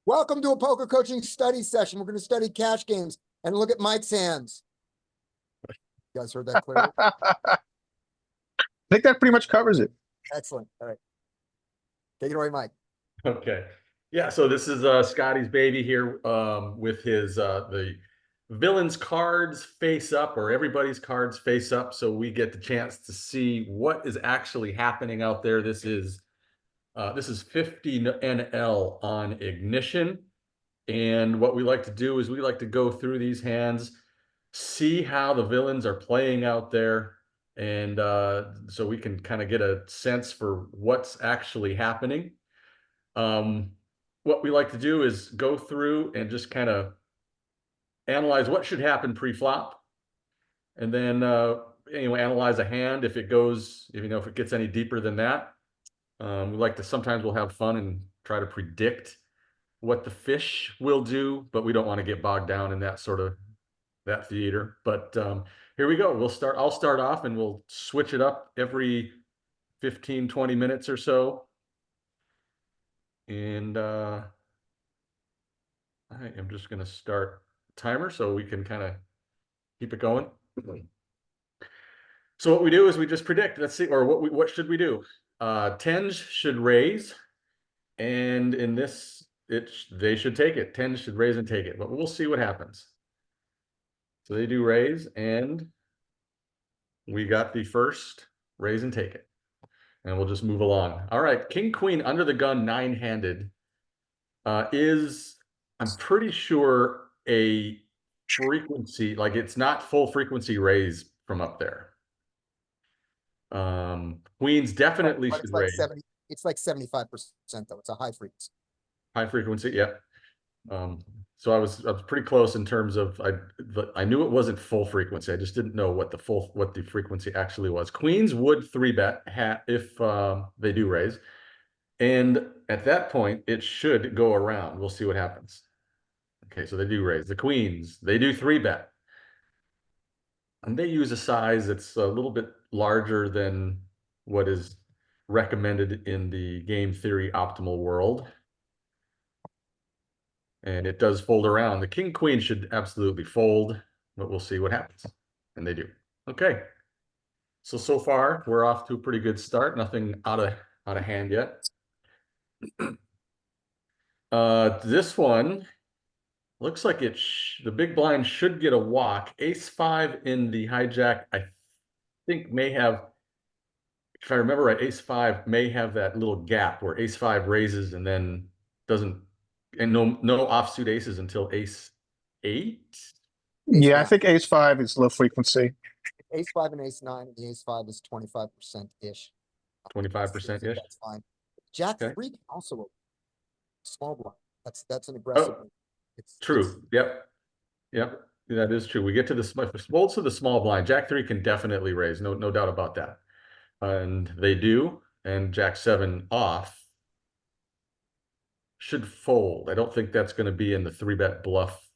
Welcome to a poker coaching study session. We're going to study cash games and look at Mike's hands. You guys heard that clearly? I think that pretty much covers it. Excellent. All right. Take it away, Mike. Okay. Yeah, so this is Scotty's baby here with his the villains cards face up, or everybody's cards face up, so we get the chance to see what is actually happening out there. This is 50 NL on ignition. And what we like to do is we like to go through these hands, see how the villains are playing out there, and so we can kind of get a sense for what's actually happening. What we like to do is go through and just kind of analyze what should happen pre-flop, and then analyze a hand if it goes, if it gets any deeper than that. We like to, sometimes we'll have fun and try to predict what the fish will do, but we don't want to get bogged down in that theater. But here we go. I'll start off and we'll switch it up every 15-20 minutes or so. And I am just going to start timer so we can kind of keep it going. So what we do is we just predict. Let's see, or what should we do? Tens should raise, and in this, they should take it. Tens should raise and take it, but we'll see what happens. So they do raise, and we got the first raise and take it. And we'll just move along. All right, King Queen under the gun, nine-handed, is, I'm pretty sure, a frequency, like it's not full frequency raise from up there. Queens definitely should raise. It's like 75% though. It's a high frequency. High frequency, yeah. So I was pretty close in terms of, I knew it wasn't full frequency. I just didn't know what the frequency actually was. Queens would 3-bet if they do raise, and at that point it should go around. We'll see what happens. Okay, so they do raise. The Queens, they do 3-bet, and they use a size that's a little bit larger than what is recommended in the game theory optimal world. And it does fold around. The King Queen should absolutely fold, but we'll see what happens. And they do. Okay. So far we're off to a pretty good start. Nothing out of hand yet. This one looks like the big blind should get a walk. Ace-5 in the hijack, I think may have, if I remember right, Ace-5 may have that little gap where Ace-5 raises and then doesn't, and no offsuit aces until Ace-8. Yeah, I think Ace-5 is low frequency. Ace-5 and Ace-9, and the Ace-5 is 25%-ish. 25%-ish. That's fine. Jack-3 Okay. can also small blind. That's an aggressive. Oh, true. Yep. That is true. We get to the folds to the small blind. Jack-3 can definitely raise. No doubt about that. And they do. And Jack-7 off should fold. I don't think that's going to be in the 3-bet bluff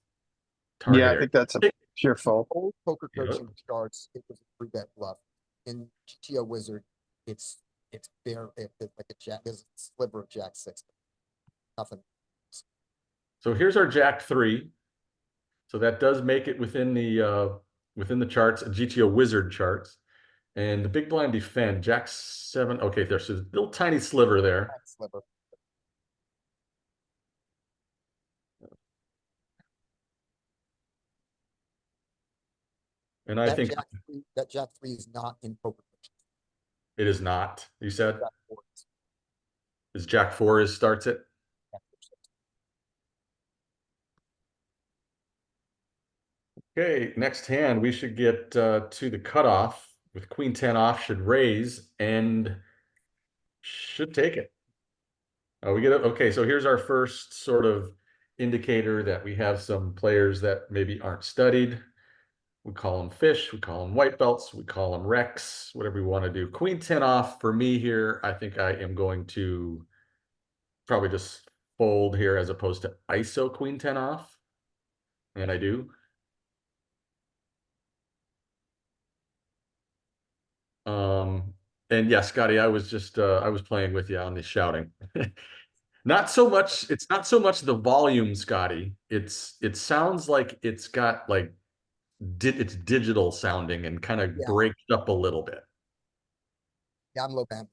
target. Yeah, I think that's a pure fold. Old poker coaching charts, it was a 3-bet bluff. In GTO Wizard, it's bare, it's like a jack, there's a sliver of Jack-6. Nothing. So here's our Jack-3. So that does make it within the charts, GTO Wizard charts. And the big blind defend, Jack-7. Okay, there's a little tiny sliver there. Sliver. And I think that Jack-3 is not in poker coaching. It is not, you said? Jack-4 is Jack-4 starts it? Okay, next hand, we should get to the cutoff with Queen-10 off, should raise and should take it. Okay, so here's our first sort of indicator that we have some players that maybe aren't studied. We call them fish, we call them white belts, we call them wrecks, whatever we want to do. Queen-10 off for me here, I think I am going to probably just fold here as opposed to ISO Queen-10 off. And I do. And yeah, Scotty, I was just I was playing with you on the shouting. Not so much, it's not so much the volume, Scotty. It sounds like it's got like it's digital sounding and kind of Yeah, breaks up a little bit. yeah, I'm low band.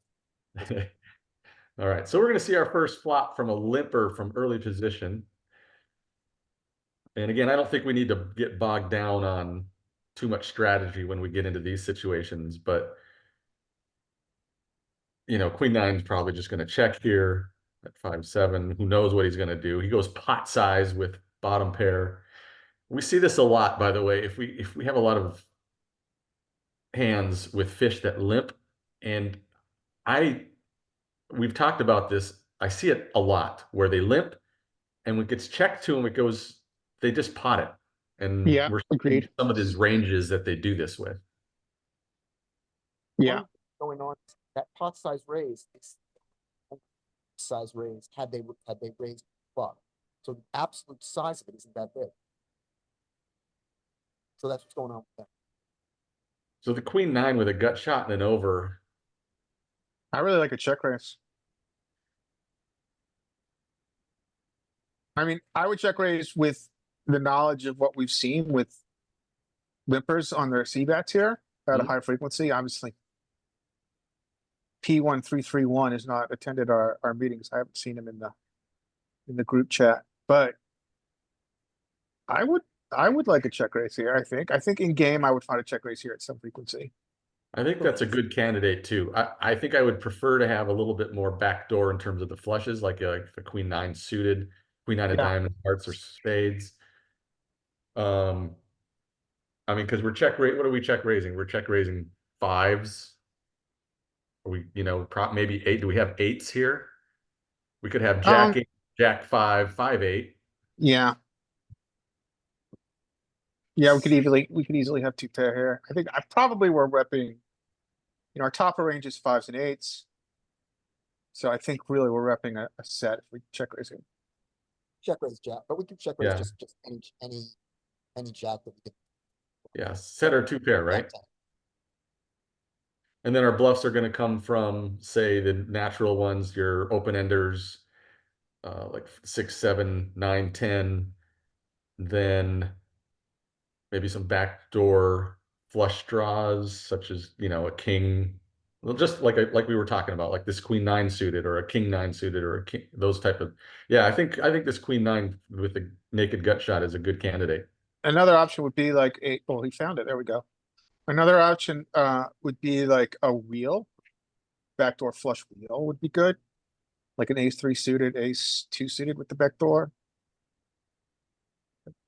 All right, so we're going to see our first flop from a limper from early position. And again, I don't think we need to get bogged down on too much strategy when we get into these situations, but Queen nine's probably just going to check here at 5-7. Who knows what he's going to do? He goes pot size with bottom pair. We see this a lot, by the way. If we have a lot of hands with fish that limp, and I we've talked about this. I see it a lot where they limp, and when it gets checked to them, they just pot it, and Yeah, we're seeing agreed. some of these ranges that they do this with. Yeah. Going on, that pot size raise is size raise had they raised flop. So the absolute size of it isn't that big. So that's what's going on with that. So the Queen nine with a gut shot and an over. I really like a check raise. I mean, I would check raise with the knowledge of what we've seen with limpers on their C bets here at a Mhm. high frequency. Obviously, P1331 has not attended our meetings. I haven't seen him in the group chat, but I would like a check raise here. I think in game I would find a check raise here at some frequency. I think that's a good candidate too. I think I would prefer to have a little bit more backdoor in terms of the flushes, like the Queen nine suited, Queen nine of Yeah. diamonds, hearts, or spades. Um, I mean, because we're check rate. What are we check raising? We're check raising fives. Are we, maybe eight. Do we have eights here? We could have Jack Um. eight, Jack five, 5-8. Yeah. Yeah. We could easily have two pair here. I think I probably were repping. Our top of range is fives and eights. So I think really we're repping a set if we check raising. Check raise jack, but we can check raise Yeah, just any jack that we can. yeah. Set or two pair, right? Jack ten. And then our bluffs are going to come from, say, the natural ones, your open enders, like 6, 7, 9, 10. Then maybe some backdoor flush draws, such as a king. Well, just like we were talking about, like this Queen nine suited or a King nine suited or a king, those type of. Yeah, I think this Queen nine with the naked gut shot is a good candidate. Another option would be like oh, he found it. There we go. Another option would be like a wheel, backdoor flush wheel would be good. Like an ace three suited, ace two suited with the backdoor.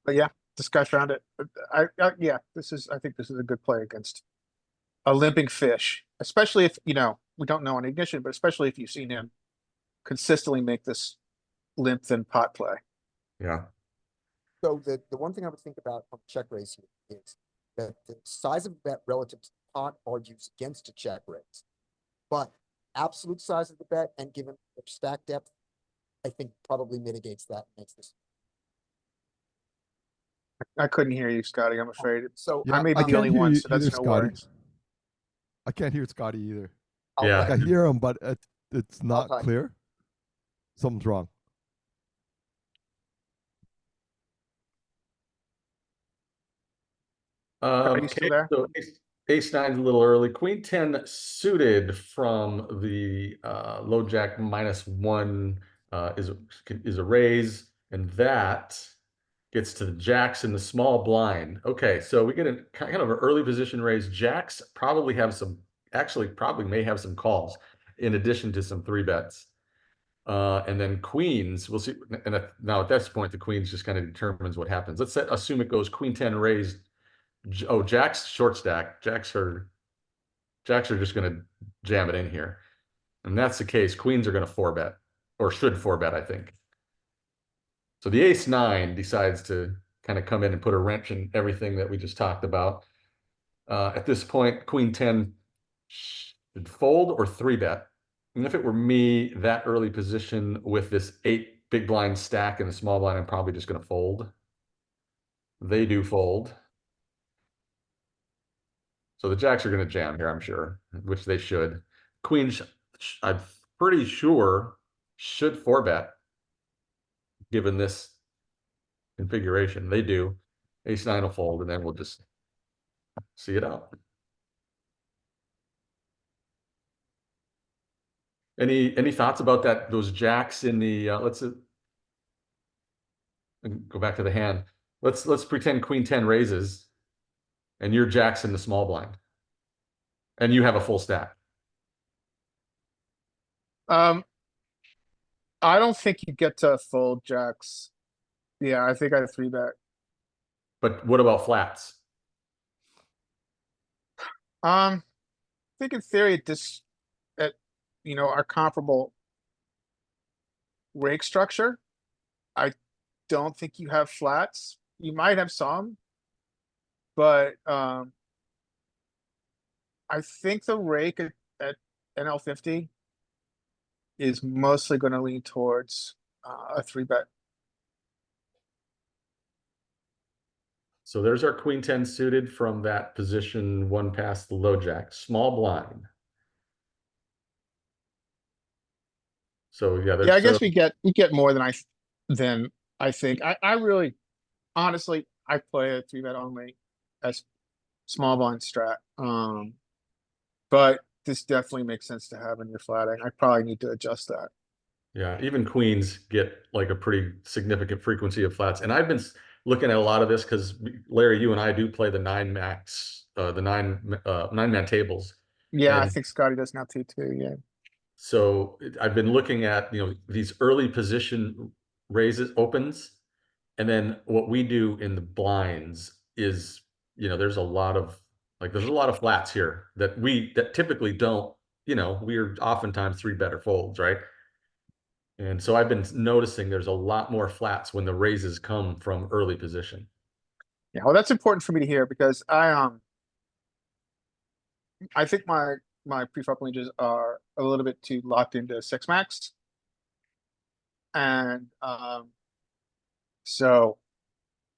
But yeah, this guy found it. Yeah, I think this is a good play against a limping fish, especially if, we don't know on ignition, but especially if you've seen him consistently make this limp than pot play. Yeah. So the one thing I would think about on check raise here is that the size of the bet relative to the pot argues against a check raise. But absolute size of the bet and given their stack depth, I think probably mitigates that and makes this. I couldn't hear you, Scotty. I'm afraid. So I Yeah, may I be the only can't hear one, you so either, that's no Scotty. worries. I can't hear Scotty either. I'll Yeah. Like I type. hear him, but it's not type. clear. Something's wrong. Are you Okay, still there? so ace nine's a little early. Queen 10 suited from the low jack -1 is a raise, and that gets to the jacks in the small blind. Okay, so we get a kind of an early position raise. Jacks probably may have some calls in addition to some three bets. And then queens, we'll see. And now at this point, the queens just kind of determines what happens. Assume it goes Queen 10 raised. Oh, Jack's short stack. Jacks are just going to jam it in here. And that's the case. Queens are going to four bet or should four bet, I think. So the ace nine decides to kind of come in and put a wrench in everything that we just talked about. At this point, Queen 10 should fold or three bet. And if it were me, that early position with this 8 big blind stack and the small blind, I'm probably just going to fold. They do fold. So the jacks are going to jam here, I'm sure, which they should. Queens, I'm pretty sure, should four bet. given this configuration. They do. Ace nine will fold, and then we'll just see it out. Any thoughts about that? Those jacks in the let's go back to the hand. Let's pretend queen 10 raises, and your jack's in the small blind, and you have a full stack. I don't think you get to fold jacks. Yeah, I think I three bet. But what about flats? I think in theory, at, our comparable rake structure, I don't think you have flats. You might have some, but, I think the rake at NL50 is mostly gonna lean towards, a three bet. So there's our queen 10 suited from that position, one past the low jack, small blind. So yeah, Yeah, I there's guess we get more than I think. I really, honestly, I play a three bet only as small blind strat. But this definitely makes sense to have in your flatting. I probably need to adjust that. yeah, even queens get like a pretty significant frequency of flats. And I've been looking at a lot of this because Larry, you and I do play the nine max, the nine man tables. Yeah, I And think Scotty does now too, yeah. so I've been looking at, these early position raises, opens, and then what we do in the blinds is, there's a lot of flats here that typically don't, we are oftentimes three better folds, right? And so I've been noticing there's a lot more flats when the raises come from early position. Yeah, well, that's important for me to hear because I think my pre-flop ranges are a little bit too locked into six max. And, so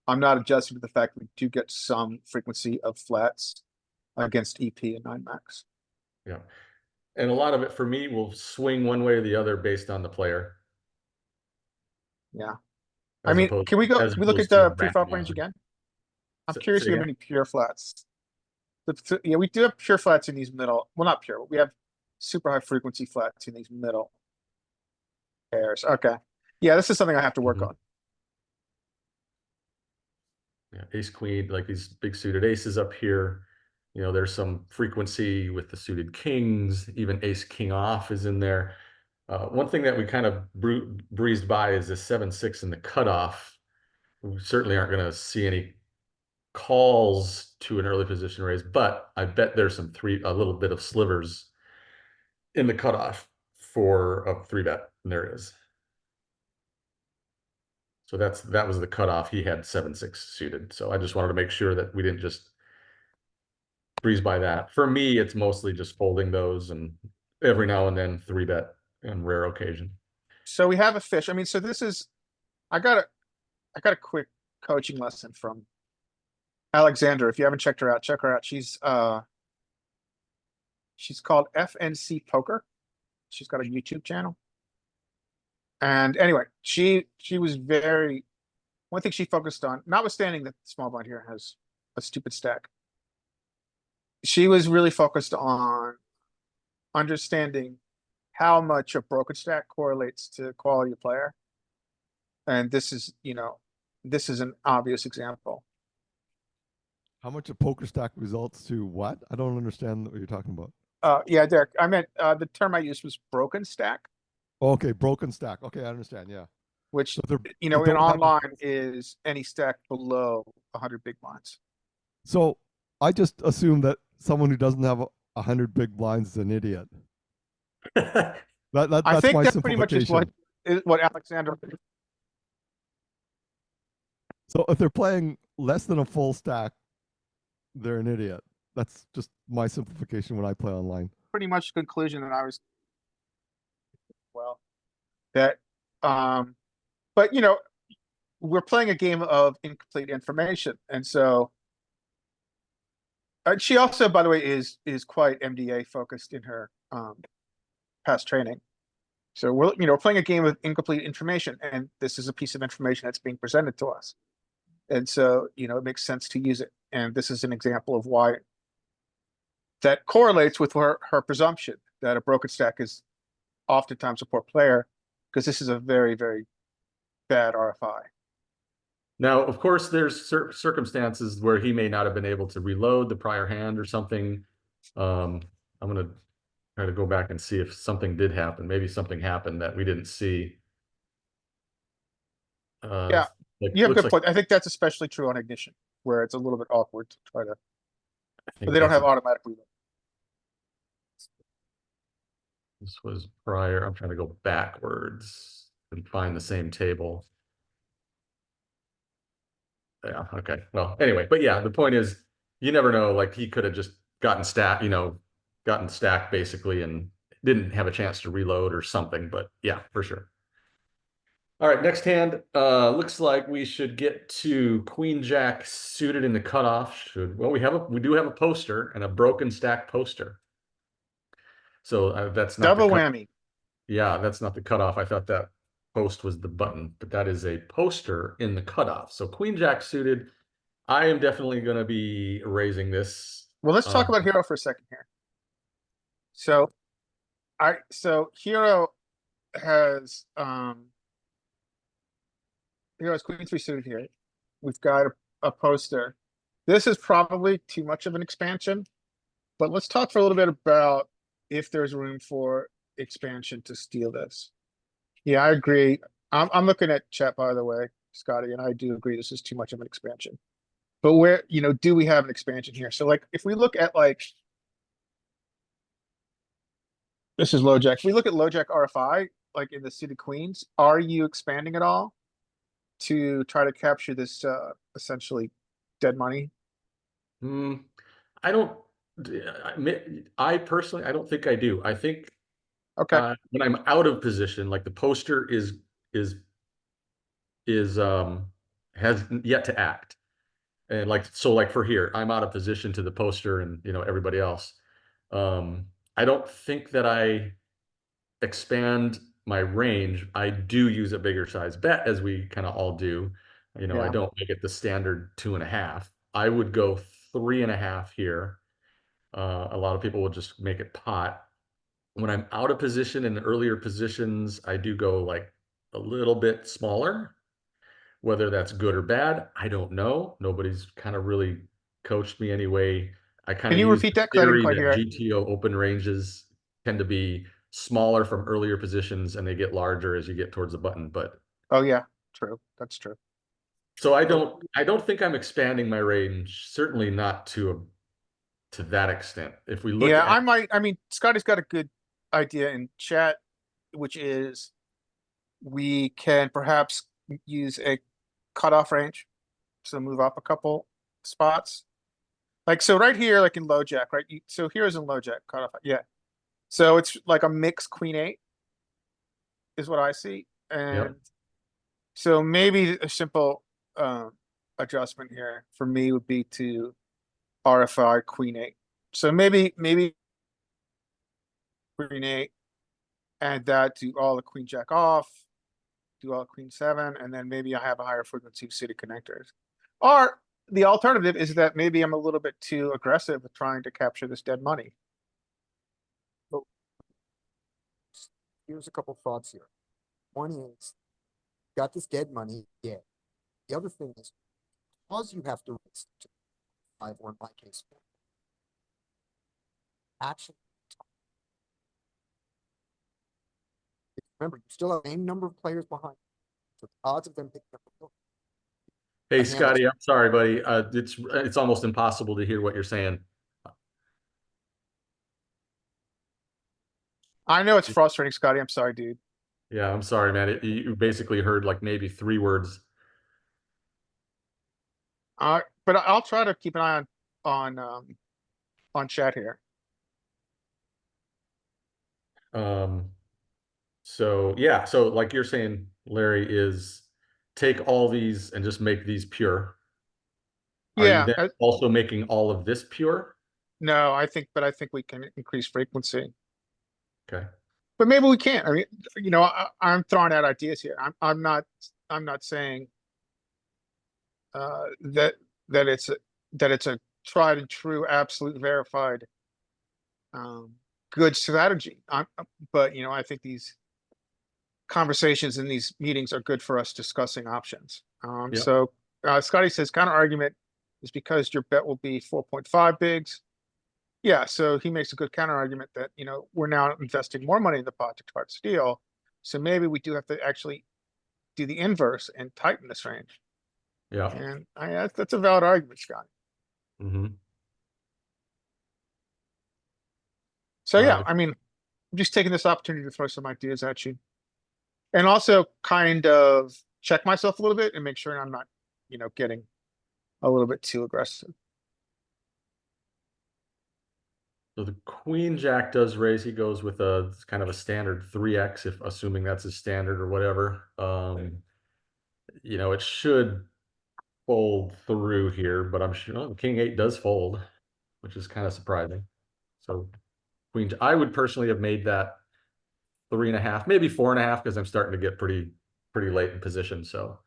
I'm not adjusting to the fact we do get some frequency of flats against EP and nine max. Yeah. And a lot of it for me will swing one way or the other based on the player. Yeah. as opposed- Can we as look opposed at to the backing pre-flop range line. again? I'm Say- curious say if we have again? any pure flats. Yeah, we do have pure flats in these middle, well, not pure, we have super high frequency flats in these middle pairs. Okay. Yeah, this is something I have to work Mhm. on. Yeah, ace queen, like these big suited aces up here. There's some frequency with the suited kings, even ace king off is in there. One thing that we kind of breezed by is the 7-6 in the cutoff. We certainly aren't going to see any calls to an early position raise, but I bet there's a little bit of slivers in the cutoff for a three bet. And there it is. So that was the cutoff. He had 7-6 suited. So I just wanted to make sure that we didn't just breeze by that. For me, it's mostly just folding those and every now and then three bet on rare occasion. So we have a fish. So this is, I got a quick coaching lesson from Alexander. If you haven't checked her out, check her out. She's called FNC Poker. She's got a YouTube channel. And anyway, she was one thing she focused on, notwithstanding that the small blind here has a stupid stack. She was really focused on understanding how much a broken stack correlates to quality of player. And this is an obvious example. How much a poker stack results to what? I don't understand what you're talking about. Yeah, Derek, I meant, the term I used was broken stack, Okay, broken stack. Okay, I understand. Yeah. which, So they're, in don't have a- online is any stack below 100 big blinds. So I just assume that someone who doesn't have 100 big blinds is an idiot. I That's think my that pretty much is simplification. what Alexander. So if they're playing less than a full stack, they're an idiot. That's just my simplification when I play online. Pretty much the conclusion that I was. Well, that, but we're playing a game of incomplete information, and so. She also, by the way, is quite MDA focused in her past training. So we're playing a game with incomplete information, and this is a piece of information that's being presented to us. And so, it makes sense to use it. And this is an example of why that correlates with her presumption that a broken stack is oftentimes a poor player, because this is a very, very bad RFI. Now, of course, there's circumstances where he may not have been able to reload the prior hand or something. I'm gonna try to go back and see if something did happen. Maybe something happened that we didn't see. Yeah, Like, you have a looks good like, point. I think that's especially true on Ignition, where it's a little bit awkward to try to, I but think they don't that's have automatic reload. this was prior. I'm trying to go backwards and find the same table. Yeah, okay. Well, anyway, but yeah, the point is you never know, like he could have just gotten stacked basically and didn't have a chance to reload or something, but yeah, for sure. All right, next hand. Looks like we should get to Queen Jack suited in the cutoff. Well, we do have a poster and a broken stack poster. So that's not the Double cut. whammy. Yeah, that's not the cutoff. I thought that post was the button, but that is a poster in the cutoff. So Queen Jack suited. I am definitely going to be raising this. Well, let's talk about Hero for a second here. So Hero has Queen 3 suited here. We've got a poster. This is probably too much of an expansion, but let's talk for a little bit about if there's room for expansion to steal this. Yeah, I agree. I'm looking at chat, by the way, Scotty, and I do agree this is too much of an expansion. But where, do we have an expansion here? So like, if we look at like, this is low jack. If we look at low jack RFI, like in the suited queens, are you expanding at all to try to capture this essentially dead money? I don't. I personally, I don't think I do. I think Okay, when I'm out of position, like the poster is has yet to act, and like for here, I'm out of position to the poster and everybody else. I don't think that I expand my range. I do use a bigger size bet, as we kind of all do. I yeah. don't make it the standard 2.5. I would go 3.5 here. A lot of people will just make it pot. When I'm out of position in earlier positions, I do go like a little bit smaller. Whether that's good or bad, I don't know. Nobody's kind of really coached me anyway. I kind Can of you use repeat the that? Cause I didn't theory quite that hear it. GTO open ranges tend to be smaller from earlier positions and they get larger as you get towards the button. But Oh, yeah, true. That's true. so I don't think I'm expanding my range, certainly not to that extent. If we look Yeah, at I mean, Scotty's got a good idea in chat, which is we can perhaps use a cutoff range. So move up a couple spots. Like, so right here, like in low jack, right? So here's in low jack cutoff. Yeah. So it's like a mixed queen 8 is what I see. Yep. And so maybe a simple adjustment here for me would be to RFI queen 8. So maybe queen 8, add that to all the queen jack off, do all queen 7, and then maybe I have a higher frequency of suited connectors. Or the alternative is that maybe I'm a little bit too aggressive with trying to capture this dead money. Here's a couple thoughts here. One is, got this dead money, yeah. The other thing is, because you have to raise to 5, or in my case, 4, actually, remember, you still have the same number of players behind. So the odds of them picking up the book. Hey, hand Scotty, I'm sorry, buddy. It's almost impossible to hear what you're saying. I know it's frustrating, Scotty. I'm sorry, dude. Yeah, I'm sorry, man. You basically heard like maybe 3 words. But I'll try to keep an eye on chat here. So yeah, so like you're saying, Larry, is take all these and just make these pure. Are you Yeah. then also making all of this pure? No, I think we can increase frequency. Okay. But maybe we can't. I mean, I'm throwing out ideas here. I'm not saying that that it's a, that it's a tried and true, absolute verified um, good strategy. But I think these conversations in these meetings are good for us discussing options. Yeah. So Scotty says counter argument is because your bet will be 4.5 bigs. Yeah, so he makes a good counter argument that, we're now investing more money in the pot to try to steal. So maybe we do have to actually do the inverse and tighten this range. Yeah. And that's a valid argument, Scott. Mm-hmm. So yeah, I mean, I'm just taking this opportunity to throw some ideas at you. And also kind of check myself a little bit and make sure I'm not, getting a little bit too aggressive. So the queen jack does raise. He goes with a kind of a standard 3x, if assuming that's his standard or whatever. It should fold through here, but I'm sure the king 8 does fold, which is kind of surprising. So I would personally have made that 3.5, maybe 4.5, because I'm starting to get pretty late in position. So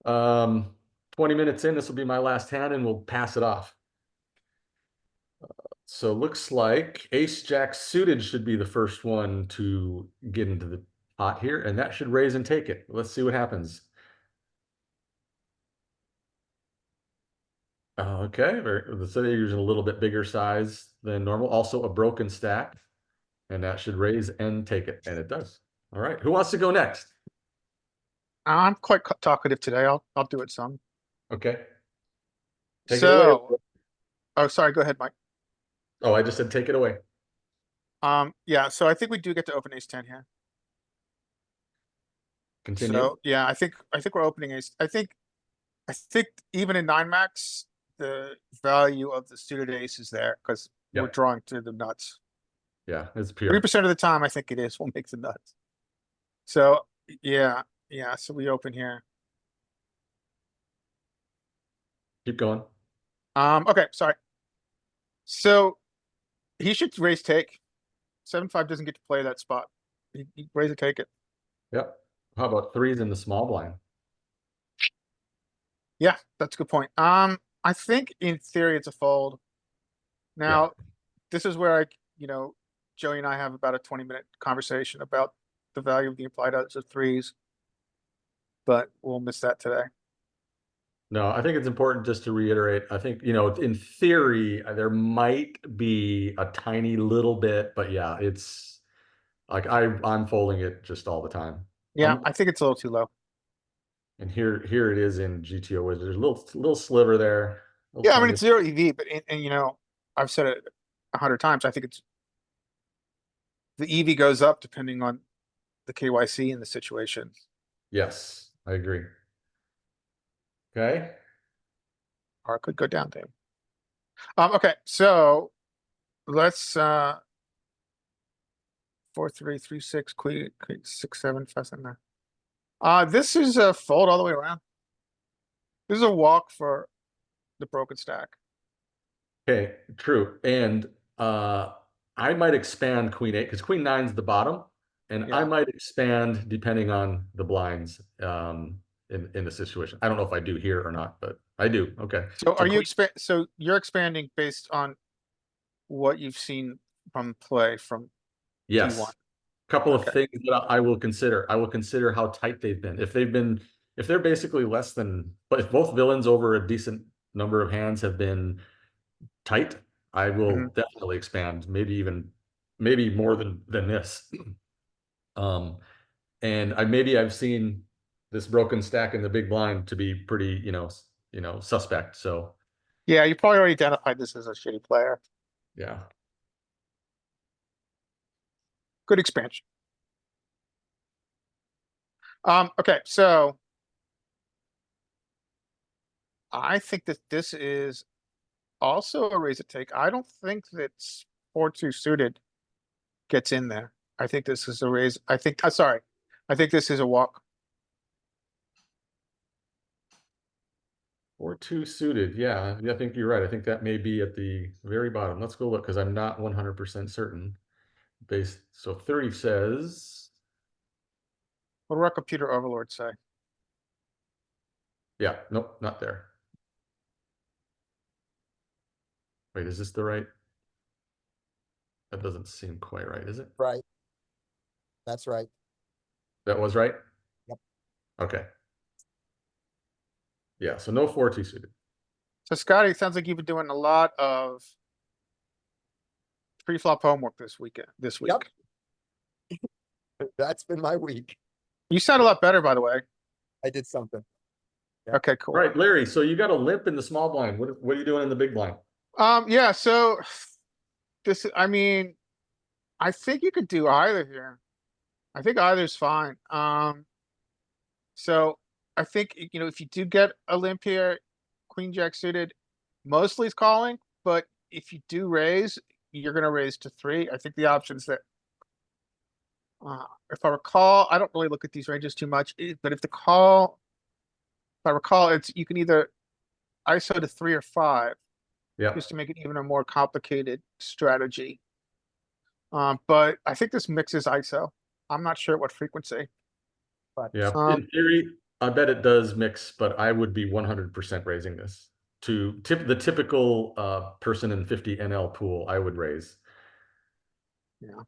20 minutes in, this will be my last hand, and we'll pass it off. So looks like ace jack suited should be the first one to get into the pot here, and that should raise and take it. Let's see what happens. Okay, so they're using a little bit bigger size than normal. Also a broken stack, and that should raise and take it, and it does. All right, who wants to go next? I'm quite talkative today. I'll do it some. Okay. Take it away. Oh, sorry. Go ahead, Mike. Oh, I just said take it away. Yeah. So I think we do get to open ace 10 here. Continue. So yeah, I think we're opening ace. I think even in 9 max, the value of the suited ace is there because we're Yep. drawing to the nuts. Yeah, it's pure. 3% of the time, I think it is what makes the nuts. So yeah. So we open here. Keep going. Okay. Sorry. So he should raise take. 7-5 doesn't get to play that spot. He raise it, take it. Yep. How about 3s in the small blind? Yeah, that's a good point. I think in theory it's a fold. Now, this is where Joey and I have about a 20-minute conversation about the value of the implied odds of 3s. But we'll miss that today. No, I think it's important just to reiterate. I think, in theory, there might be a tiny little bit, but yeah, it's like I'm folding it just all the time. Yeah, I think it's a little too low. And here it is in GTO Wizard. There's a little sliver there. Yeah, I mean it's 0 EV, but I've said it 100 times. I think it's the EV goes up depending on the KYC and the situation. Yes, I agree. Okay. Or it could go down, Dave. Okay, so let's 4 3 3 6 queen 6 7 5 7 9. This is a fold all the way around. This is a walk for the broken stack. Okay, true. And I might expand queen 8 because queen 9's the bottom, and I might expand depending on the blinds in the situation. I don't know if I do here or not, but I do. Okay. So are you so you're expanding based on what you've seen from play from Yes. T1. Couple of things that I will consider. I will consider how tight they've been. If they're basically less than, but if both villains over a decent number of hands have been tight, I will definitely expand, maybe more than this. And I've seen this broken stack in the big blind to be pretty, suspect. So yeah, you probably already identified this as a shitty player. yeah. Good expansion. Okay, so I think that this is also a raise it take. I don't think that 4-2 suited gets in there. I think this is a raise. I think this is a walk. Or two suited, yeah, I think you're right. I think that may be at the very bottom. Let's go look, because I'm not 100% certain. So 30 says, What do our computer overlords say? yeah, nope, not there. Wait, is this the right? That doesn't seem quite right, is it? Right. That's right. That was right? Yep. Okay. Yeah, so no 4-2 suited. So Scotty, it sounds like you've been doing a lot of pre-flop homework this week. Yep. That's been my week. You sound a lot better, by the way. I did something. Okay, cool. Right, Larry, so you got a limp in the small blind. What are you doing in the big blind? Yeah, so I mean, I think you could do either here. I think either's fine. So I think, if you do get a limp here, queen jack suited, mostly is calling, but if you do raise, you're gonna raise to 3. I think the options that, if I recall, I don't really look at these ranges too much, but if I recall, you can either ISO to 3 or 5, Yeah, just to make it even a more complicated strategy. But I think this mixes ISO. I'm not sure at what frequency. But yeah. Um, In theory, I bet it does mix, but I would be 100% raising this. To the typical person in 50 NL pool, I would raise. Yeah.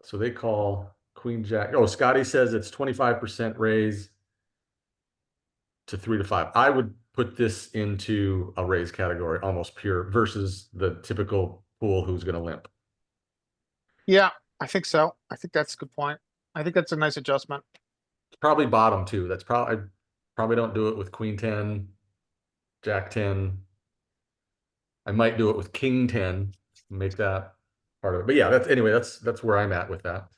So they call queen jack. Oh, Scotty says it's 25% raise to 3 to 5. I would put this into a raise category, almost pure, versus the typical pool who's going to limp. Yeah, I think so. I think that's a good point. I think that's a nice adjustment. Probably bottom too. That's probably don't do it with queen 10, jack 10. I might do it with king 10, make that part of it. But yeah, that's where I'm at with that.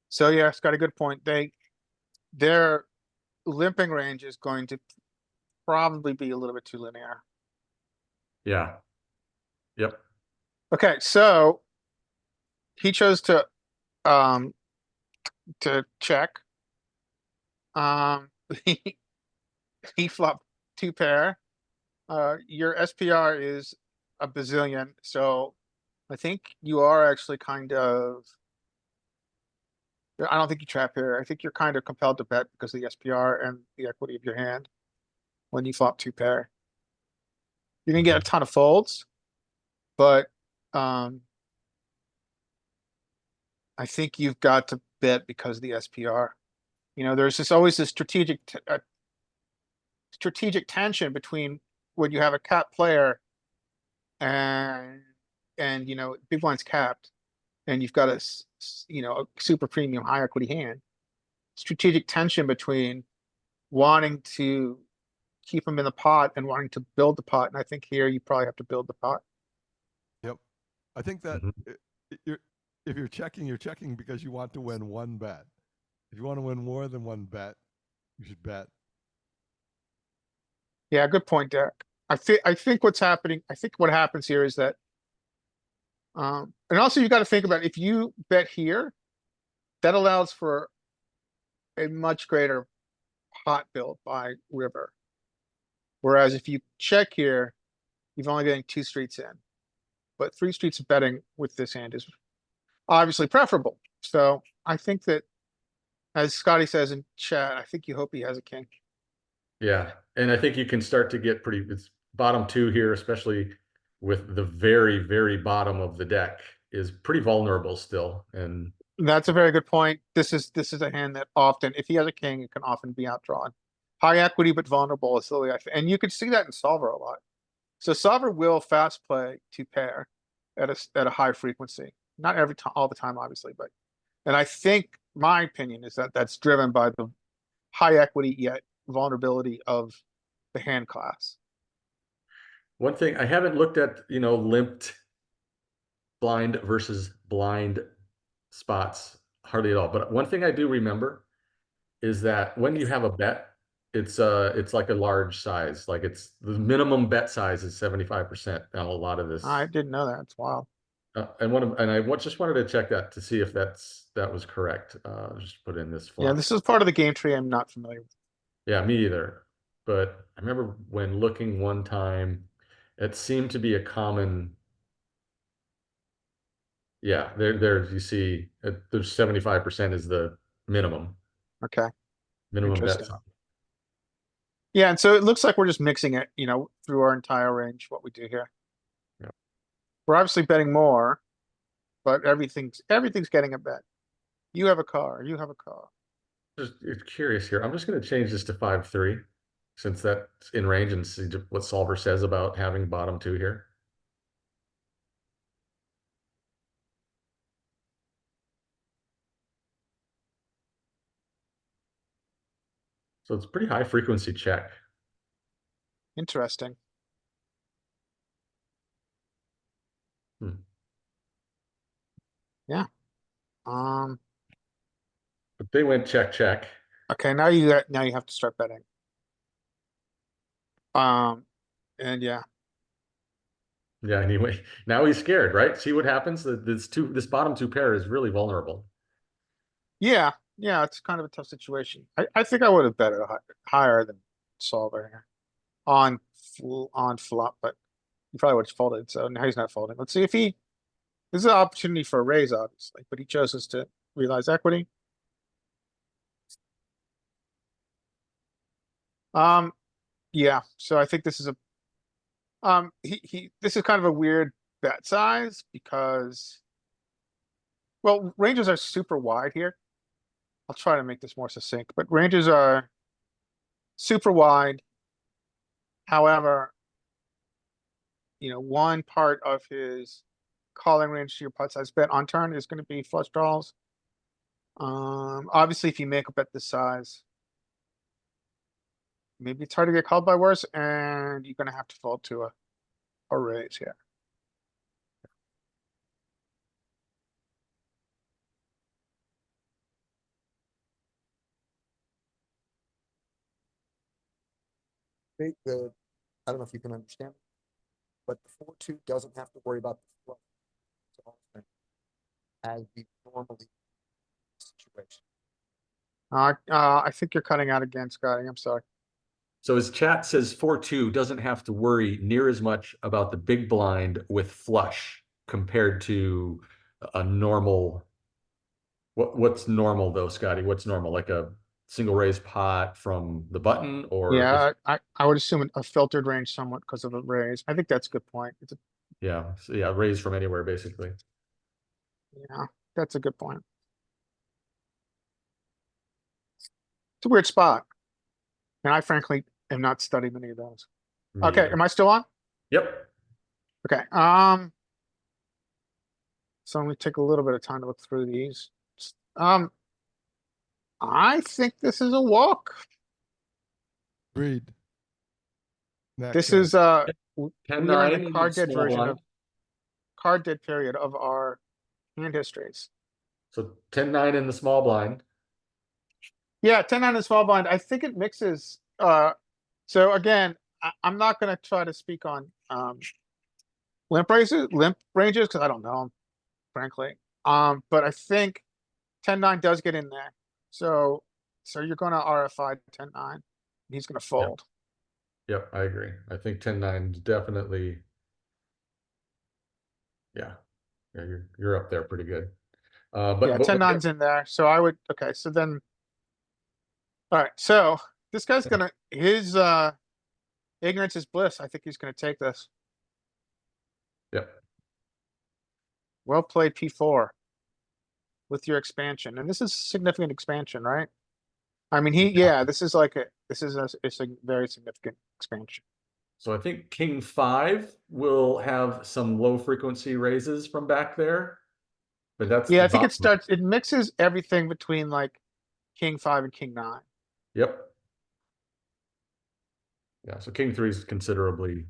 So yeah, it's got a good point. Their limping range is going to probably be a little bit too linear. Yeah. Yep. Okay, so he chose um to check. He, he flopped 2 pair. Your SPR is a bazillion, so I think you are actually kind of. I don't think you trap here. I think you're kind of compelled to bet because of the SPR and the equity of your hand when you flop 2 pair. You're gonna get a ton of folds, but I think you've got to bet because of the SPR. There's always this strategic tension between when you have a capped player and big blind's capped, and you've got a super premium high equity hand. Strategic tension between wanting to keep them in the pot and wanting to build the pot, and I think here you probably have to build the pot. Yep. I think that Mhm. if you're checking because you want to win one bet. If you want to win more than one bet, you should bet. Yeah, good point, Derek. I think what's happening, I think what happens here is that, and also you got to think about if you bet here, that allows for a much greater pot build by river. Whereas if you check here, you've only getting 2 streets in, but 3 streets of betting with this hand is obviously preferable. So I think that, as Scotty says in chat, I think you hope he has a king. Yeah, and I think you can start to get it's bottom 2 here, especially with the very, very bottom of the deck is pretty vulnerable still. And That's a very good point. This is a hand that often, if he has a king, it can often be outdrawn. High equity but vulnerable is the way and you could see that in solver a lot. So solver will fast play 2 pair at a high frequency. Not every time, all the time, obviously, but and I think my opinion is that that's driven by the high equity yet vulnerability of the hand class. one thing I haven't looked at, limped blind versus blind spots hardly at all. But one thing I do remember is that when you have a bet, it's like a large size. Like the minimum bet size is 75% on a lot of this. I didn't know that. It's wild. And just wanted to check that to see if that was correct. Just put in this Yeah, flop. this is part of the game tree I'm not familiar with. Yeah, me either. But I remember when looking one time, it seemed to be a common. Yeah, there you see, there's 75% is the minimum Okay, minimum bet interesting. size. Yeah, and so it looks like we're just mixing it, through our entire range, what we do here. Yeah. We're obviously betting more, but everything's getting a bet. You have a car, you have a car. Just curious here. I'm just going to change this to 5-3 since that's in range and see what solver says about having bottom two here. So it's pretty high frequency check. Interesting. Hmm. Yeah. Um, But they went check, check. okay, now you have to start betting. And yeah. Yeah, anyway, now he's scared, right? See what happens? This bottom two pair is really vulnerable. Yeah, it's kind of a tough situation. I think I would have bet it higher than solver here. On flop, but he probably would have folded, so now he's not folding. Let's see if this is an opportunity for a raise, obviously, but he chose to realize equity. Yeah, so I think this is this is kind of a weird bet size because, well, ranges are super wide here. I'll try to make this more succinct, but ranges are super wide. However, one part of his calling range to your pot size bet on turn is going to be flush draws. Obviously, if you make a bet this size, maybe it's hard to get called by worse, and you're going to have to fold to a raise here. I don't know if you can understand, but the 4-2 doesn't have to worry about the flush as we normally situation. I think you're cutting out again, Scotty. I'm sorry. So his chat says 4-2 doesn't have to worry near as much about the big blind with flush compared to a normal. What's normal though, Scotty? What's normal? Like a single raise pot from the button, or Yeah, I would assume a filtered range somewhat because of a raise. I think that's a good point. yeah, so yeah, raise from anywhere basically. Yeah, that's a good point. It's a weird spot. And I frankly am not studying many of those. Me Okay, either. am I still on? Yep. Okay, so let me take a little bit of time to look through these. I think this is a walk. Agreed. Neck This hand. is we are in 10-9 the in the card dead small version blind. of card dead period of our hand histories. So 10-9 in the small blind. Yeah, 10-9 is small blind. I think it mixes. So again, I'm not gonna try to speak on limp ranges because I don't know them, frankly. But I think 10-9 does get in there. So you're gonna RFI 10-9. He's gonna fold. Yep, I agree. I think 10-9 is definitely. Yeah, you're up there pretty good. But Yeah, but 10-9's in there. So I would, okay, so then. All right, so this guy's gonna, his ignorance is bliss. I think he's gonna take this. Yep. Well played, P4. With your expansion, and this is significant expansion, right? I mean, this is it's a very significant expansion. So I think King 5 will have some low frequency raises from back there, but that's Yeah, the I think bottom. it mixes everything between like King 5 and King 9. Yep. Yeah, so King 3 is considerably.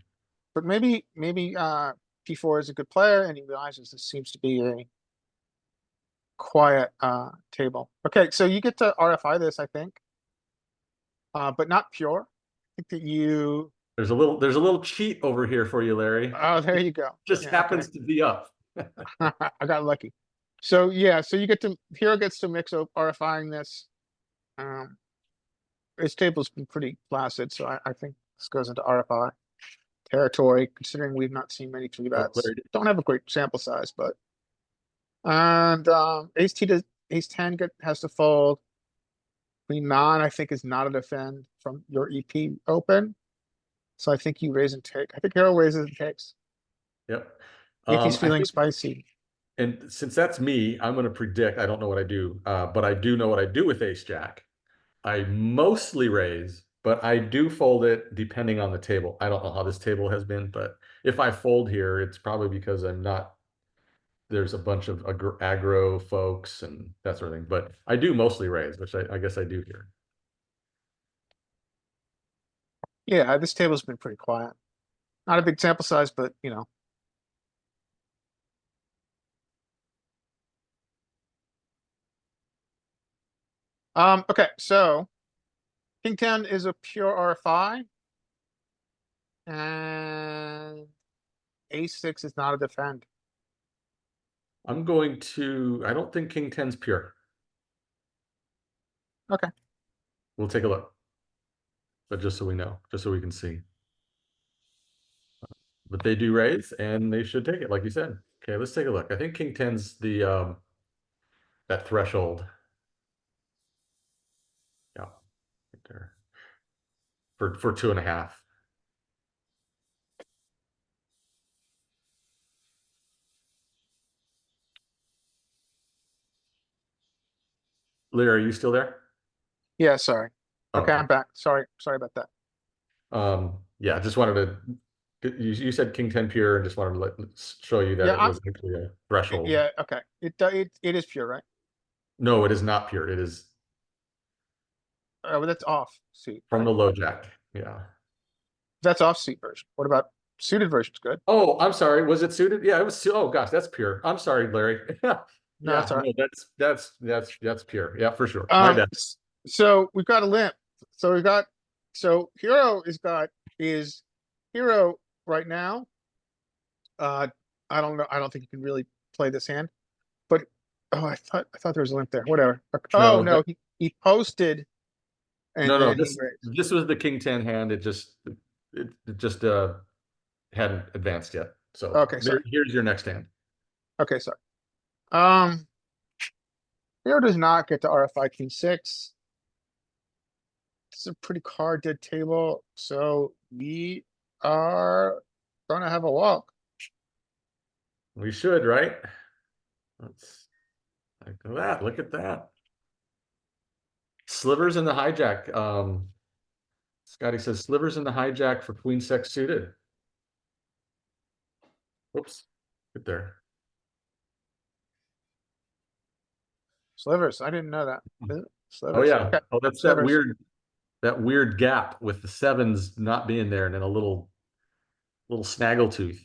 But maybe P4 is a good player and he realizes this seems to be a quiet table. Okay, so you get to RFI this, I think. But not pure. I think that There's a little cheat over here for you, Larry. oh, there you go. Just Yeah, happens okay. to be up. I got lucky. So yeah, so you get to, Hero gets to mix up RFIing this. His table's been pretty placid, so I think this goes into RFI territory, considering we've not seen many three bets. Larry, Don't have a great sample size, but. And ace 10 has to fold. Queen nine, I think, is not a defend from your EP open. So I think you raise and take. I think Hero raises and takes Yep. if he's I feeling think- spicy. And since that's me, I'm going to predict. I don't know what I do, but I do know what I do with ace jack. I mostly raise, but I do fold it depending on the table. I don't know how this table has been, but if I fold here, it's probably because I'm not. There's a bunch of aggro folks and that sort of thing, but I do mostly raise, which I guess I do here. Yeah, this table's been pretty quiet. Not a big sample size, but you know. Okay, so King 10 is a pure RFI. And ace 6 is not a defend. I'm going to. I don't think King 10's pure. Okay. We'll take a look. But just so we know, just so we can see. But they do raise, and they should take it, like you said. Okay, let's take a look. I think King 10's the that threshold. Yeah, right there. For 2.5. Lear, are you still there? Yeah, sorry. Okay, Oh. I'm back. Sorry about that. Yeah, just wanted to. You said King 10 pure, and just wanted to show you that Yeah, it was actually a threshold. Yeah, okay. It is pure, right? No, it is not pure. It is Oh, but that's off suit. from Right? the low jack. Yeah. That's off suit version. What about suited version's good? Oh, I'm sorry. Was it suited? Yeah, it was. Oh gosh, that's pure. I'm sorry, Larry. No, Yeah, that's all right. no, that's pure. Yeah, for sure. My bad. So we've got a limp. So Hero is Hero right now. I don't know. I don't think you can really play this hand, but I thought there was a limp there. Whatever. Oh no, he posted, and No, then he this raised. this was the King 10 hand. It just hadn't advanced yet. So Okay, sorry. here's your next hand. Okay, sorry. Hero does not get to RFI King 6. It's a pretty card dead table, so we are gonna have a walk. We should, right? Let's like that. Look at that. Slivers in the hijack. Scotty says slivers in the hijack for queen six suited. Whoops. Get there. Slivers, I didn't know that. Oh Slivers. yeah. Okay. Oh, that's Slivers. that weird gap with the sevens not being there and then a little snaggletooth.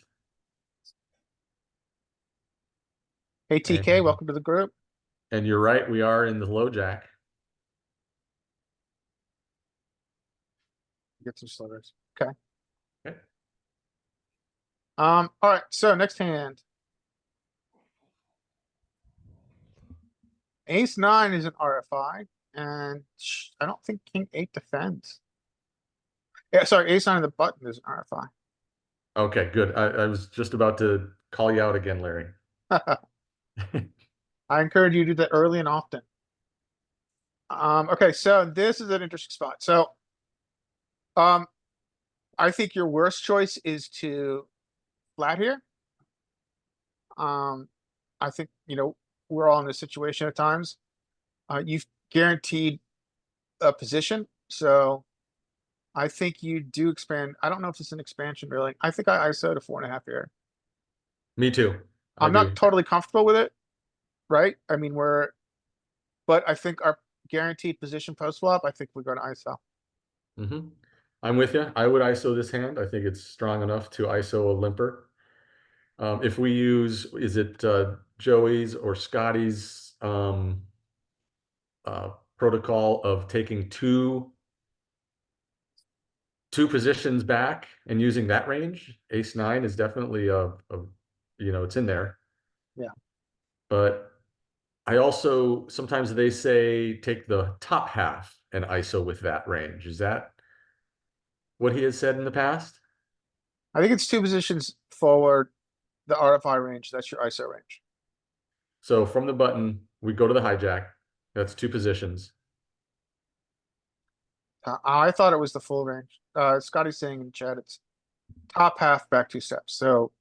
Hey TK, welcome to the group. And you're right, we are in the low jack. Get some slivers. Okay. Okay. All right, so next hand. Ace 9 is an RFI, and I don't think King 8 defends. Yeah, sorry, Ace 9 of the button is an RFI. Okay, good. I was just about to call you out again, Larry. I encourage you to do that early and often. Okay, so this is an interesting spot. So, I think your worst choice is to flat here. I think, we're all in this situation at times. You've guaranteed a position, so I think you do expand. I don't know if it's an expansion really. I think I ISO to 4.5 here. Me too. I'm not totally comfortable with it, right? I mean, but I think our guaranteed position post flop, I think we're going to ISO. I'm with you. I would ISO this hand. I think it's strong enough to ISO a limper. If we use, is it Joey's or Scotty's protocol of taking two positions back and using that range, ace 9 is definitely it's in there. But I also, sometimes they say take the top half and ISO with that range. Is that what he has said in the past? I think it's 2 positions forward, the RFI range, that's your ISO range. So from the button, we go to the hijack. That's 2 positions. I thought it was the full range. Scotty's saying in chat, it's top half, back 2 steps, so.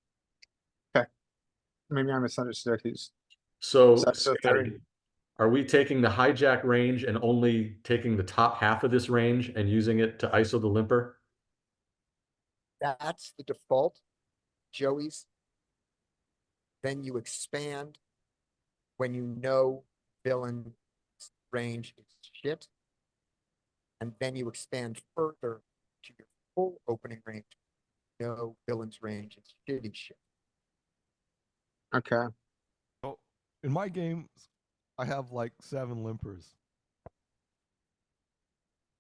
Okay, maybe I misunderstood his So, ISO theory. Scotty, are we taking the hijack range and only taking the top half of this range and using it to ISO the limper? That's the default, Joey's. Then you expand when you know villain's range is shit. And then you expand further to your full opening range. No, villain's range is shitty shit. Okay, So in my games, I have like 7 limpers.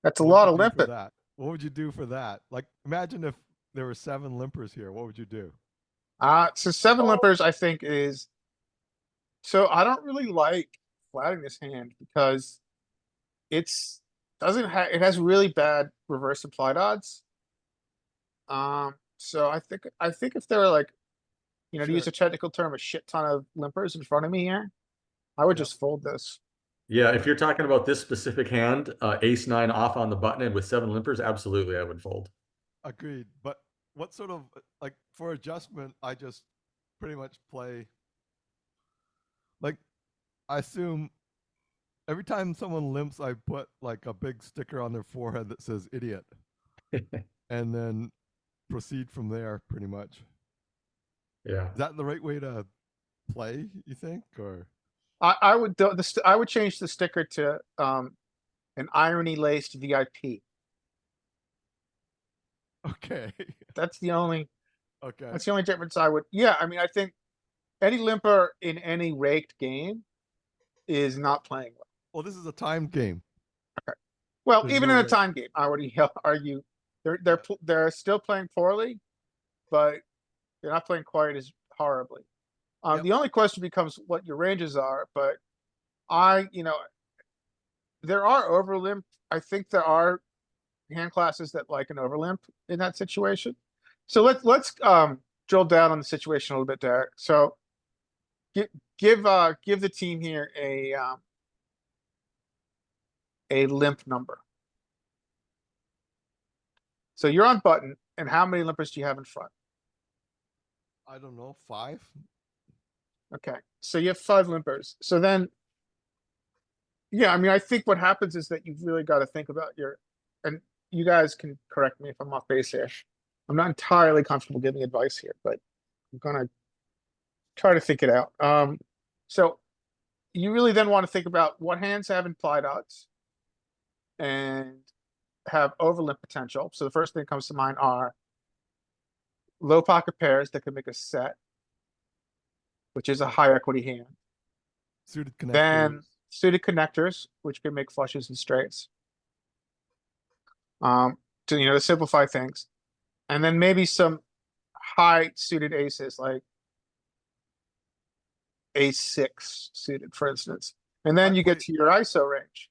that's a What would lot you of do for limping. that? What would you do for that? Like, imagine if there were 7 limpers here. What would you do? So 7 limpers, I think is. So I don't really like flatting this hand because it's doesn't have, it has really bad reverse implied odds. So I think if there were like, to use Sure. a technical term, a shit ton of limpers in front of me here, I would Yep. just fold this. Yeah, if you're talking about this specific hand, ace 9 off on the button and with 7 limpers, absolutely I would fold. Agreed. But what sort of, like, for adjustment, I just pretty much play. Like, I assume every time someone limps, I put like a big sticker on their forehead that says idiot. And then proceed from there, pretty much. Yeah. Is that the right way to play, you think? Or I would do this. I would change the sticker to an irony laced VIP. okay. That's the only Okay. that's the only difference I would. Yeah, I mean, I think any limper in any raked game is not playing well. Well, this is a timed game. Well, There's even no in a way- time game, I would argue they're still playing poorly, but they're not playing quite as horribly. Yep. The only question becomes what your ranges are, but there are overlimp. I think there are hand classes that like an overlimp in that situation. So let's drill down on the situation a little bit, Derek. So give the team here a limp number. So you're on button, and how many limpers do you have in front? I don't know, 5? Okay, so you have 5 limpers. So then, yeah, I mean, I think what happens is that you've really got to think about and you guys can correct me if I'm off base here. I'm not entirely comfortable giving advice here, but I'm gonna try to think it out. So you really then want to think about what hands have implied odds and have overlimp potential. So the first thing that comes to mind are low pocket pairs that can make a set, which is a high equity hand. Suited connectors. Then suited connectors, which can make flushes and straights. To simplify things. And then maybe some high suited aces like ace-6 suited, for instance. And then I you get play- to your ISO range.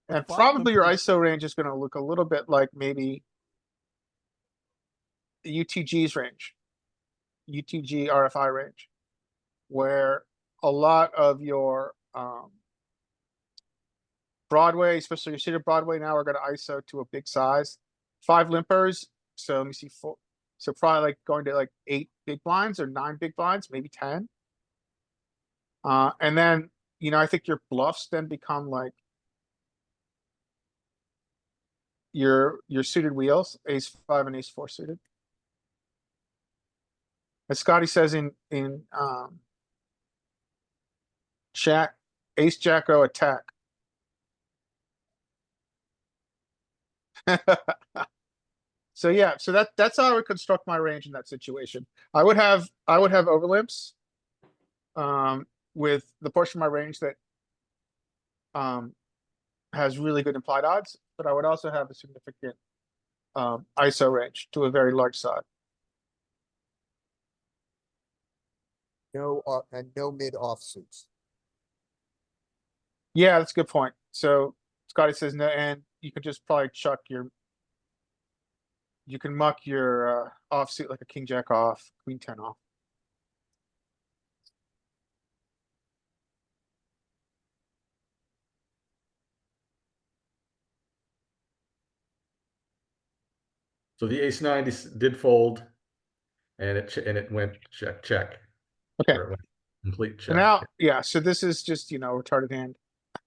With And 5 probably your limpers- ISO range is going to look a little bit like maybe the UTG's range, UTG RFI range, where a lot of your Broadway, especially your suited Broadway now, are going to ISO to a big size. 5 limpers. So let me see, 4. So probably like going to like 8 big blinds or 9 big blinds, maybe 10. And then, I think your bluffs then become like your suited wheels, ace-5 and ace-4 suited. As Scotty says in chat, ace-jack-o attack. So yeah, so that's how I would construct my range in that situation. I would have overlimps with the portion of my range that has really good implied odds, but I would also have a significant ISO range to a very large side. and no mid offsuits. Yeah, that's a good point. So Scotty says no, and you can just probably chuck your. You can muck your offsuit like a king jack off, queen 10 off. So the ace nine did fold, and it went check check. Okay. Or it went complete So check. now, yeah, so this is just, retarded hand.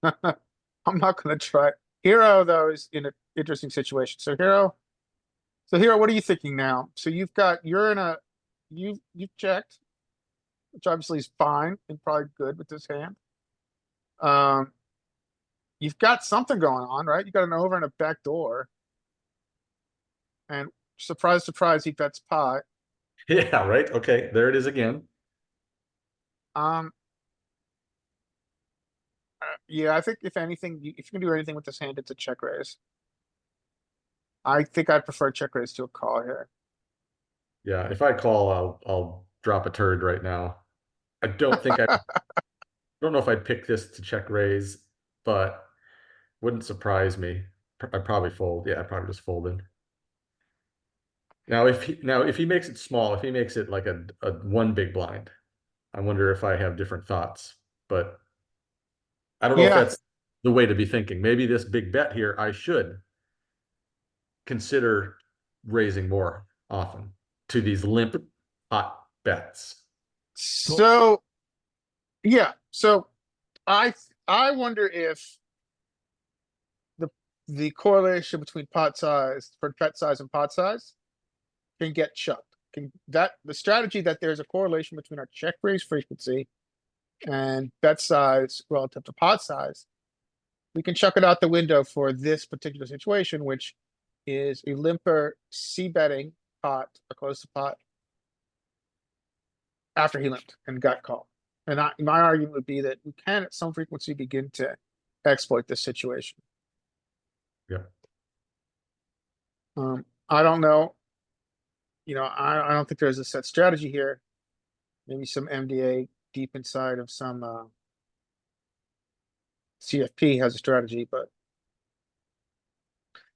I'm not gonna try. Hero, though, is in an interesting situation. So Hero, what are you thinking now? So you've checked, which obviously is fine and probably good with this hand. You've got something going on, right? You got an over and a back door. And surprise, surprise, he bets pot. Yeah, right. Okay, there it is again. Um, yeah, I think if anything, if you can do anything with this hand, it's a check raise. I think I'd prefer check raise to a call here. Yeah, if I call, I'll drop a turd right now. I don't think I don't know if I'd pick this to check raise, but wouldn't surprise me. I'd probably fold. Yeah, I'd probably just fold in. Now if he makes it small, if he makes it like a one big blind, I wonder if I have different thoughts. But I don't know if Yeah, that's the way to be thinking. Maybe this big bet here, I should consider raising more often to these limp hot bets. so yeah, so I wonder if the correlation between pot size for bet size and pot size can get chucked. Can that the strategy that there's a correlation between our check raise frequency and bet size relative to pot size, we can chuck it out the window for this particular situation, which is a limper c betting pot or close to pot after he limped and got called. And my argument would be that we can at some frequency begin to exploit this situation. Yeah. I don't know. I don't think there's a set strategy here. Maybe some MDA deep inside of some CFP has a strategy, but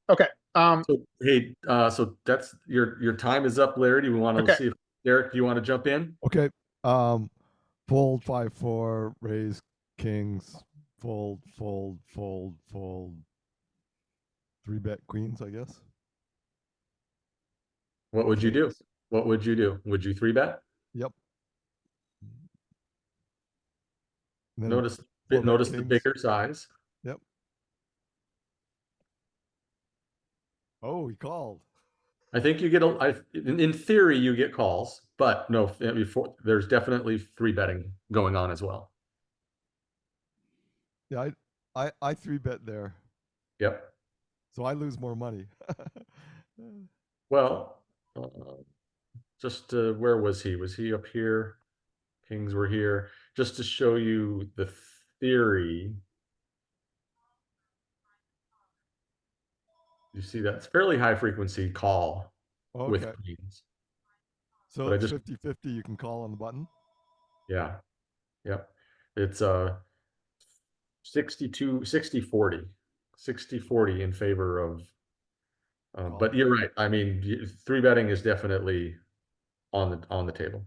okay. So hey, so that's your time is up, Larry. Do we want to Okay. see if Derek, do you want to jump in? Okay. Fold 5-4, raise kings, fold, fold, fold, fold. 3-bet queens, I guess. What would you do? Kings. What would you do? Would you 3-bet? Yep. And then Notice 4-bet notice the kings. bigger size. Yep. Oh, he called. I think you get in theory you get calls, but no, before there's definitely 3-betting going on as well. Yeah, I 3-bet there, Yep. so I lose more money. Well, just where was he? Was he up here? Kings were here. Just to show you the theory. You see that's fairly high frequency call with Okay. queens. So But I it's just 50-50, you can call on the button. Yeah. Yep. It's 60-40. 60-40 in favor of but you're right. I mean, 3-betting is definitely on the table.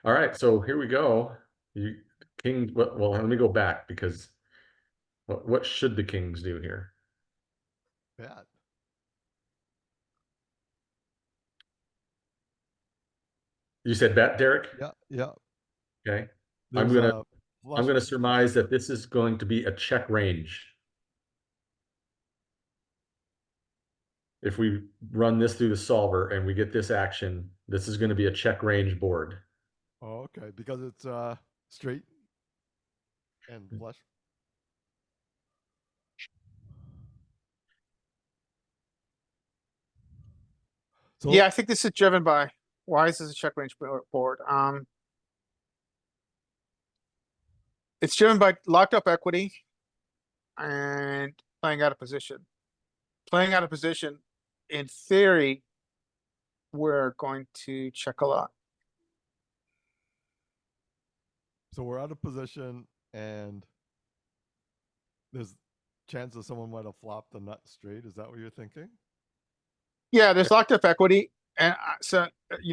All right, so here we go. King. Well, let me go back because what should the kings do here? Bad. You said bet, Derek? Yeah, yeah. Okay. There's a I'm flush. gonna surmise that this is going to be a check range. If we run this through the solver and we get this action, this is going to be a check range board. Oh, okay, because it's straight and flush. So Yeah, I think this is driven by why is this a check range board? It's driven by locked up equity and playing out of position. Playing out of position, in theory, we're going to check a lot. So we're out of position, and there's chances someone might have flopped the nut straight. Is that what you're thinking? Yeah, there's locked up equity, and so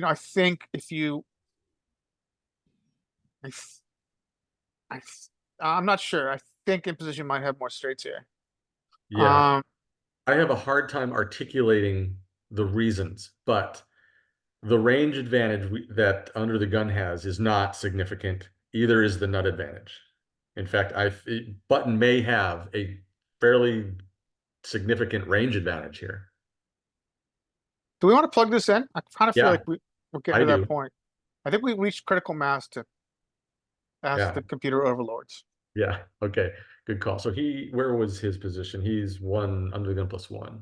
I think if you, I, th- I, th- I'm not sure. I think in position might have more straights here. Yeah, I have a hard time articulating the reasons, but the range advantage that under the gun has is not significant. Either is the nut advantage. In fact, button may have a fairly significant range advantage here. Do we want to plug this in? I kind of feel Yeah, like we're getting I to that do. point. I think we reached critical mass to ask Yeah. the computer overlords. Yeah. Okay. Good call. So where was his position? He's one under the gun +1.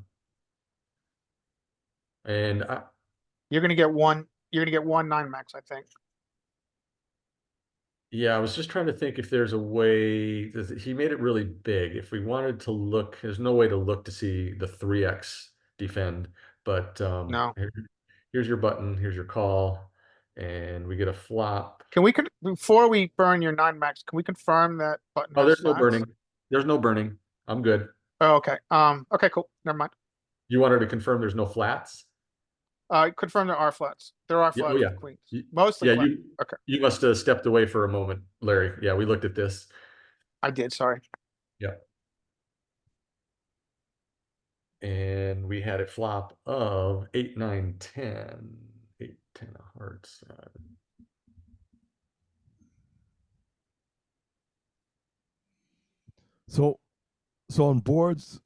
And You're gonna get one. You're gonna get 1 9 max, I think. yeah, I was just trying to think if there's a way he made it really big. If we wanted to look, there's no way to look to see the 3x defend, but No. here's your button, here's your call, and we get a flop. Can we before we burn your 9 max? Can we confirm that button? Oh, has there's no flats? burning. There's no burning. I'm good. Oh, okay. Okay, cool. Never mind. You wanted to confirm there's no flats? Confirm there are flats. There are Yeah, flats oh, yeah. with queens. Mostly Yeah, flat. you Okay. you must have stepped away for a moment, Larry. Yeah, we looked at this. I did, sorry. Yeah. And we had a flop of 8, 9, 10. 8, 10 of hearts. So on boards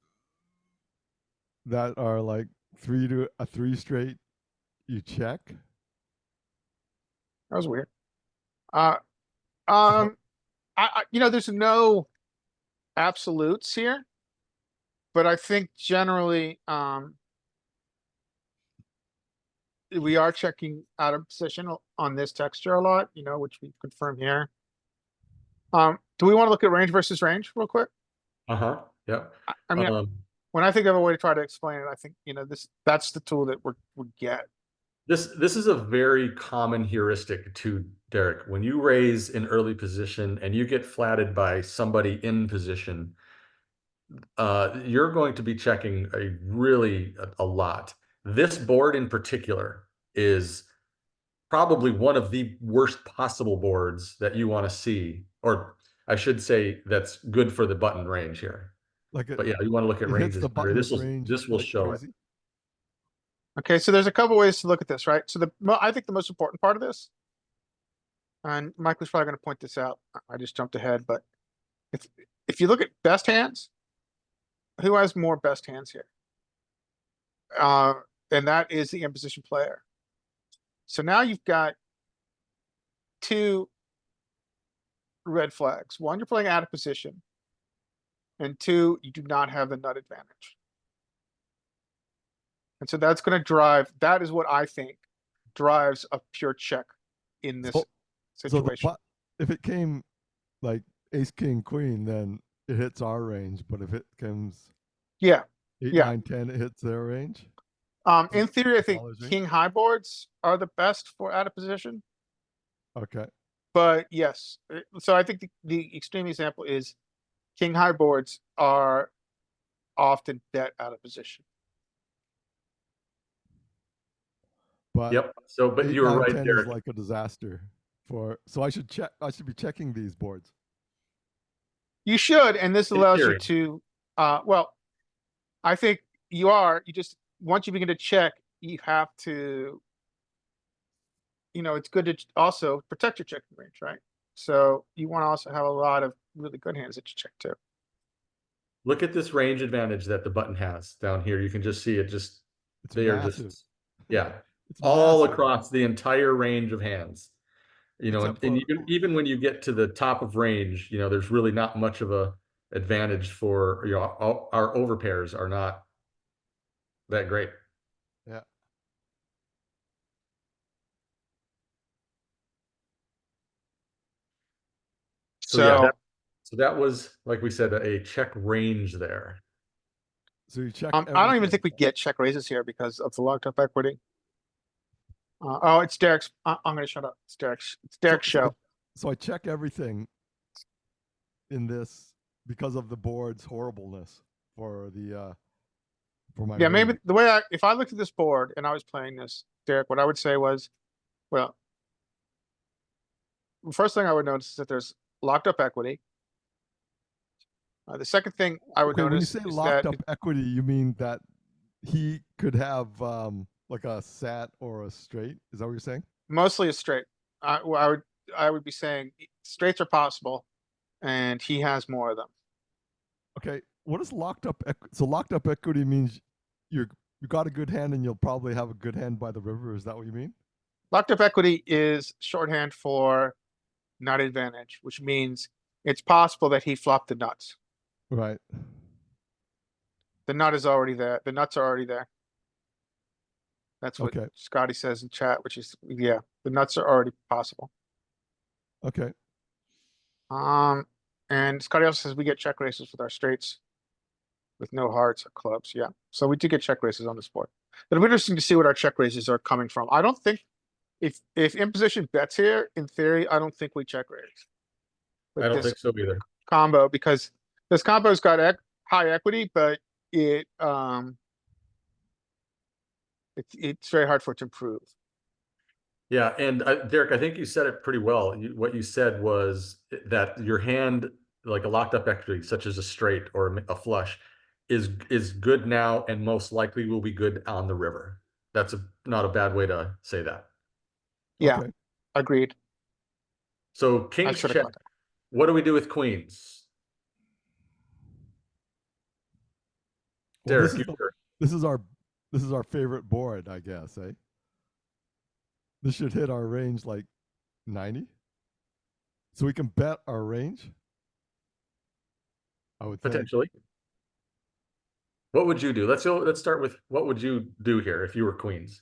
that are like 3 straight, you check. That was weird. There's no absolutes here, but I think generally, we are checking out of position on this texture a lot, which we confirm here. Do we want to look at range versus range real quick? Uh-huh. Yeah. I mean, when I think of a way to try to explain it, I think, that's the tool that we get. This is a very common heuristic too, Derek. When you raise in early position and you get flatted by somebody in position, you're going to be checking a lot. This board in particular is probably one of the worst possible boards that you want to see, or I should say that's good for the button range here. But yeah, you want to look at it hits ranges. the button This range will like show crazy. it. Okay, so there's a couple ways to look at this, right? So I think the most important part of this, and Michael's probably going to point this out. I just jumped ahead, but if you look at best hands, who has more best hands here? And that is the in-position player. So now you've got 2 red flags. 1, you're playing out of position, and 2, you do not have the nut advantage. And so that's going to drive, that is what I think drives a pure check in this situation. If it came like ace, king, queen, then it hits our range. But if it comes 8, 9, 10, it hits their range. In theory, I think king high boards are the best for out of position. Okay. But yes, so I think the extreme example is king high boards are often bet out of position. But yep. So, but 8, you were 9, right 10 there. is like a disaster so I should check. I should be checking these boards. You should, and this allows you to, well, I think you just, once you begin to check, you have to, it's good to also protect your checking range, right? So you want to also have a lot of really good hands that you check too. Look at this range advantage that the button has down here. You can just see it they are just, yeah, it's all massive. across the entire range of hands. And even when you get to the top of range, there's really not much of a advantage for, our overpairs are not that great. Yeah. So yeah, that was, like we said, a check range there. So you check. I don't even think we get check raises here because of the locked up equity. Oh, it's Derek's. I'm going to shut up. It's Derek's show. so I check everything in this because of the board's horribleness for my Yeah, maybe range. the way if I looked at this board and I was playing this, Derek, what I would say was, well, the first thing I would notice is that there's locked up equity. The second thing I would Okay, when you notice say is locked that up equity, you mean that he could have like a sat or a straight? Is that what you're saying? mostly is straight. I would be saying straights are possible, and he has more of them. Okay, what is locked up? So locked up equity means you got a good hand and you'll probably have a good hand by the river. Is that what you mean? Locked up equity is shorthand for nut advantage, which means it's possible that he flopped the nuts. Right. The nut is already there. The nuts are already there. That's what Okay. Scotty says in chat, which is, yeah, the nuts are already possible. Okay. And Scotty also says we get check races with our straights with no hearts or clubs. Yeah. So we do get check races on this board. It'll be interesting to see what our check races are coming from. I don't think if imposition bets here, in theory, I don't think we check raise. I don't think so either. Combo, because this combo's got high equity, but it's very hard for it to improve. Yeah, and Derek, I think you said it pretty well. What you said was that your hand, like a locked up equity, such as a straight or a flush, is good now and most likely will be good on the river. That's not a bad way to say that. Yeah, Okay. agreed. So I kings should have check. caught that. What do we do with queens? Well, Derek, you this is our favorite board, I guess, eh? This should hit our range like 90. So we can bet our range. I would think. potentially. What would you do? Let's start with what would you do here if you were queens?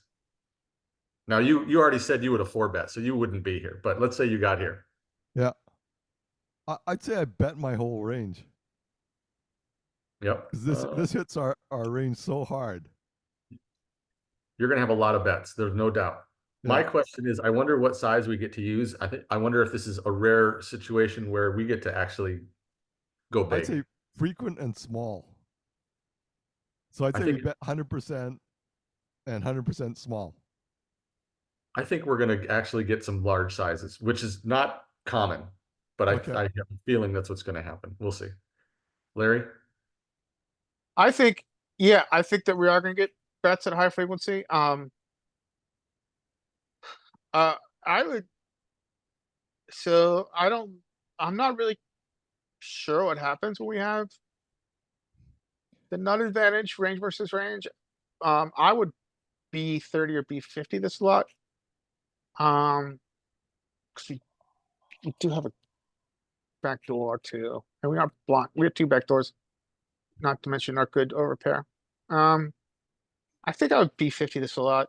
Now you already said you would have 4-bet, so you wouldn't be here. But let's say you got here. Yeah. I'd say I bet my whole range. Yep. Because this hits our range so hard. You're gonna have a lot of bets. There's no doubt. My Yeah. question is, I wonder what size we get to use. I wonder if this is a rare situation where we get to actually go I'd big. say frequent and small. So I'd I say we think bet 100% and 100% small. I think we're gonna actually get some large sizes, which is not common, but Okay. I have a feeling that's what's gonna happen. We'll see. Larry? I think, yeah, I think that we are gonna get bets at high frequency. I would. So I'm not really sure what happens when we have the nut advantage, range versus range. I would be 30 or be 50 this lot. Cause we do have a back door too, and we are blocked. We have 2 back doors, not to mention our good overpair. I think I would be 50 this a lot.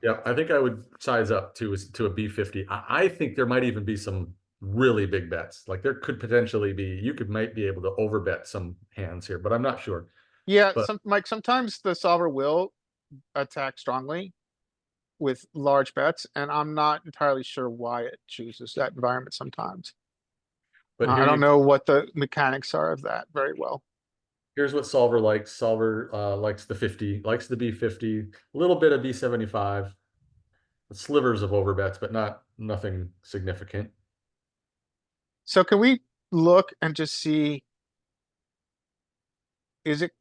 Yeah, I think I would size up to a B50. I think there might even be some really big bets. Like there could potentially be, might be able to overbet some hands here, but I'm not sure. Yeah, But Mike, sometimes the solver will attack strongly with large bets, and I'm not entirely sure why it chooses that environment sometimes. here I don't know what the mechanics are of that very well. here's what solver likes. Solver likes the 50, likes the B50, a little bit of B75, slivers of overbets, but nothing significant. So can we look and just see? Is it,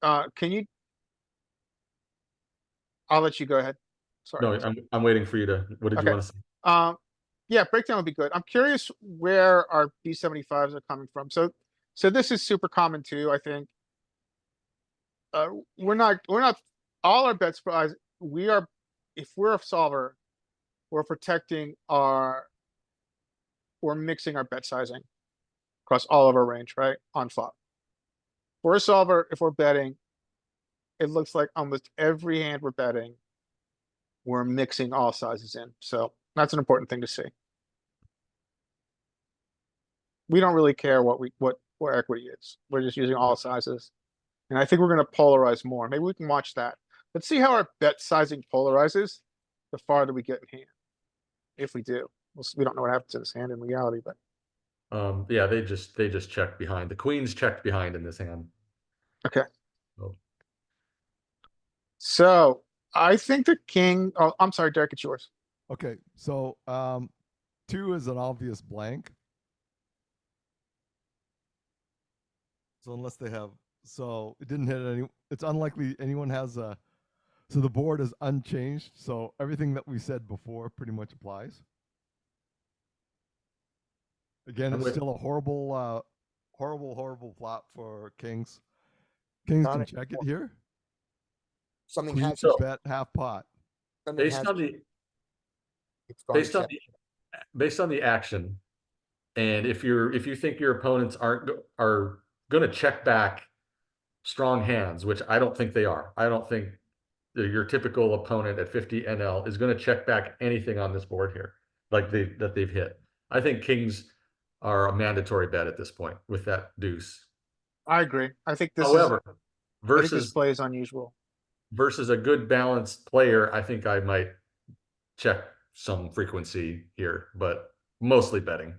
can you? I'll let you go ahead. No, Sorry. I'm waiting for you to. What did you Okay. want to say? Yeah, breakdown would be good. I'm curious where our B75s are coming from. So this is super common too, I think. We're not, all our bets, if we're a solver, we're protecting we're mixing our bet sizing across all of our range, right? On flop. For a solver, if we're betting, it looks like almost every hand we're betting, we're mixing all sizes in. So that's an important thing to see. We don't really care what equity is. We're just using all sizes. And I think we're gonna polarize more. Maybe we can watch that. Let's see how our bet sizing polarizes the farther we get in hand. If we do, We don't know what happens to this hand in reality, but Yeah, they just checked behind. The queen's checked behind in this hand. okay. So, So I think the king. Oh, I'm sorry, Derek. It's yours. Okay, so 2 is an obvious blank. So unless they have, so it didn't hit any. It's unlikely anyone has a. So the board is unchanged. So everything that we said before pretty much applies. Again, I'm it's with- still a horrible, horrible flop for kings. Kings Got can it. check it here. Something Queens has, should So- bet half pot. something based has, on the it's gone based on check. based on the action, and if you think your opponents are going to check back strong hands, which I don't think they are. I don't think your typical opponent at 50 NL is going to check back anything on this board here, like they've hit. I think kings are a mandatory bet at this point with that deuce. I agree. I think this However, is. I think this versus play is unusual. versus a good balanced player, I think I might check some frequency here, but mostly betting.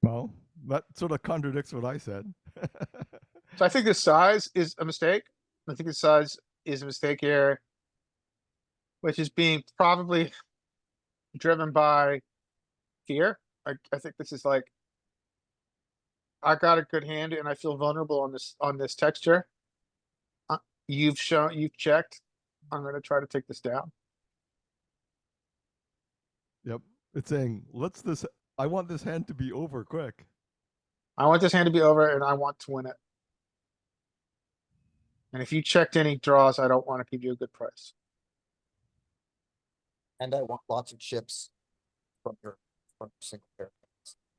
Well, that sort of contradicts what I said. So I think the size is a mistake. I think the size is a mistake here, which is being probably driven by fear. I think this is like, I got a good hand and I feel vulnerable on this texture. You've checked. I'm gonna try to take this down. Yep. It's saying, I want this hand to be over quick. I want this hand to be over and I want to win it. And if you checked any draws, I don't want to give you a good price. And I want lots of chips from your single pair.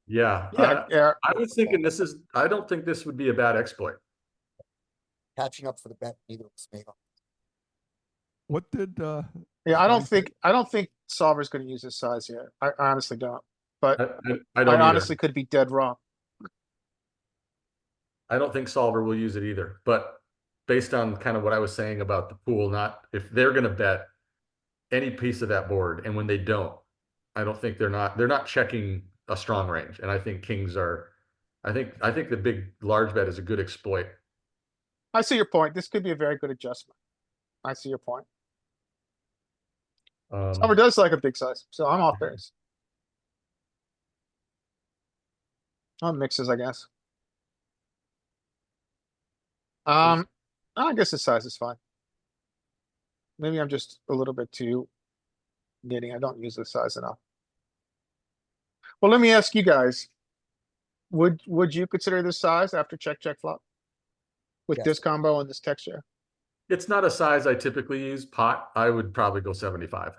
Yeah, Yeah, yeah. I was thinking I don't think this would be a bad exploit. Catching up for the bet neither of us made on. What did Yeah, Scotty say? I don't think Solver's gonna use this size here. I honestly don't. But I I don't honestly either. could be dead wrong. I don't think Solver will use it either, but based on kind of what I was saying about the pool, not if they're going to bet any piece of that board, and when they don't, I don't think they're not checking a strong range, and I think kings are. I think the big large bet is a good exploit. I see your point. This could be a very good adjustment. I see your point. Solver does like a big size, so I'm off base. On mixes, I guess. I guess the size is fine. Maybe I'm just a little bit too nitty. I don't use this size enough. Well, let me ask you guys. Would you consider this size after check flop? With Yes. this combo and this texture? It's not a size I typically use. Pot, I would probably go 75.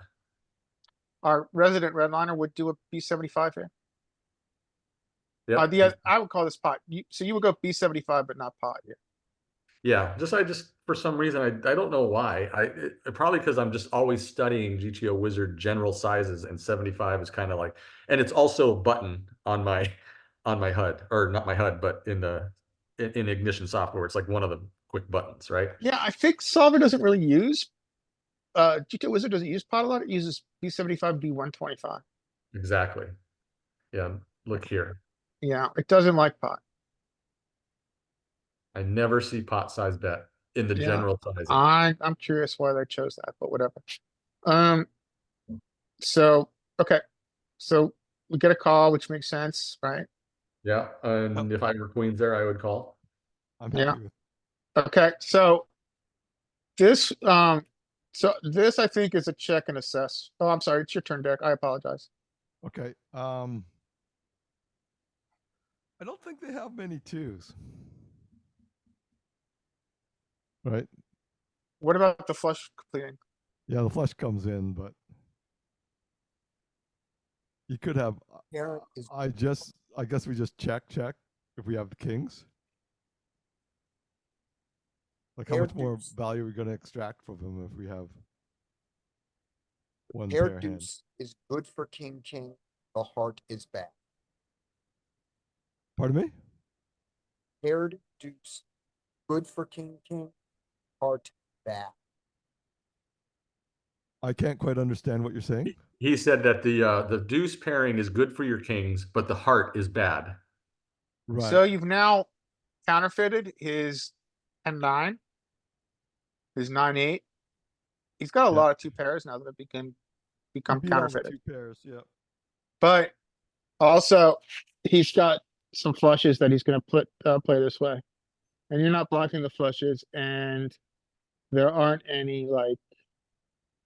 Our resident redliner would do a B75 here. Yep. I would call this pot. So you would go B75, but not pot here. Yeah, I just for some reason I don't know why. Probably because I'm just always studying GTO Wizard general sizes, and 75 is kind of like, and it's also a button on my HUD, or not my HUD, but in Ignition software, it's like one of the quick buttons, right? Yeah, I think Solver doesn't really use, GTO Wizard doesn't use pot a lot. It uses B75, B125. Exactly. Yeah, look here. Yeah, it doesn't like pot. I never see pot size bet in the Yeah, general sizing. I'm curious why they chose that, but whatever. So, okay. So we get a call, which makes sense, right? Yeah, and if I were queens there, I would call. I'm Yeah. happy with. Okay, so this, I think is a check and assess. Oh, I'm sorry, it's your turn, Derek. I apologize. Okay. I don't think they have many 2s. Right? What about the flush completing? Yeah, the flush comes in, but you could have. Pair is I guess we just check if we have the kings. Like how Pair much more deuce. value are we going to extract from him if we have one pair pair hand? deuce is good for king. The heart is bad. Pardon me? Paired deuce, good for king. Heart bad. I can't quite understand what you're saying. He said that the deuce pairing is good for your kings, but the heart is bad. Right. So you've now counterfeited his 10-9, his 9-8. He's got a Yeah. lot of two pairs now that can You become beat all the counterfeited. 2 pairs. Yeah. But also, he's got some flushes that he's going to play this way, and you're not blocking the flushes, and there aren't any like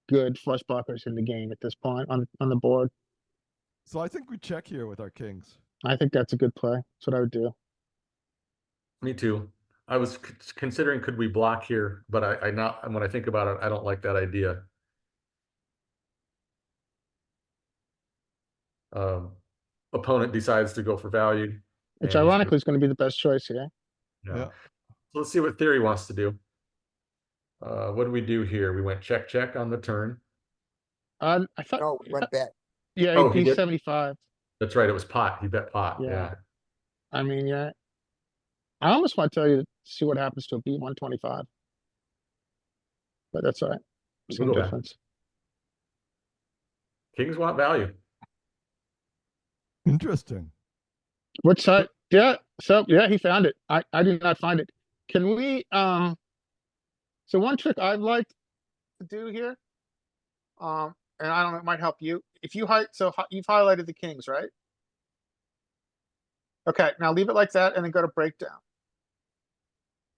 good flush blockers in the game at this point on the board. So I think we check here with our kings. I think that's a good play. That's what I would do. Me too. I was considering could we block here, but I not when I think about it, I don't like that idea. Opponent decides to go for value. Which and he's- ironically is going to be the best choice here. yeah. Yeah. So let's see what Theory wants to do. What do we do here? We went check check on the turn. I thought, No, we went bet. yeah, Oh, he he's did? 75. That's right. It was pot. He bet pot. Yeah. Yeah. I mean, yeah. I almost want to tell you to see what happens to a B125. But that's all right. Same We'll go back. difference. Kings want value. Interesting. Which side? Yeah. So yeah, he found it. I did not find it. Can we so one trick I'd like to do here, and I don't know, it might help you. If you you've highlighted the kings, right? Okay, now leave it like that and then go to breakdown.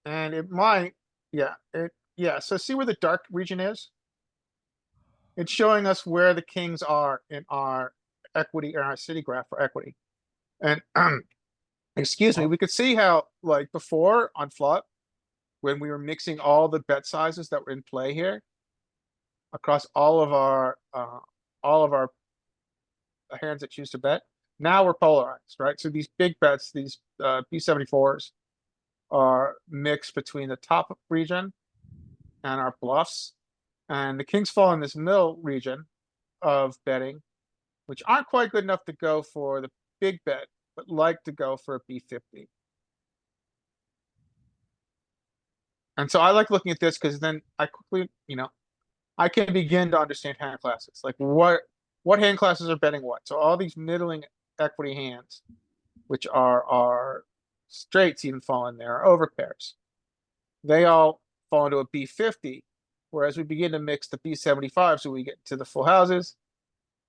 And it might, yeah, so see where the dark region is? It's showing us where the kings are in our equity, in our city graph for equity. And excuse me, we could see how like before on flop, when we were mixing all the bet sizes that were in play here across all of our hands that choose to bet. Now we're polarized, right? So these big bets, these B74s are mixed between the top region and our bluffs. And the kings fall in this middle region of betting, which aren't quite good enough to go for the big bet, but like to go for a B50. And so I like looking at this because then I quickly, I can begin to understand hand classes. Like what hand classes are betting what? So all these middling equity hands, which are straights even fall in there, are overpairs. They all fall into a B50, whereas we begin to mix the B75, so we get to the full houses.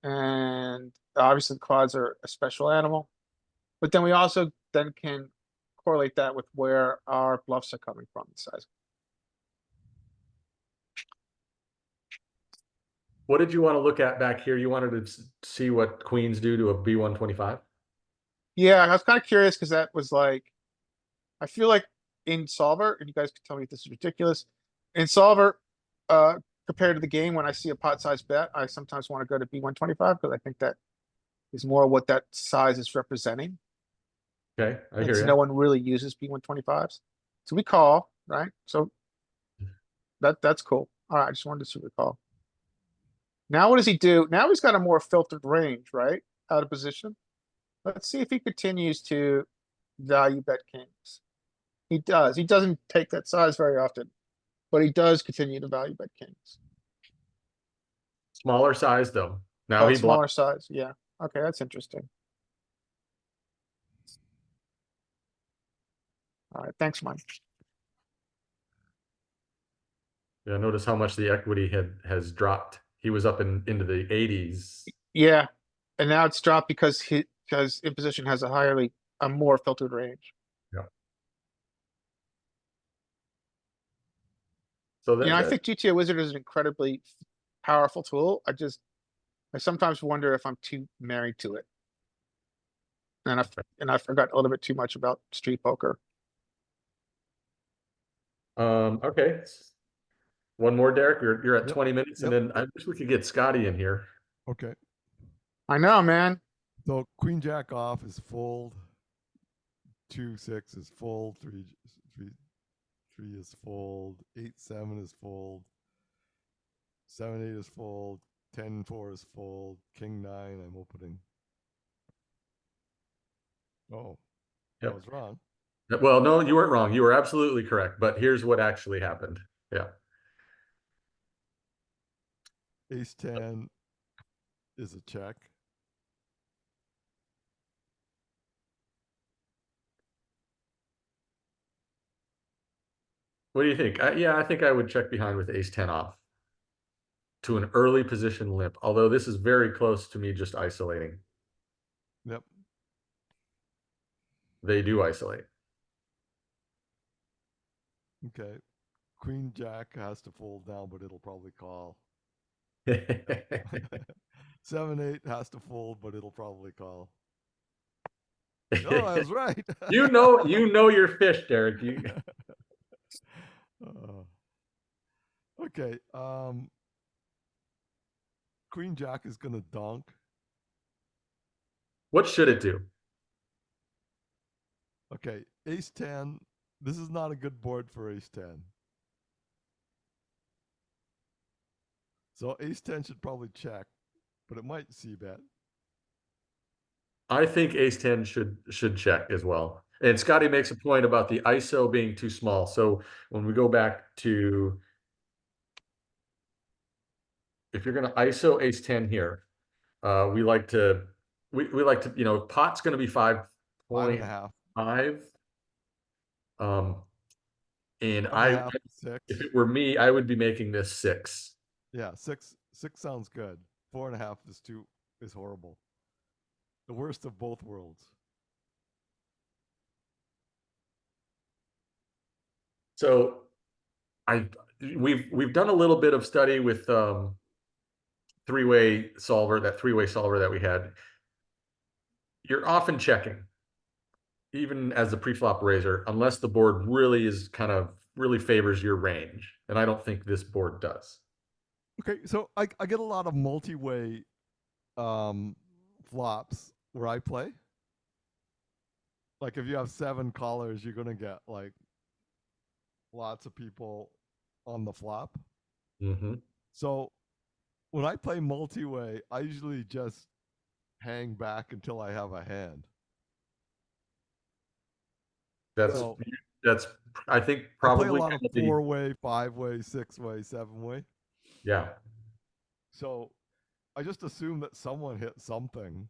And obviously the quads are a special animal. But then we also then can correlate that with where our bluffs are coming from, the size. What did you want to look at back here? You wanted to see what queens do to a B125? Yeah, I was kind of curious because that was like, I feel like in Solver, and you guys can tell me if this is ridiculous. In Solver, compared to the game, when I see a pot size bet, I sometimes want to go to B125 because I think that is more what that size is representing. Okay, I And hear so you. no one really uses B125s. So we call, right? So that's cool. All right, I just wanted to see what we call. Now what does he do? Now he's got a more filtered range, right? Out of position. Let's see if he continues to value bet kings. He does. He doesn't take that size very often, but he does continue to value bet kings. Smaller size though. Now Oh, he smaller blocks. size. Yeah. Okay, that's interesting. All right, thanks, Mike. Yeah, notice how much the equity has dropped. He was up into the 80s. Yeah, and now it's dropped because imposition has a more filtered range. So that, I think GTA Wizard is an incredibly powerful tool. I sometimes wonder if I'm too married to it. And I forgot a little bit too much about street poker. okay. One more, Derek. You're at Yep, 20 minutes, and yep. then I wish we could get Scotty in here. Okay. I know, man. So queen jack off is fold. 2-6 is fold. 3 is fold. 8-7 is fold. 7-8 is fold. 10-4 is fold. King-9, I'm opening. Oh, Yep. I was wrong. Well, no, you weren't wrong. You were absolutely correct. But here's what actually happened. Yeah. Ace 10 is a check. What do you think? Yeah, I think I would check behind with ace 10 off to an early position limp, although this is very close to me just isolating. Yep. They do isolate. Okay. Queen Jack has to fold down, but it'll probably call. 7-8 has to fold, but it'll probably call. Oh, I was right. you know your fish, Derek. You Okay. Queen Jack is gonna donk. what should it do? Okay, Ace 10. This is not a good board for Ace 10. So Ace 10 should probably check, but it might c-bet. I think ace 10 should check as well. And Scotty makes a point about the ISO being too small. So when we go back to, if you're going to ISO ace 10 here, we like to, pot's going to be 5.5. 5.5. And 5.5, 6. if it were me, I would be making this 6. Yeah, 6 sounds good. 4.5 is horrible. The worst of both worlds. So we've done a little bit of study with three-way solver that we had. You're often checking, even as a pre-flop raiser, unless the board really favors your range. And I don't think this board does. Okay, so I get a lot of multi-way flops where I play. Like if you have 7 callers, you're gonna get like lots of people on the flop. Mm-hmm. So when I play multi-way, I usually just hang back until I have a hand. That's So I think I play probably a lot of 4-way, 5-way, 6-way, 7-way. yeah. So I just assume that someone hit something.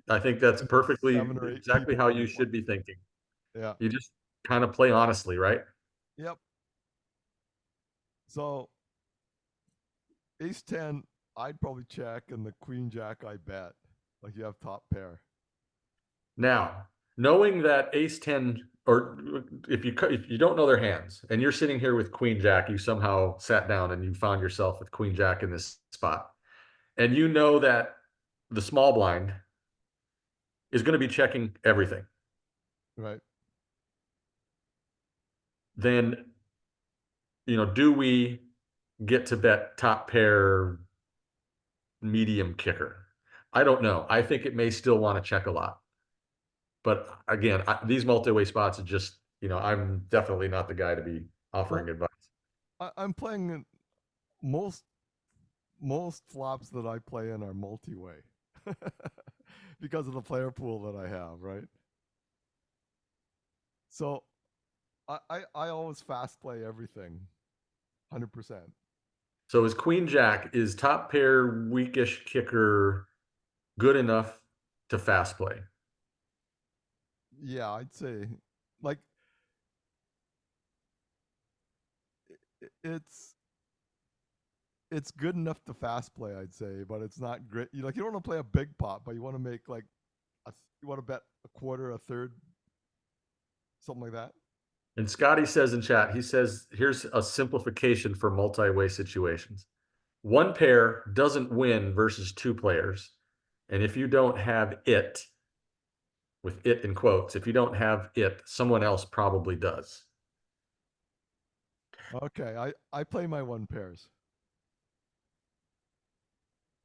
I think that's And perfectly 7 or 8 exactly people how on you the should be flop. thinking. Yeah. You just kind of play honestly, right? Yep. So ace 10, I'd probably check, and the queen jack, I bet. Like you have top pair. Now, knowing that ace 10, or if you don't know their hands and you're sitting here with queen jack, you somehow sat down and you found yourself with queen jack in this spot, and you know that the small blind is going to be checking everything, Right. then do we get to bet top pair medium kicker? I don't know. I think it may still want to check a lot. But again, these multi-way spots are just, I'm definitely not the guy to be offering advice. I'm playing most flops that I play in are multi-way because of the player pool that I have, right? So I always fast play everything, 100%. So is queen jack, is top pair weakish kicker good enough to fast play? Yeah, I'd say like it's good enough to fast play, I'd say, but it's not great. You don't want to play a big pot, but you want to make like you want to bet a quarter, a third, something like that. And Scotty says in chat, he says, here's a simplification for multi-way situations. One pair doesn't win versus 2 players. And if you don't have it, with it in quotes, if you don't have it, someone else probably does. Okay, I play my 1 pairs.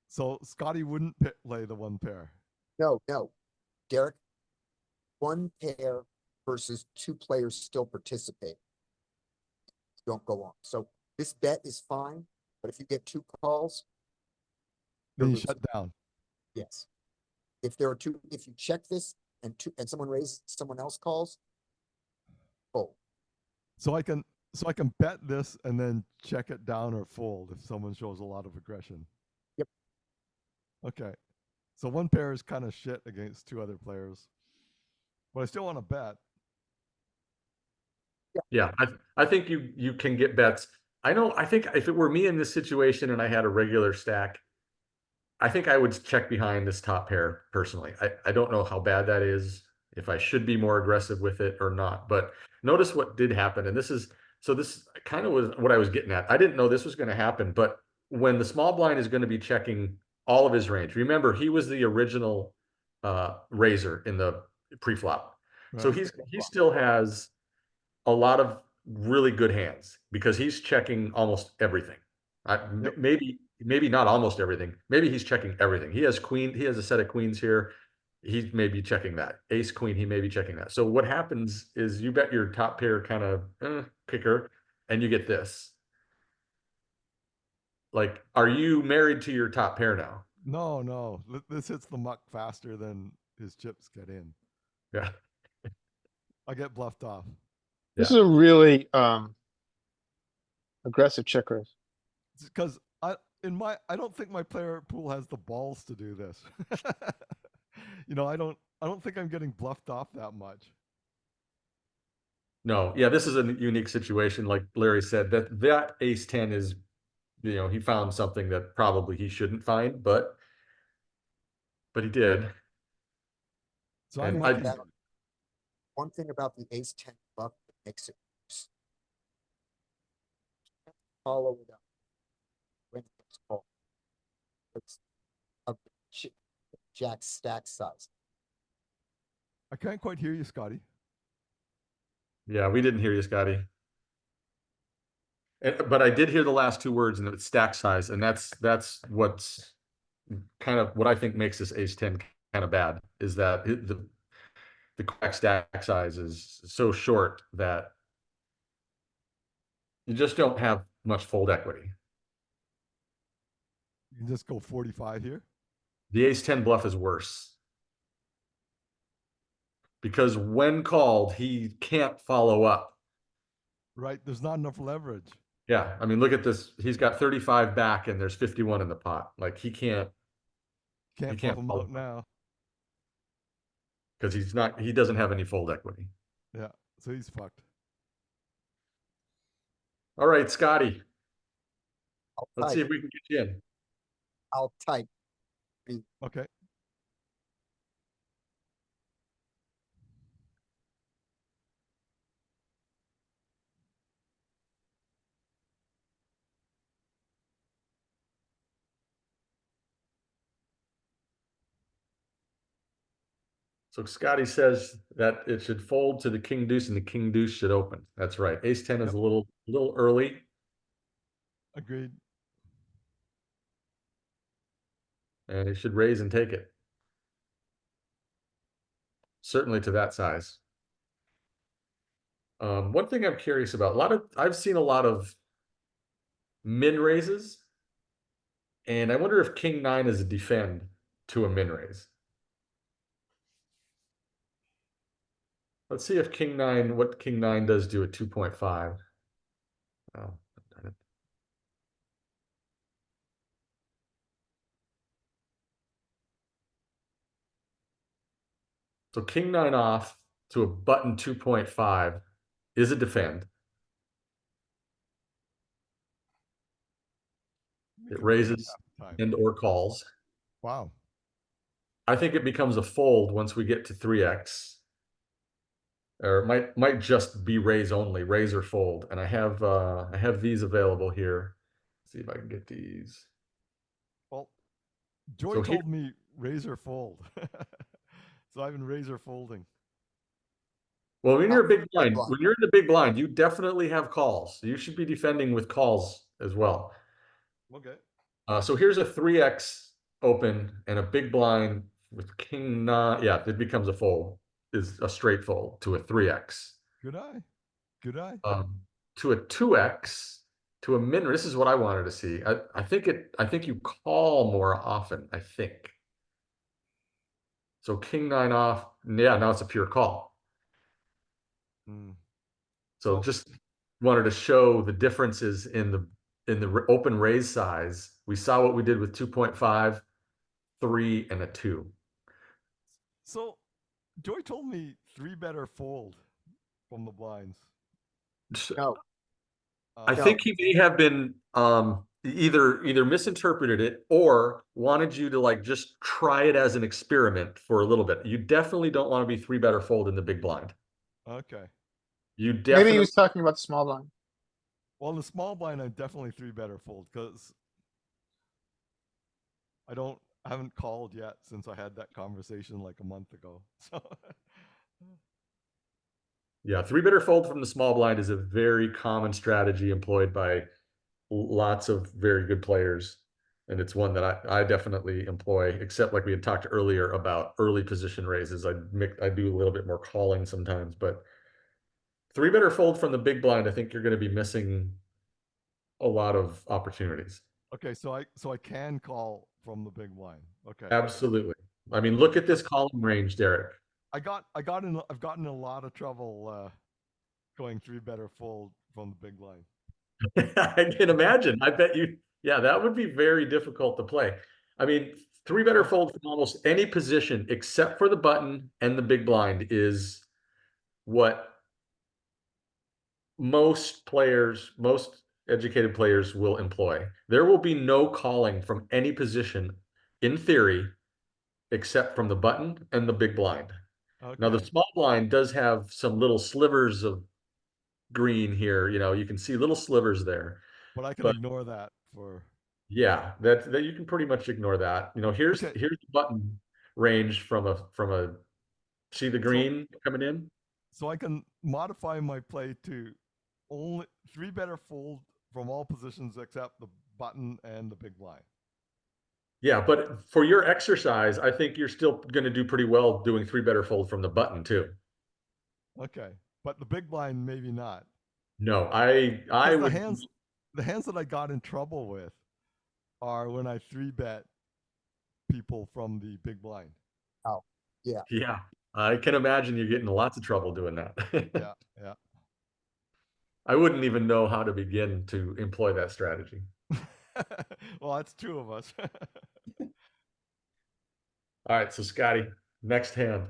So Scotty wouldn't play the 1 pair. No, Derek, 1 pair versus 2 players still participate. Don't go on. So this bet is fine, but if you get 2 calls, Then you losing. shut down. Yes. If you check this and someone raises, someone else calls, fold. So I can bet this and then check it down or fold if someone shows a lot of aggression. Okay. So one pair is kind of shit against two other players. But I still want to bet. Yeah, I think you can get bets. I think if it were me in this situation and I had a regular stack, I think I would check behind this top pair personally. I don't know how bad that is, if I should be more aggressive with it or not. But notice what did happen, and this kind of was what I was getting at. I didn't know this was going to happen, but when the small blind is going to be checking all of his range, remember he was the original raiser in the pre-flop, so Right. he still has a lot of really good hands because he's checking almost everything. Yep. Maybe not almost everything. Maybe he's checking everything. He has queen. He has a set of queens here. He may be checking that. Ace queen. He may be checking that. So what happens is you bet your top pair kind of kicker, and you get this. Like, are you married to your top pair now? No, no. This hits the muck faster than his chips get in. Yeah. I get bluffed off. This Yeah. is a really aggressive check raise. Because I don't think my player pool has the balls to do this. I don't think I'm getting bluffed off that much. No. Yeah. This is a unique situation. Like Larry said, that ace 10 is, he found something that probably he shouldn't find, but he did. So And I'm One I, thing lucky. about- One thing about the ace 10 bluff that makes it worse. Follow it up when it's called. It's of the jack stack size. I can't quite hear you, Scotty. yeah, we didn't hear you, Scotty. But I did hear the last two words, and it's stack size, and that's what's kind of what I think makes this ace 10 kind of bad, is that the correct stack size is so short that you just don't have much fold equity. You can just go 45 here. The ace 10 bluff is worse because when called, he can't follow up. Right. There's not enough leverage. Yeah, I mean, look at this. He's got 35 back, and there's 51 in the pot. Like he can't Can't can't bluff him follow out up now. because he doesn't have any fold equity. Yeah. So he's fucked. All right, Scotty, I'll let's see type. if we can get you in. I'll type. Okay. So Scotty says that it should fold to the king deuce and the king deuce should open. That's right. Ace 10 is Yep. a little early. Agreed. And it should raise and take it. Certainly to that size. One thing I'm curious about, I've seen a lot of min raises, and I wonder if king 9 is a defend to a min raise. Let's see if what king 9 does to a 2.5. Oh, darn it. So king 9 off to a button 2.5 is a defend. It raises Time. and or calls. Wow. I think it becomes a fold once we get to 3x. Or it might just be raise only, raise or fold. And I have these available here. Let's see if I can get these. Well, Joy So here- told me razor fold. So I've been razor folding. Well, when you're a big Big blind, blind. when you're in the big blind, you definitely have calls. So you should be defending with calls as well. Okay. So here's a 3x open and a big blind with king 9. Yeah, it becomes a fold, is a straight fold to a 3x. Good eye. Good eye. To a 2x, to a min. This is what I wanted to see. I think you call more often, I think. So king 9 off. Yeah, now it's a pure call. Mm. So just wanted to show the differences in the open raise size. We saw what we did with 2.5. 3, and a 2. So Joey told me 3-better fold from the blinds. No, I Uh, think he may have been either misinterpreted it or wanted you to like just try it as an experiment for a little bit. You definitely don't want to be 3-better fold in the big blind. okay. You Maybe he definitely was talking about the small blind. Well, in the small blind, I definitely 3-better fold because I haven't called yet since I had that conversation like a month ago. So yeah, 3-better fold from the small blind is a very common strategy employed by lots of very good players. And it's one that I definitely employ, except like we had talked earlier about early position raises. I do a little bit more calling sometimes, but 3-better fold from the big blind, I think you're going to be missing a lot of opportunities. okay, so I can call from the big blind. Okay. Absolutely. I mean, look at this calling range, Derek. I've gotten in a lot of trouble going 3-better fold from the big blind. I can imagine. I bet you, yeah, that would be very difficult to play. I mean, 3-better fold from almost any position except for the button and the big blind is what most players, most educated players will employ. There will be no calling from any position in theory except from the button and the big blind. Now, the Okay. small blind does have some little slivers of green here. You know, you can see little slivers there. But I can But ignore that for yeah, that you can pretty much ignore that. You know, here's okay. the button range from a see the green coming in? So I can modify my play to only 3-better fold from all positions except the button and the big blind. Yeah, but for your exercise, I think you're still going to do pretty well doing 3-better fold from the button too. Okay. But the big blind maybe not. No, I Because would the hands that I got in trouble with are when I 3-bet people from the big blind. oh, yeah. yeah, I can imagine you getting lots of trouble doing that. Yeah, yeah. I wouldn't even know how to begin to employ that strategy. Well, that's two of us. All right, so Scotty, next hand.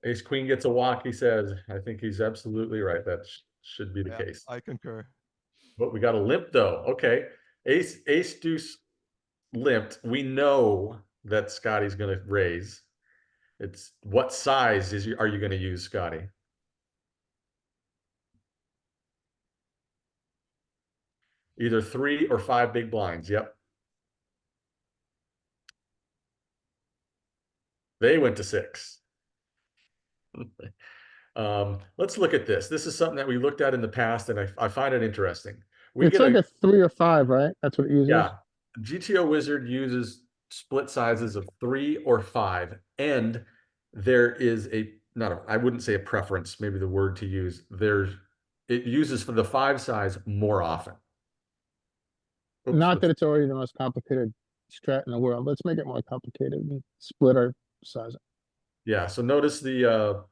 Ace Queen gets a walk, he says. I think he's absolutely right. That should be the Yeah, case. I concur. But we got a limp though. Okay. Ace deuce limped. We know that Scotty's going to raise. It's what size are you going to use, Scotty? Either 3 or 5 big blinds. Yep. They went to 6. Let's look at this. This is something that we looked at in the past, and I find it interesting. We It's get like a 3 or 5, right? That's what it uses. yeah, GTO Wizard uses split sizes of 3 or 5, and there is I wouldn't say a preference, maybe the word to use. It uses for the 5 size more often. Oops, Not that it's already the most complicated strat in the world. Let's make it more complicated and split our size. yeah, so notice the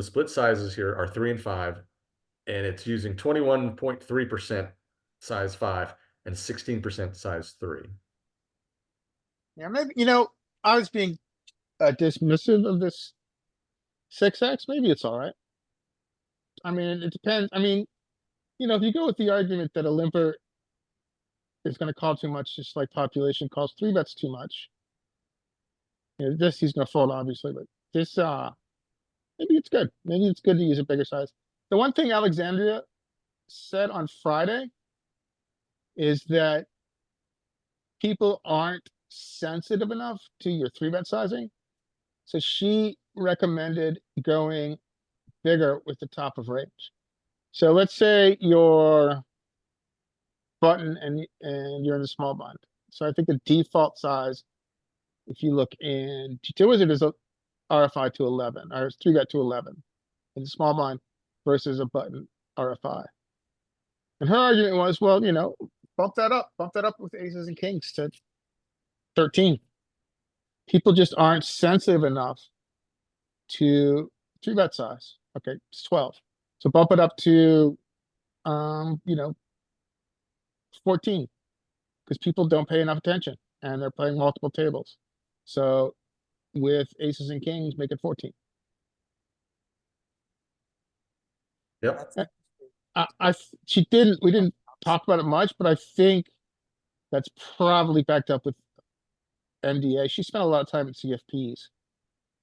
split sizes here are 3 and 5, and it's using 21.3% size 5 and 16% size 3. Yeah, maybe, I was being dismissive of this 6x. Maybe it's all right. I mean, it depends. I mean, if you go with the argument that a limper is going to call too much, just like population calls 3-bets too much. This he's going to fold, obviously, but this, maybe it's good. Maybe it's good to use a bigger size. The one thing Alexandria said on Friday is that people aren't sensitive enough to your 3-bet sizing. So she recommended going bigger with the top of range. So let's say your button and you're in the small blind. So I think the default size, if you look in GTO Wizard, is a RFI to 11 or 3-bet to 11 in the small blind versus a button RFI. And her argument was, well, bump that up with aces and kings to 13. People just aren't sensitive enough to 3-bet size. Okay, it's 12. So bump it up to, 14. Because people don't pay enough attention and they're playing multiple tables. So with aces and kings, make it 14. Yep. That's Eh, interesting. we didn't talk about it much, but I think that's probably backed up with MDA. She spent a lot of time at CFPs.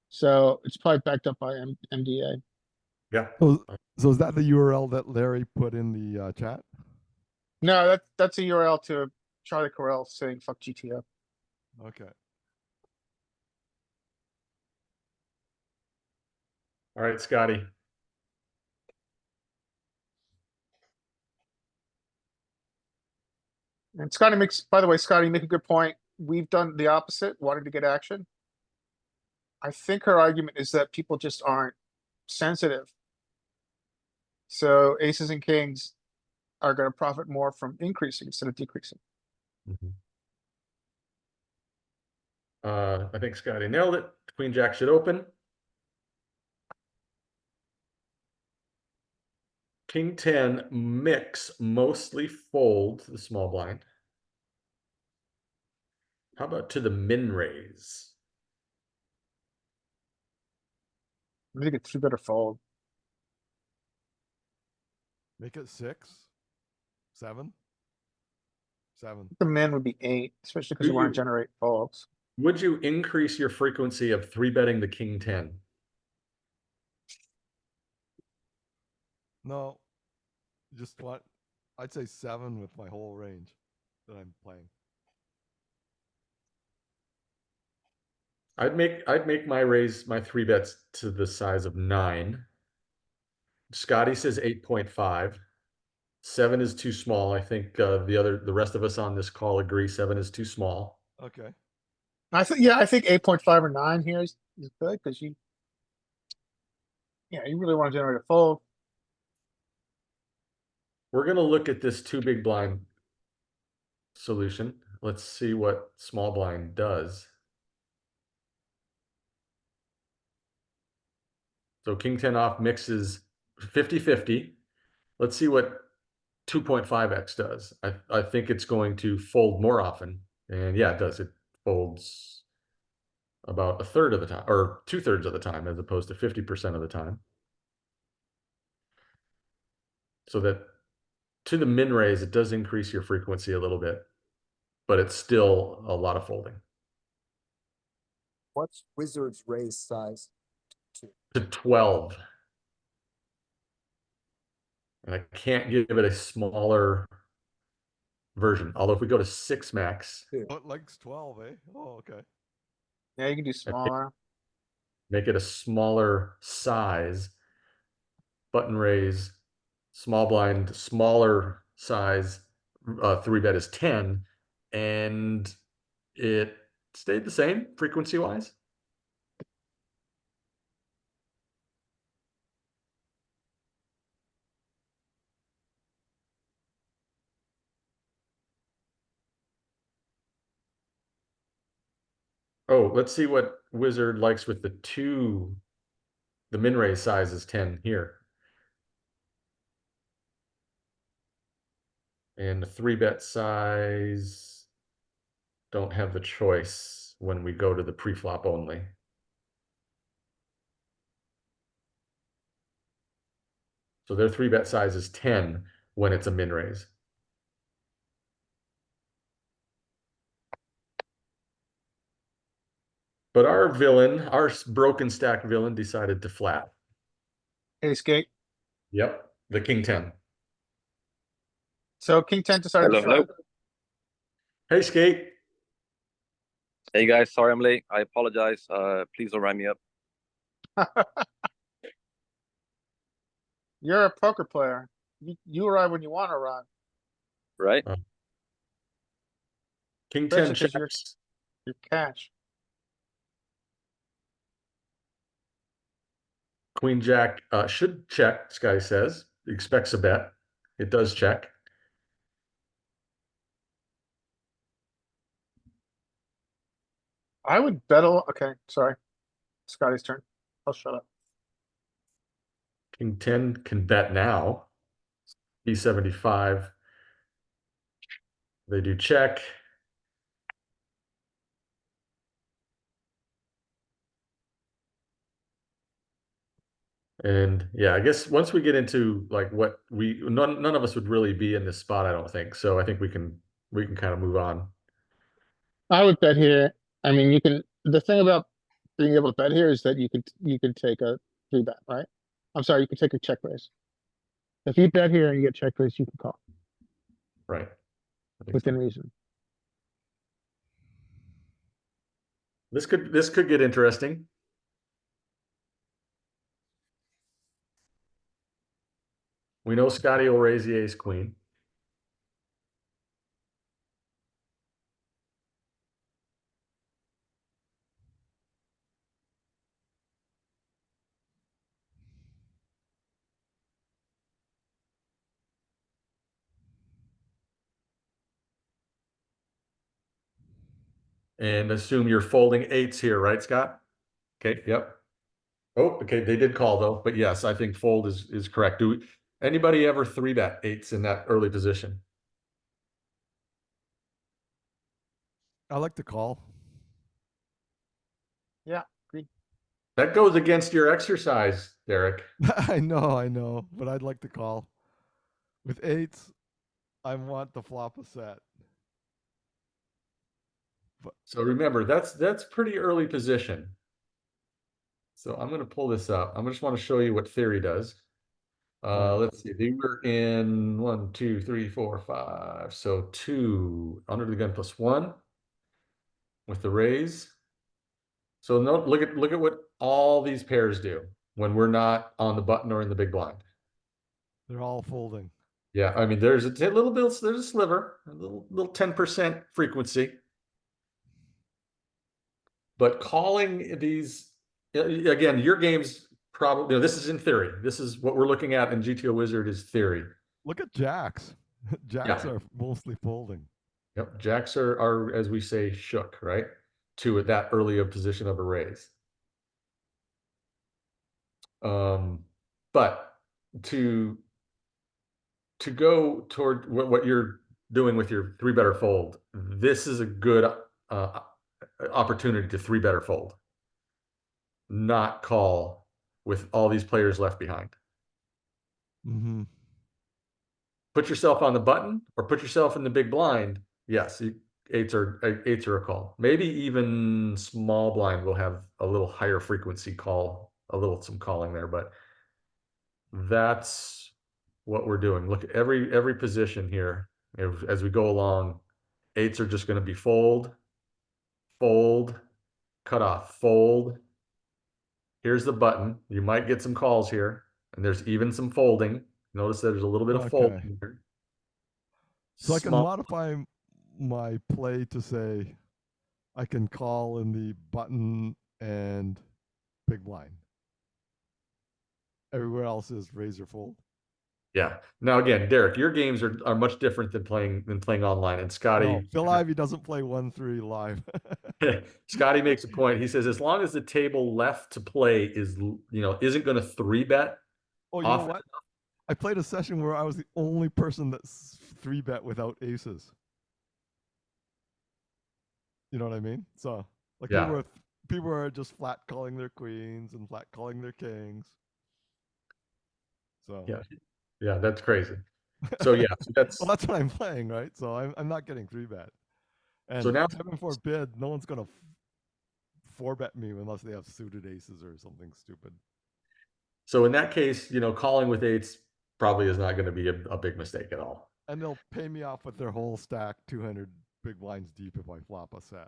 So it's probably backed up by MDA. Yeah. So is that the URL that Larry put in the chat? No, that's a URL to Charlie Correll saying fuck GTO. Okay. All right, Scotty. And Scotty makes, by the way, Scotty, you make a good point. We've done the opposite, wanting to get action. I think her argument is that people just aren't sensitive. So aces and kings are gonna profit more from increasing instead of decreasing. I think Scotty nailed it. Queen Jack should open. King 10 mix, mostly fold the small blind. How about to the min raise? I think it's 2-better fold. Make it 6, 7, 7. The min would be 8, especially because Do you want you- to generate folds. Would you increase your frequency of 3-betting the King 10? No, just what? I'd say 7 with my whole range that I'm playing. I'd make my raise my 3-bets to the size of 9. Scotty says 8.5. 7 is too small. I think the rest of us on this call agree 7 is too small. Okay. I think 8.5 or 9 here is good because you really want to generate a fold. We're gonna look at this 2 big blind solution. Let's see what small blind does. So King 10 off mixes 50-50. Let's see what 2.5x does. I think it's going to fold more often. And yeah, it does. It folds about a third of the time, or 2/3 of the time, as opposed to 50% of the time. So that to the min raise, it does increase your frequency a little bit, but it's still a lot of folding. What's Wizard's raise size? To 12. And I can't give it a smaller version. Although if we go to 6 max, What likes 12, eh? Oh, okay. Yeah, you can do smaller. make it a smaller size, button raise, small blind, smaller size, 3-bet is 10, and it stayed the same frequency wise. Oh, let's see what Wizard likes with the min raise size is 10 here. And the 3-bet size, don't have the choice when we go to the pre-flop only. So their 3-bet size is 10 when it's a min raise. But our villain, our broken stack villain, decided to flat. Ace gate. Yep, the King 10. So King 10 decided to Hello, flat. Hey, Skate. Hey guys, sorry I'm late. I apologize. Please don't write me up. You're a poker player. You arrive when you want to arrive. Right? King 10 Especially 'cause checks. you're cash. Queen Jack should check, Sky says. Expects a bet. It does check. I would bet okay, sorry. Scotty's turn. I'll shut up. King 10 can bet now. E75. They do check. And yeah, I guess once we get into like what none of us would really be in this spot, I don't think. So I think we can kind of move on. I would bet here. I mean, the thing about being able to bet here is that you could take a three bet, right? I'm sorry, you can take a check raise. If you bet here and you get check raise, you can call Right. I think so. within reason. This could get interesting. We know Scotty will raise the ace queen. And assume you're folding eights here, right, Scott? Okay, yep. Oh, okay, they did call though, but yes, I think fold is correct. Anybody ever three bet eights in that early position? I like to call. Yeah, agreed. That goes against your exercise, Derek. I know, but I'd like to call. With eights, I want to flop a set. So remember, that's pretty early position. So I'm going to pull this up. I just want to show you what theory does. Right. Let's see. They were in 1, 2, 3, 4, 5. So 2 under the gun plus 1 with the raise. So look at what all these pairs do when we're not on the button or in the big blind. They're all folding. Yeah, I mean there's a little bit, there's a sliver, a little 10% frequency. But calling these again, your game's probably, this is in theory. This is what we're looking at in GTO Wizard is theory. Look at jacks. Jacks are mostly folding. Yep, jacks are as we say shook, right? To that early a position of a raise. But to go toward what you're doing with your three better fold, this is a good opportunity to three better fold, not call with all these players left behind. Mm-hmm. Put yourself on the button or put yourself in the big blind. Yes, eights are a call. Maybe even small blind will have a little higher frequency call, some calling there, but that's what we're doing. Look at every position here as we go along. Eights are just going to be fold, fold, cut off, fold. Here's the button. You might get some calls here, and there's even some folding. Notice that there's a little bit of folding here. So I can modify my play to say I can call in the button and big blind. Everywhere else is raise or fold. Yeah. Now again, Derek, your games are much different than playing online. And Scotty, No, Phil Ivey doesn't play 1-3 live. Scotty makes a point. He says as long as the table left to play isn't going to three bet. Oh, you know what? I played a session where I was the only person that three bet without aces. You know what I mean? So like people are just flat calling their queens and flat calling their kings. So yeah, that's crazy. So yeah, that's well, that's what I'm playing, right? So I'm not getting three bet. And so now, heaven forbid, no one's gonna four bet me unless they have suited aces or something stupid. So in that case, calling with eights probably is not going to be a big mistake at all. And they'll pay me off with their whole stack, 200 big blinds deep if I flop a set,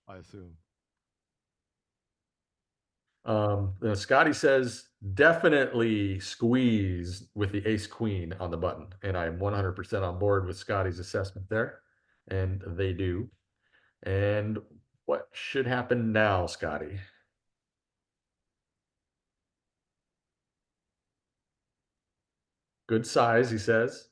I assume. Scotty says definitely squeeze with the ace queen on the button, and I'm 100% on board with Scotty's assessment there, and they do. And what should happen now, Scotty? Good size, he says.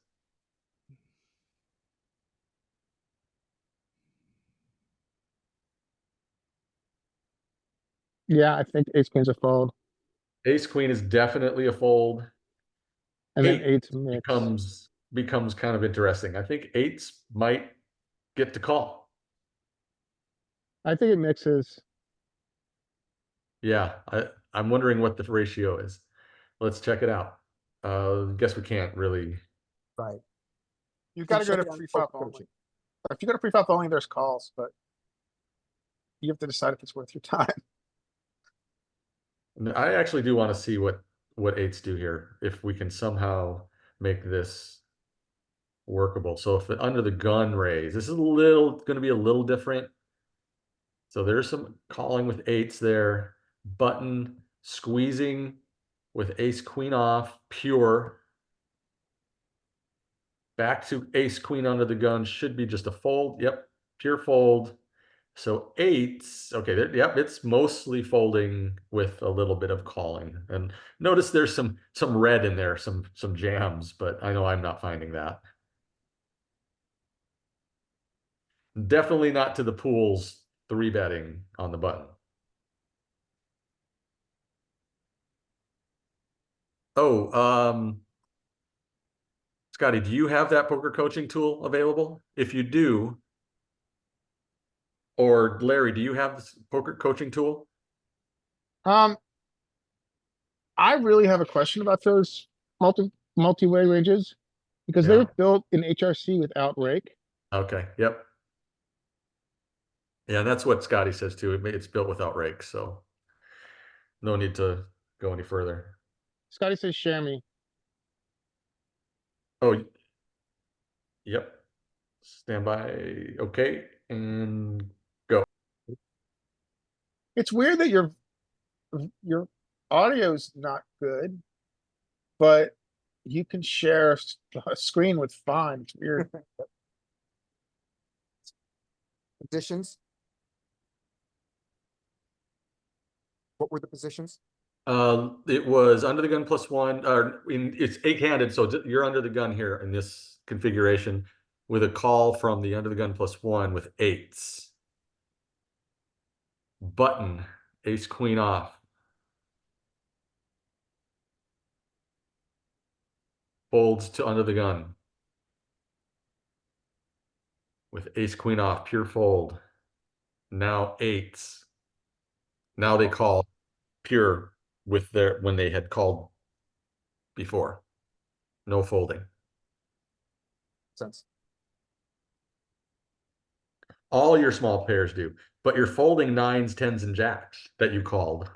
Yeah, I think ace queen's a fold. Ace queen is definitely a fold. And then Eight eights mix. becomes kind of interesting. I think eights might get to call. I think it mixes. Yeah, I'm wondering what the ratio is. Let's check it out. Guess we can't really. Right. You Can gotta go check to it on pre-flop poker only. coaching. If you go to pre-flop only, there's calls, but you have to decide if it's worth your time. I actually do want to see what eights do here. If we can somehow make this workable. So if under the gun raise, this is going to be a little different. So there's some calling with eights there. Button squeezing with ace queen off, pure. Back to ace queen under the gun should be just a fold. Yep, pure fold. So eights, okay, yep, it's mostly folding with a little bit of calling. And notice there's some red in there, some jams, but I know I'm not finding that. Definitely not to the pools 3-betting on the button. Oh, Scotty, do you have that poker coaching tool available? If you do, or Larry, do you have this poker coaching tool? I really have a question about those multi-way ranges because they Yeah. were built in HRC without rake. Okay, yep. Yeah, that's what Scotty says too. It's built without rakes, so no need to go any further. Scotty says share me. Oh, yep. Stand by. Okay, and go. It's weird that your audio's not good, but you can share a screen with fine. It's weird. Positions. What were the positions? It was under the gun +1, or it's 8-handed, so you're under the gun here in this configuration with a call from the under the gun +1 with eights. Button, ace queen off. Folds to under the gun. With ace queen off, pure fold. Now eights. Now they call pure with when they had called before. No folding. Sense. All your small pairs do, but you're folding nines, tens, and jacks that you called.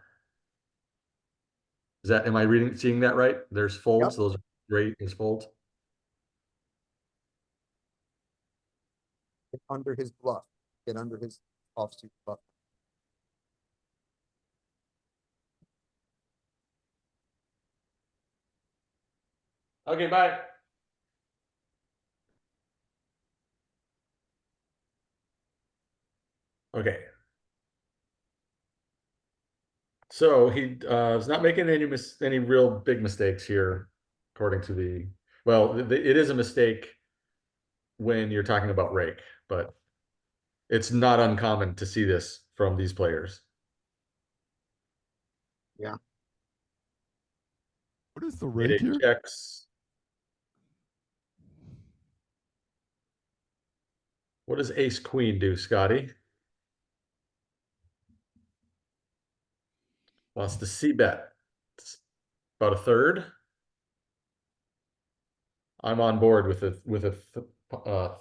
Am I seeing that right? There's folds, Yep. those are great as folds. Get under his bluff. Get under his offsuit bluff. Okay, bye. Okay. So he is not making any real big mistakes here, according to the, well, it is a mistake when you're talking about rake, but it's not uncommon to see this from these players. What is the rate here? Checks. What does ace queen do, Scotty? Wants to C bet. It's about a third. I'm on board with a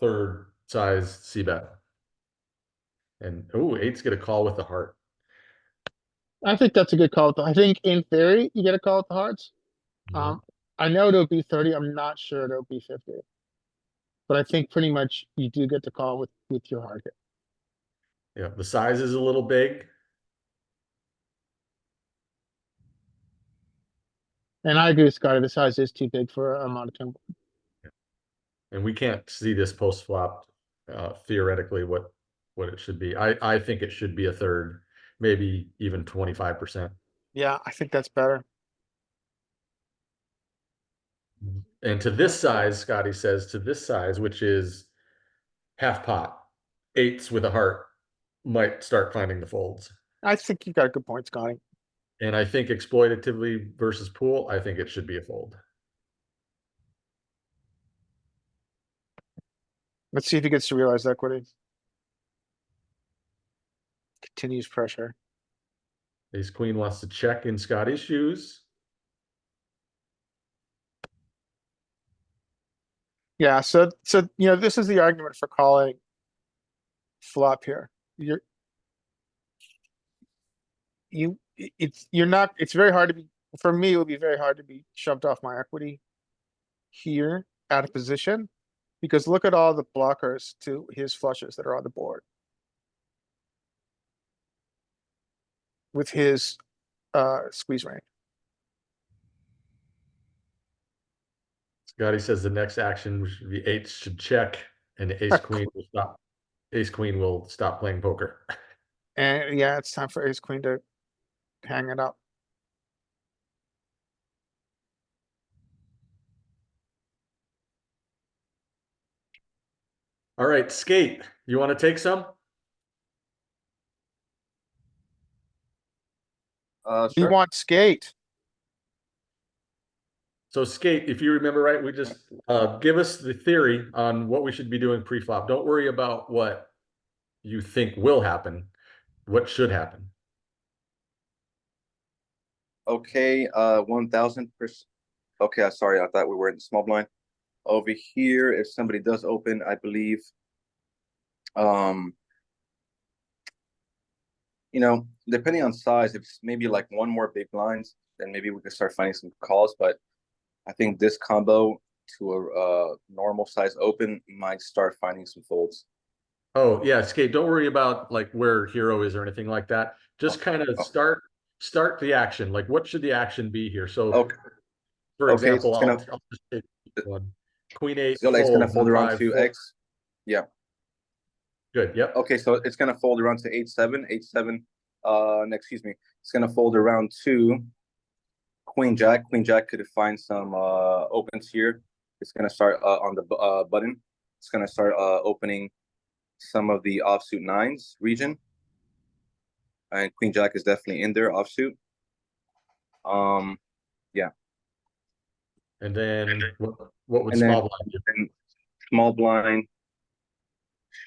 third size C bet. And oh, eights get a call with the heart. I think that's a good call. I think in theory, you get a call with the hearts. Yeah. I know it'll be 30. I'm not sure it'll be 50. But I think pretty much you do get to call with your heart. Yeah, the size is a little big. And I agree with Scotty, the size is too big for a monotone. And we can't see this post flop theoretically what it should be. I think it should be a third, maybe even 25%. Yeah, I think that's better. And to this size, Scotty says to this size, which is half pot, eights with a heart might start finding the folds. I think you got a good point, Scotty. And I think exploitatively versus pool, I think it should be a fold. Let's see if he gets to realize equity. Continues pressure. Ace queen wants to check in Scotty's shoes. Yeah, so you know, this is the argument for calling flop here. You're not, it's very hard to be, for me, it would be very hard to be shoved off my equity here out of position. Because look at all the blockers to his flushes that are on the board. With his squeeze range. Scotty says the next action should be eight should check and ace queen will stop. Ace queen will stop playing poker. And yeah, it's time for ace queen to hang it up. All right, Skate, you want to take some? We Sure. want skate. So Skate, if you remember right, we just give us the theory on what we should be doing pre-flop. Don't worry about what you think will happen. What should happen? Okay, 1000%. Okay, sorry, I thought we were in the small blind. Over here, if somebody does open, I believe, you know, depending on size, if it's maybe like one more big blind, then maybe we can start finding some calls. But I think this combo to a normal size open might start finding some folds. Oh yeah, Skate, don't worry about like where hero is or anything like that. Just kind of start the action. Like what should the action be here? So Okay, for okay, so example, it's gonna I'll just take one. Queen eight so it's gonna fold, fold around 5 to fold. X. Yeah. Good. Yep. Okay, so it's gonna fold around to 8-7, 8-7. Excuse me. It's gonna fold around to Queen Jack. Queen Jack could find some opens here. It's gonna start on the button. It's gonna start opening some of the offsuit nines region, and Queen Jack is definitely in there offsuit. Yeah. And then what would And then, small blind do? and small blind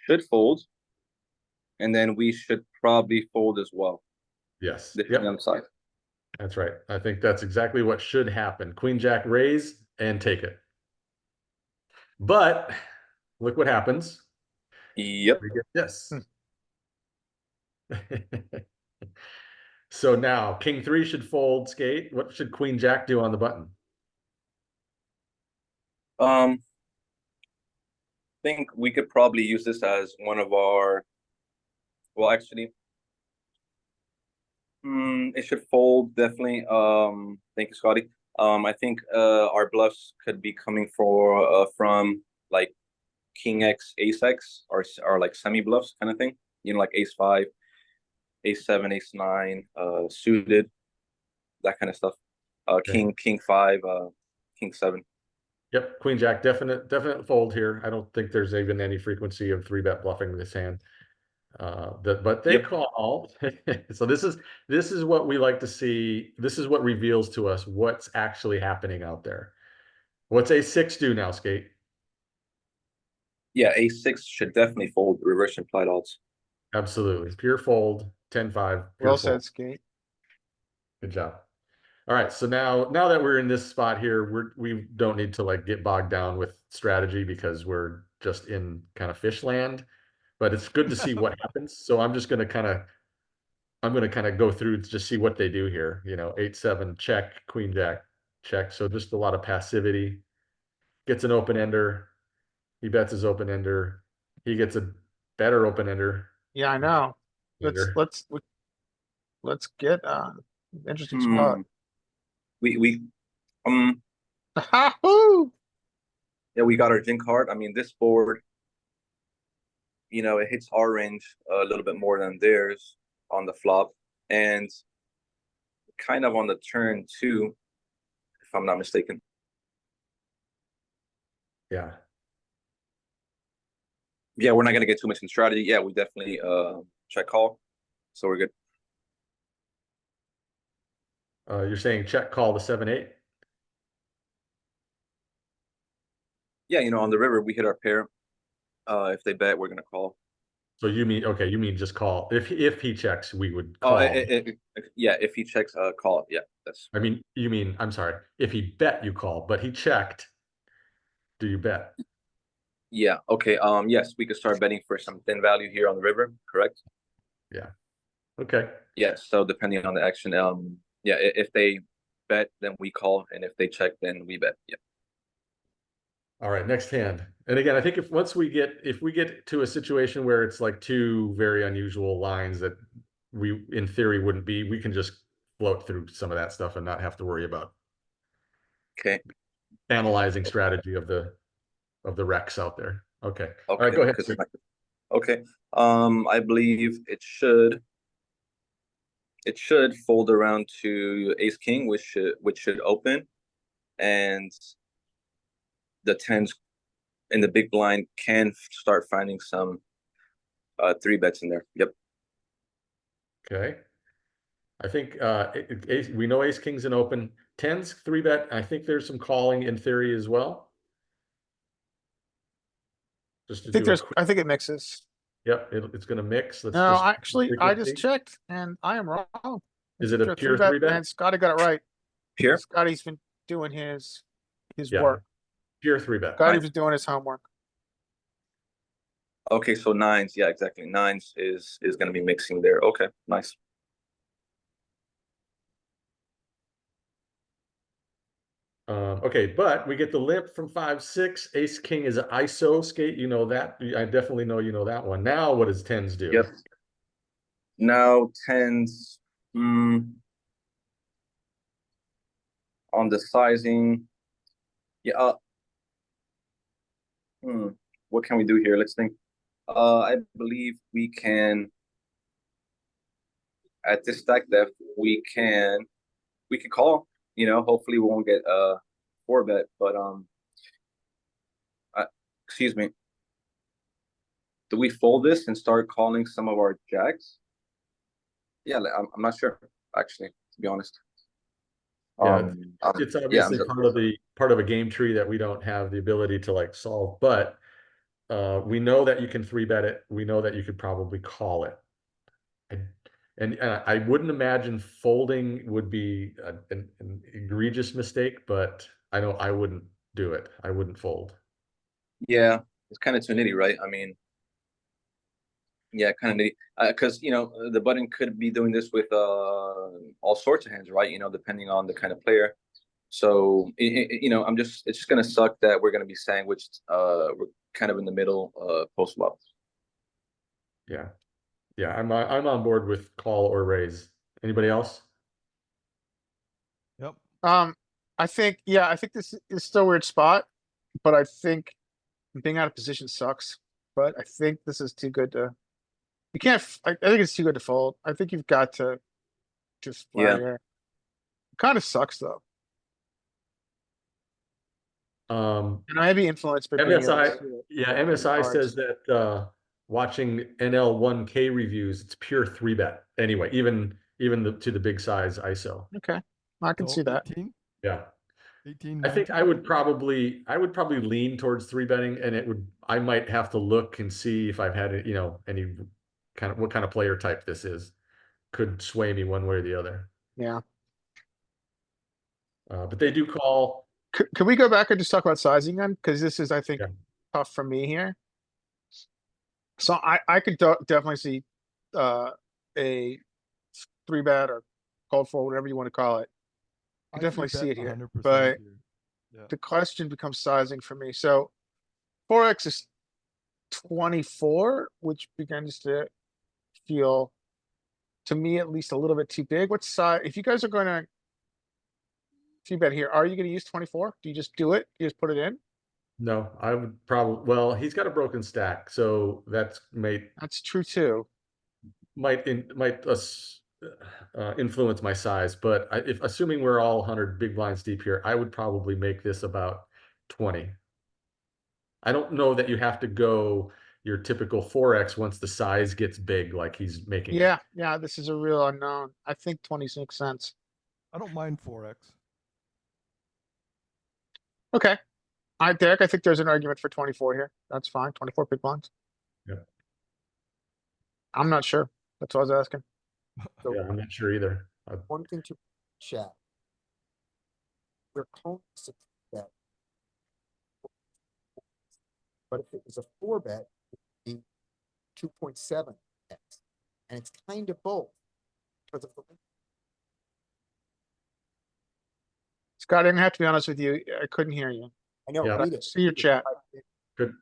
should fold, and then we should probably fold as well, Yes. depending on Yep. the size. That's right. I think that's exactly what should happen. Queen Jack raise and take it. But look what happens. Yep. We get this. So now King 3 should fold, Skate. What should Queen Jack do on the button? Think we could probably use this as one of our, well, actually, it should fold definitely. Thank you, Scotty. I think our bluffs could be coming from like King X, Ace X, or like semi bluffs kind of thing. You know, like Ace 5, Ace 7, Ace 9, suited, that kind of stuff. Okay. King 5, King 7. Yep, Queen Jack, definite fold here. I don't think there's even any frequency of 3-bet bluffing this hand. But they Yep. call. So this is what we like to see. This is what reveals to us what's actually happening out there. What's A6 do now, Skate? Yeah, Ace 6 should definitely fold reverse implied odds. Absolutely. Pure fold, 10-5, pure Well fold. said, skate. Good job. All right, so now that we're in this spot here, we don't need to like get bogged down with strategy because we're just in kind of fish land. But it's good to see what happens. So I'm gonna kind of go through to just see what they do here. You know, 8-7 check, Queen Jack check. So just a lot of passivity. Gets an open ender. He bets his open ender. He gets a better open ender. Yeah, I know. Ender. Let's get interesting spot. We Ha-hoo! yeah, we got our Jin card. I mean, this board, you know, it hits our range a little bit more than theirs on the flop, and kind of on the turn too, if I'm not mistaken. Yeah. Yeah, we're not gonna get too much in strategy. Yeah, we definitely check call, so we're good. You're saying check call the 7-8? Yeah, you know, on the river we hit our pair. If they bet, we're gonna call. So you mean, okay, you mean just call. If he checks, we would Oh, call. yeah. If he checks, call. Yeah, that's. I mean, you mean, I'm sorry, if he bet, you call, but he checked, do you bet? Yeah. Okay. Yes, we could start betting for some thin value here on the river. Correct. Yeah. Okay. Yes. So depending on the action, yeah, if they bet, then we call, and if they check, then we bet. Yeah. All right, next hand. And again, I think if we get to a situation where it's like two very unusual lines that we in theory wouldn't be, we can just float through some of that stuff and not have to worry about Okay. analyzing strategy of the wrecks out there. Okay. All Okay. right, go ahead. Okay. I believe it should fold around to ace king, which should open, and the tens in the big blind can start finding some 3-bets in there. Yep. Okay. I think we know ace king's an open. Tens 3-bet. I think there's some calling in theory as well. Just to do a quick, I think it mixes. yep, it's going to mix. Let's No, just actually, I just frequency. checked and I am wrong. Is it a pure 3-bet, 3-bet? and Scotty got it right. Here. Scotty's been doing his Yeah. work. Pure 3-bet. Scotty was doing his homework. Okay, so nines. Yeah, exactly. Nines is going to be mixing there. Okay, nice. Okay, but we get the limp from 5-6. Ace king is an ISO skate. You know that. I definitely know you know that one. Now, what does tens do? Yep. Now tens. On the sizing. Yeah. What can we do here? Let's think. I believe we can. At this stack depth, we can call. You know, hopefully we won't get a 4-bet, but excuse me. Do we fold this and start calling some of our jacks? Yeah, I'm not sure actually, to be honest. Yeah, it's obviously yeah, part of a game tree that we don't have the ability to like solve, but we know that you can 3-bet it. We know that you could probably call it. And I wouldn't imagine folding would be an egregious mistake, but I know I wouldn't do it. I wouldn't fold. Yeah, it's kind of too nitty, right? I mean, yeah, kind of nitty. Because you know the button could be doing this with all sorts of hands, right? You know, depending on the kind of player. So you know, it's just gonna suck that we're gonna be sandwiched. We're kind of in the middle post flop. Yeah. Yeah, I'm on board with call or raise. Anybody else? Yep. I think this is still a weird spot, but I think being out of position sucks. But I think this is too good to. You can't. I think it's too good to fold. I think you've got to just play here. Kind of sucks though. And I may be influenced by MSI. Yeah, MSI says that watching NL1K reviews, it's pure 3-bet. Anyway, even to the big size ISO. Okay, I can see that. 18? Yeah. 18. I think I would probably lean towards 3-betting, and I might have to look and see if I've had any kind of what kind of player type this is. Could sway me one way or the other. Yeah. But they do call. Can we go back and just talk about sizing then? Because this is, I think, Yeah. tough for me here. So I could definitely see a 3-bet or called for, whatever you want to call it. I definitely see it here, 100% but here. Yeah. the question becomes sizing for me. So 4x is 24, which begins to feel, to me at least, a little bit too big. What size? If you guys are going to 3-bet here, are you going to use 24? Do you just do it? You just put it in? No, I would probably. Well, he's got a broken stack, so that's That's true too. might influence my size. But if assuming we're all 100 big blinds deep here, I would probably make this about 20. I don't know that you have to go your typical 4x once the size gets big, like he's making. Yeah, this is a real unknown. I think 20 makes sense. I don't mind 4x. Okay. Derek, I think there's an argument for 24 here. That's fine. 24 big blinds. Yeah. I'm not sure. That's what I was asking. So Yeah, I'm not sure either. one thing to chat. We're calling this a bet. But if it was a 4-bet, it'd be 2.7x. And it's kind of both. Because of the Scott, I'm gonna have to be honest with you. I couldn't hear you. I know, Yeah. read it. See your chat.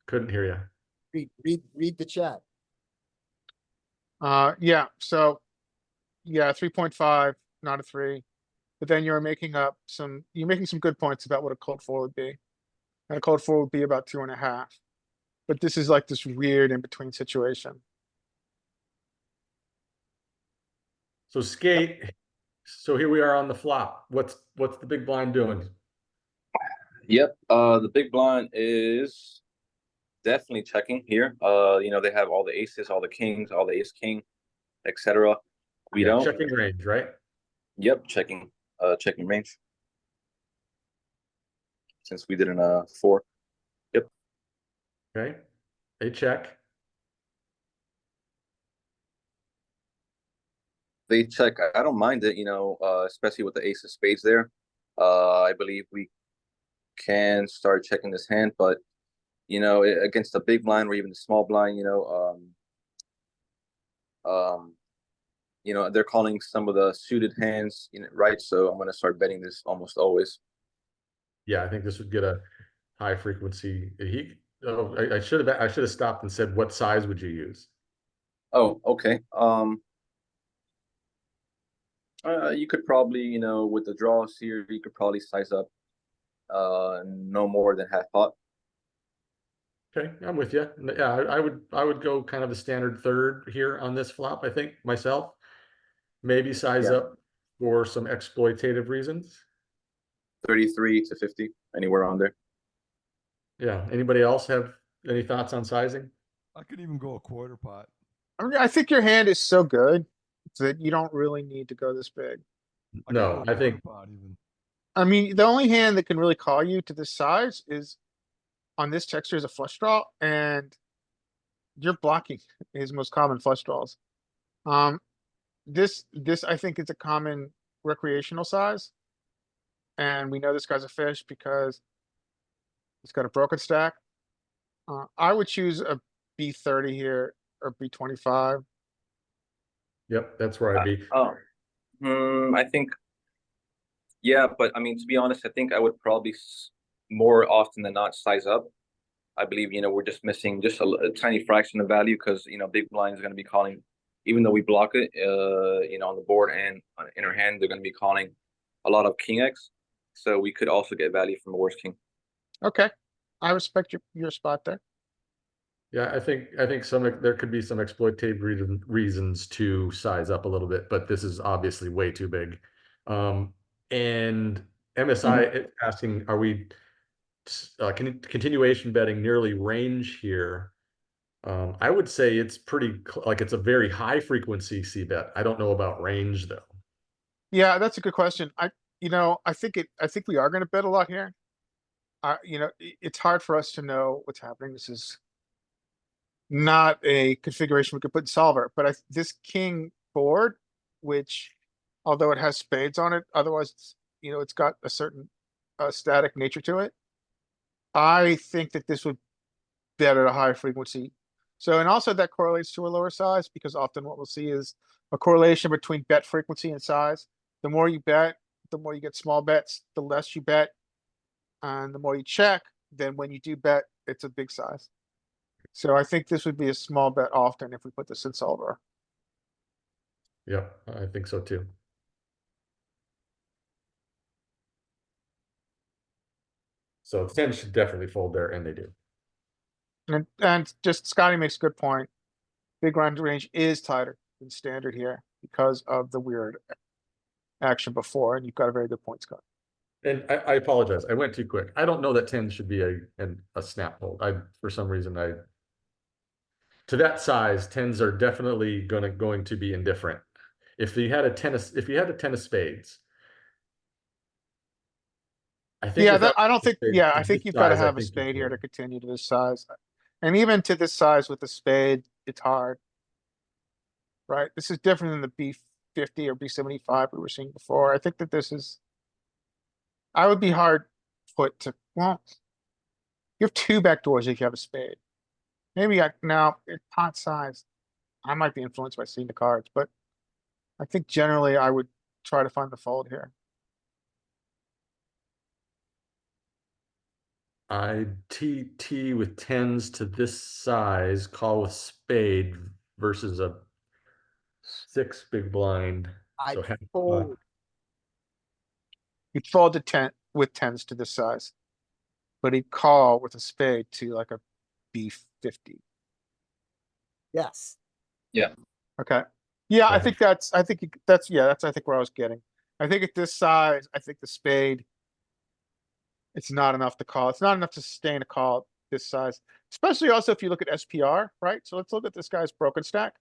Couldn't hear you. Read the chat. Yeah, so, yeah, 3.5, not a 3. But then you're making some good points about what a cold 4 would be. And a cold 4 would be about 2.5. But this is like this weird in-between situation. So skate. So here we are on the flop. What's the big blind doing? Yep. The big blind is definitely checking here. They have all the aces, all the kings, all the ace king, etc. We Yeah, don't. checking range, right? Yep, checking range. Since we did in a 4. Okay. They check. They check. I don't mind it, especially with the ace of spades there. I believe we can start checking this hand, but against the big blind or even the small blind, they're calling some of the suited hands, right? So I'm gonna start betting this almost always. Yeah, I think this would get a high frequency. I should have stopped and said, what size would you use? Oh, okay. You could probably, with the draws here, you could probably size up no more than half pot. Okay, I'm with you. Yeah, I would go kind of the standard third here on this flop, I think, myself. Maybe size Yeah. up for some exploitative reasons. 33 to 50, anywhere on there. Yeah. Anybody else have any thoughts on sizing? I could even go a quarter pot. I think your hand is so good that you don't really need to go this big. I could No, go a I think quarter pot even. I mean, the only hand that can really call you to this size is on this texture is a flush draw, and you're blocking his most common flush draws. This I think is a common recreational size. And we know this guy's a fish because he's got a broken stack. I would choose a B30 here or B25. yep, that's where I'd be. I think, yeah, but I mean, to be honest, I think I would probably more often than not size up. I believe, we're just missing just a tiny fraction of value because, big blind is going to be calling, even though we block it, on the board and in our hand, they're going to be calling a lot of king X. So we could also get value from a worse king. Okay, I respect your spot there. Yeah, I think there could be some exploitative reasons to size up a little bit, but this is obviously way too big. And MSI is asking, are we continuation betting nearly range here? I would say it's pretty like it's a very high frequency C bet. I don't know about range though. Yeah, that's a good question. I think we are going to bet a lot here. It's hard for us to know what's happening. This is not a configuration we could put in solver, but this king board, which although it has spades on it, otherwise, it's got a certain static nature to it. I think that this would bet at a higher frequency. So, and also that correlates to a lower size because often what we'll see is a correlation between bet frequency and size. The more you bet, the more you get small bets, the less you bet. And the more you check, then when you do bet, it's a big size. So I think this would be a small bet often if we put this in solver. Yep, I think so too. So 10 should definitely fold there, and they do. And just Scotty makes a good point. Big round range is tighter than standard here because of the weird action before, and you've got a very good point, Scott. And I apologize, I went too quick. I don't know that 10 should be a snap fold. For some reason, to that size, 10s are definitely going to be indifferent. If you had a 10 of spades, I think Yeah, without I don't think, yeah, I to think this you've got to size, I have a think you spade here to fold. continue to this size. And even to this size with the spade, it's hard. Right? This is different than the B50 or B75 we were seeing before. I think that this is, I would be hard put to, well, you have two back doors if you have a spade. Maybe now, pot size, I might be influenced by seeing the cards, but I think generally I would try to find the fold here. I TT with tens to this size, call with spade versus a 6 big blind. I So half pot. fold. He'd fold to 10 with tens to this size. But he'd call with a spade to like a B50. Yes. Okay. Yeah, I Yeah. think that's I think where I was getting. I think at this size, I think the spade. It's not enough to call. It's not enough to sustain a call this size, especially also if you look at SPR, right? So let's look at this guy's broken stack.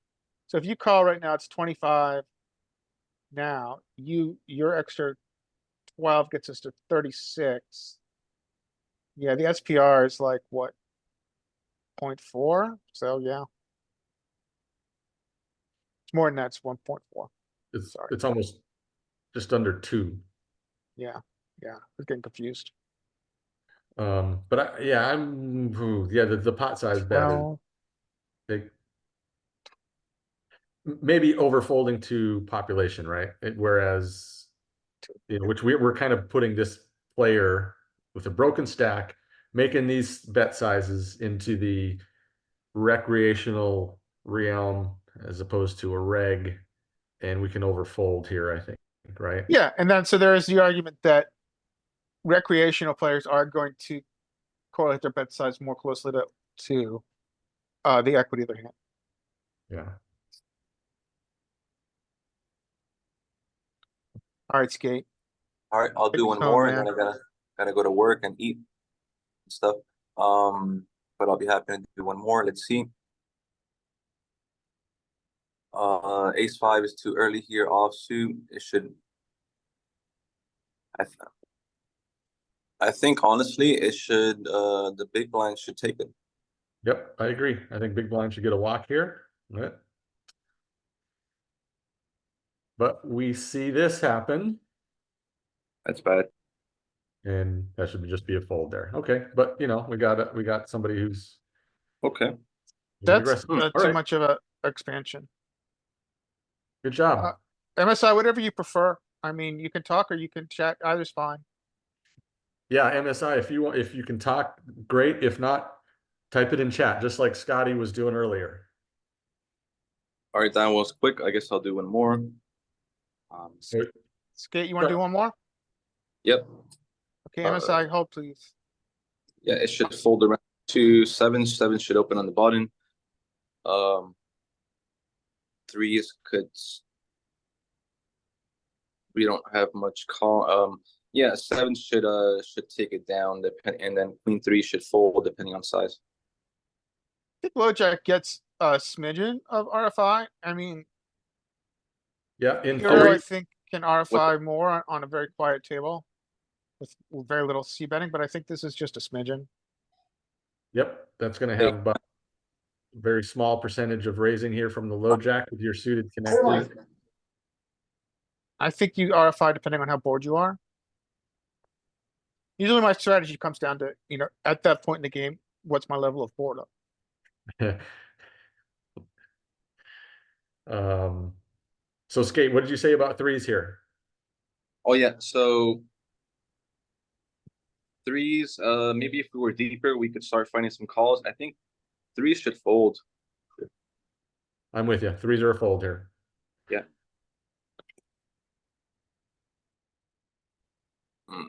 So if you call right now, it's 25. Now your extra 12 gets us to 36. Yeah, the SPR is like what? 0.4. So yeah. It's more than that, it's 1.4. Sorry. It's almost just under 2. Yeah, I was getting confused. But yeah, the pot size bet is Well, big. Maybe overfolding to population, right? Whereas, which we're kind of putting this player with a broken stack, making these bet sizes into the recreational realm as opposed to a reg, and we can overfold here, I think, right? yeah, and then so there is the argument that recreational players are going to correlate their bet size more closely to the equity of their hand. Yeah. All right, Skate. All right, I'll Take do it one home, more, and then man. I gotta go to work and eat and stuff. But I'll be happy to do one more. Let's see. Ace 5 is too early here. Offsuit. It should. I th I think honestly, it should. The big blind should take it. Yep, I agree. I think big blind should get a walk here. Right? But we see this happen, That's bad. and that should just be a fold there. Okay, but we got somebody who's Okay. being That's aggressive. All too right, much of a expansion. good job. MSI, whatever you prefer. I mean, you can talk or you can chat. Either's fine. Yeah, MSI, if you can talk, great. If not, type it in chat, just like Scotty was doing earlier. All right, that was quick. I guess I'll do one more. Skate, you want to do one more? Yep. Okay, MSI, hold please. Yeah, it should fold around to 7. 7 should open on the bottom. 3s could. We don't have much call. Yeah, 7 should take it down, and then Queen 3 should fold depending on size. I think LoJack gets a smidgen of RFI. I mean, Yeah, in Hero, I theory, think, can RFI more on a very quiet table with very little C betting, but I think this is just a smidgen. yep, that's gonna have about a very small percentage of raising here from the low jack with your suited connectors. I think you RFI depending on how bored you are. Usually my strategy comes down to, at that point in the game, what's my level of boredom? So Skate, what did you say about threes here? Oh yeah, so 3s. Maybe if we were deeper, we could start finding some calls. I think 3s should fold. I'm with you. Threes are a fold here. Yeah.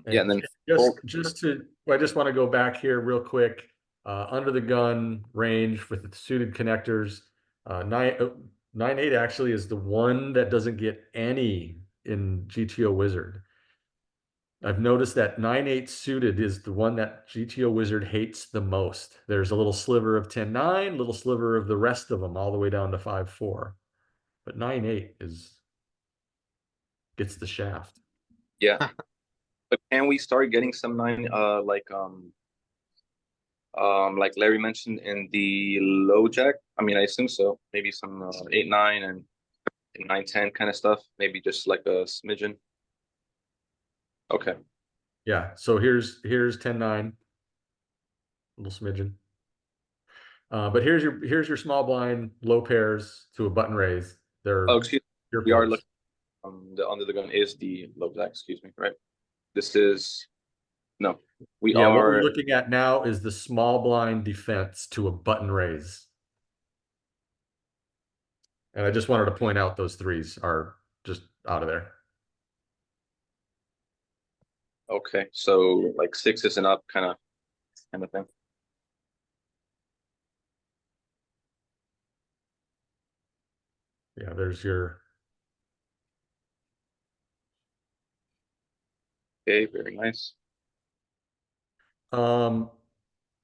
Yeah, and then I just want to go back here real quick. Under the gun range with the suited connectors. 9-8 actually is the one that doesn't get any in GTO Wizard. I've noticed that 9-8 suited is the one that GTO Wizard hates the most. There's a little sliver of 10-9, little sliver of the rest of them, all the way down to 5-4. But 9-8 gets the shaft. yeah. But can we start getting some like Larry mentioned in the low jack? I mean, I assume so. Maybe some 8-9 and 9-10 kind of stuff. Maybe just like a smidgen. Okay. Yeah, so here's 10-9. Little smidgen. But here's your small blind low pairs to a button raise. They're Oh, excuse your me. We are folds. looking. The under the gun is the low jack. Excuse me. Right. This is no. We Yeah, what we're are. looking at now is the small blind defense to a button raise. And I just wanted to point out those threes are just out of there. Okay, so like 6s and up kind of thing. Yeah, there's your Okay, very nice.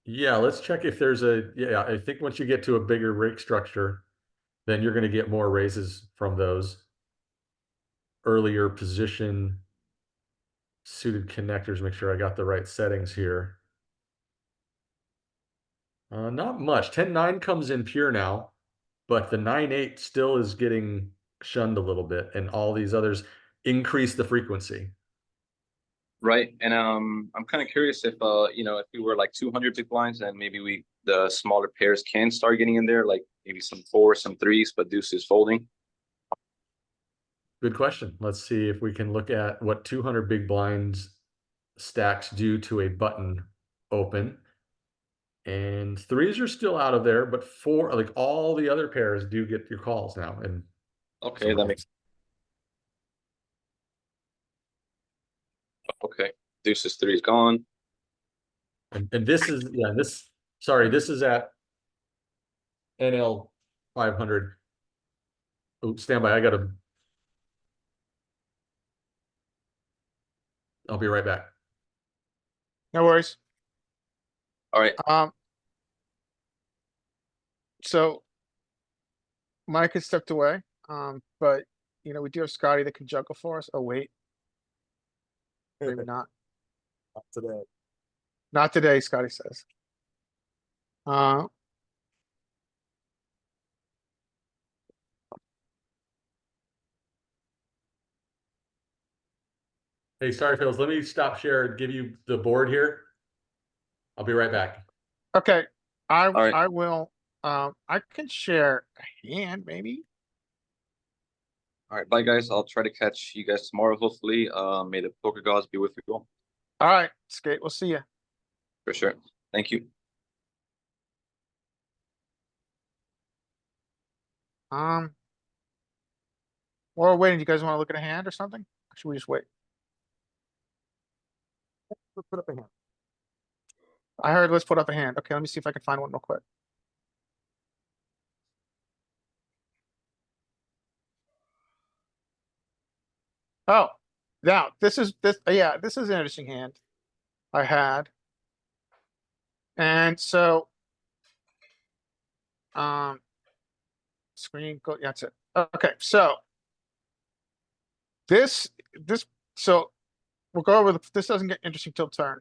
yeah, let's check if there's yeah, I think once you get to a bigger rake structure, then you're going to get more raises from those earlier position suited connectors. Make sure I got the right settings here. Not much. 10-9 comes in pure now, but the 9-8 still is getting shunned a little bit, and all these others increase the frequency. Right, and I'm kind of curious if if we were like 200 big blinds, and maybe the smaller pairs can start getting in there, like maybe some 4s, some 3s, but deuces folding. Good question. Let's see if we can look at what 200 big blinds stacks do to a button open. And threes are still out of there, but four, like all the other pairs do get your calls now. And Okay, that makes. Okay, deuces 3 is gone. and this is sorry, this is at NL 500. Oh, stand by. I'll be right back. No worries. All right, So Mike has stepped away, but we do have Scotty that can juggle for us. Oh, wait. Maybe not. Not today. Not today, Scotty says. Uh, Hey, sorry, Phils. Let me stop share and give you the board here. I'll be right back. okay, right. I will, I can share a hand, maybe. All right, bye guys. I'll try to catch you guys tomorrow. Hopefully, may the poker gods be with you all. All right, Skate, we'll see you. For sure. Thank you. While we're waiting, do you guys want to look at a hand or something? Or should we just wait? Let's put up a hand. I heard let's put up a hand. Okay, let me see if I can find one real quick. Oh, now this is an interesting hand I had. And so, screen go, that's it. Okay, so so we'll go over this doesn't get interesting till turn.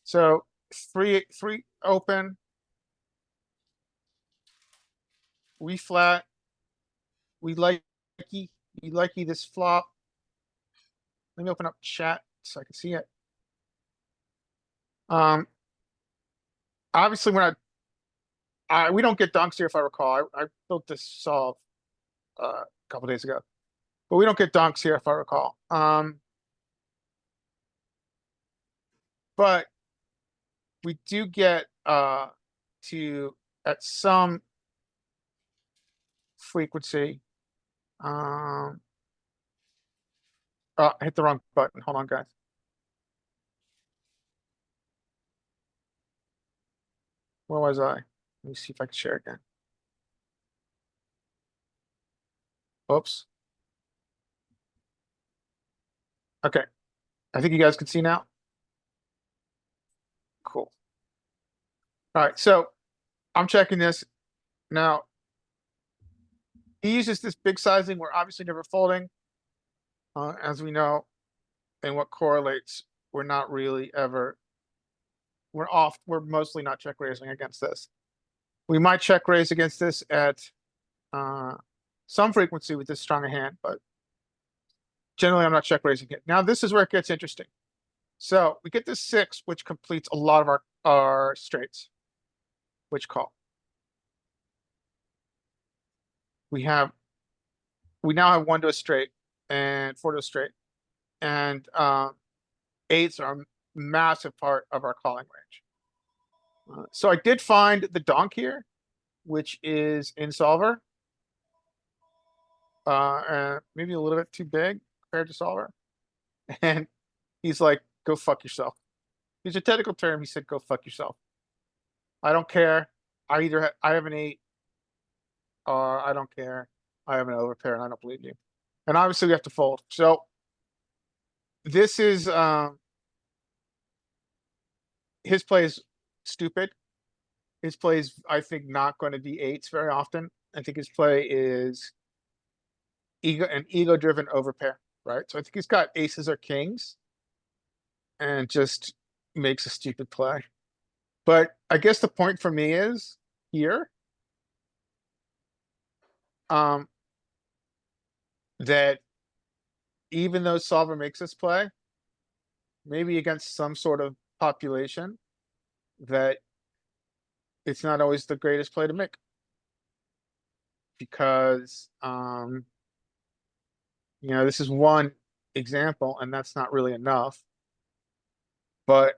So three open. We flat. We likey this flop. Let me open up chat so I can see it. Obviously we're not, we don't get dunks here if I recall. I built this solve a couple days ago, but we don't get dunks here if I recall. But we do get to at some frequency. Oh, I hit the wrong button. Hold on, guys. Where was I? Let me see if I can share again. Oops. Okay. I think you guys can see now. Cool. All right, so I'm checking this now. He uses this big sizing. We're obviously never folding, as we know. and what correlates, we're not really ever. We're mostly not check raising against this. We might check raise against this at some frequency with this strong a hand, but generally I'm not check raising it. Now this is where it gets interesting. So we get this 6, which completes a lot of our straights. Which call? We now have 1 to a straight and 4 to a straight. And 8s are a massive part of our calling range. So I did find the donk here, which is in solver. Maybe a little bit too big compared to solver. And he's like, go fuck yourself. He's a technical term. He said, go fuck yourself. I don't care. I have an 8 or I don't care. I have an overpair and I don't believe you. And obviously we have to fold. So this is, his play is stupid. His play is, I think, not going to be 8s very often. I think his play is an ego-driven overpair, right? So I think he's got aces or kings and just makes a stupid play. But I guess the point for me is here, that even though solver makes this play, maybe against some sort of population, that it's not always the greatest play to make. Because, this is one example and that's not really enough. But,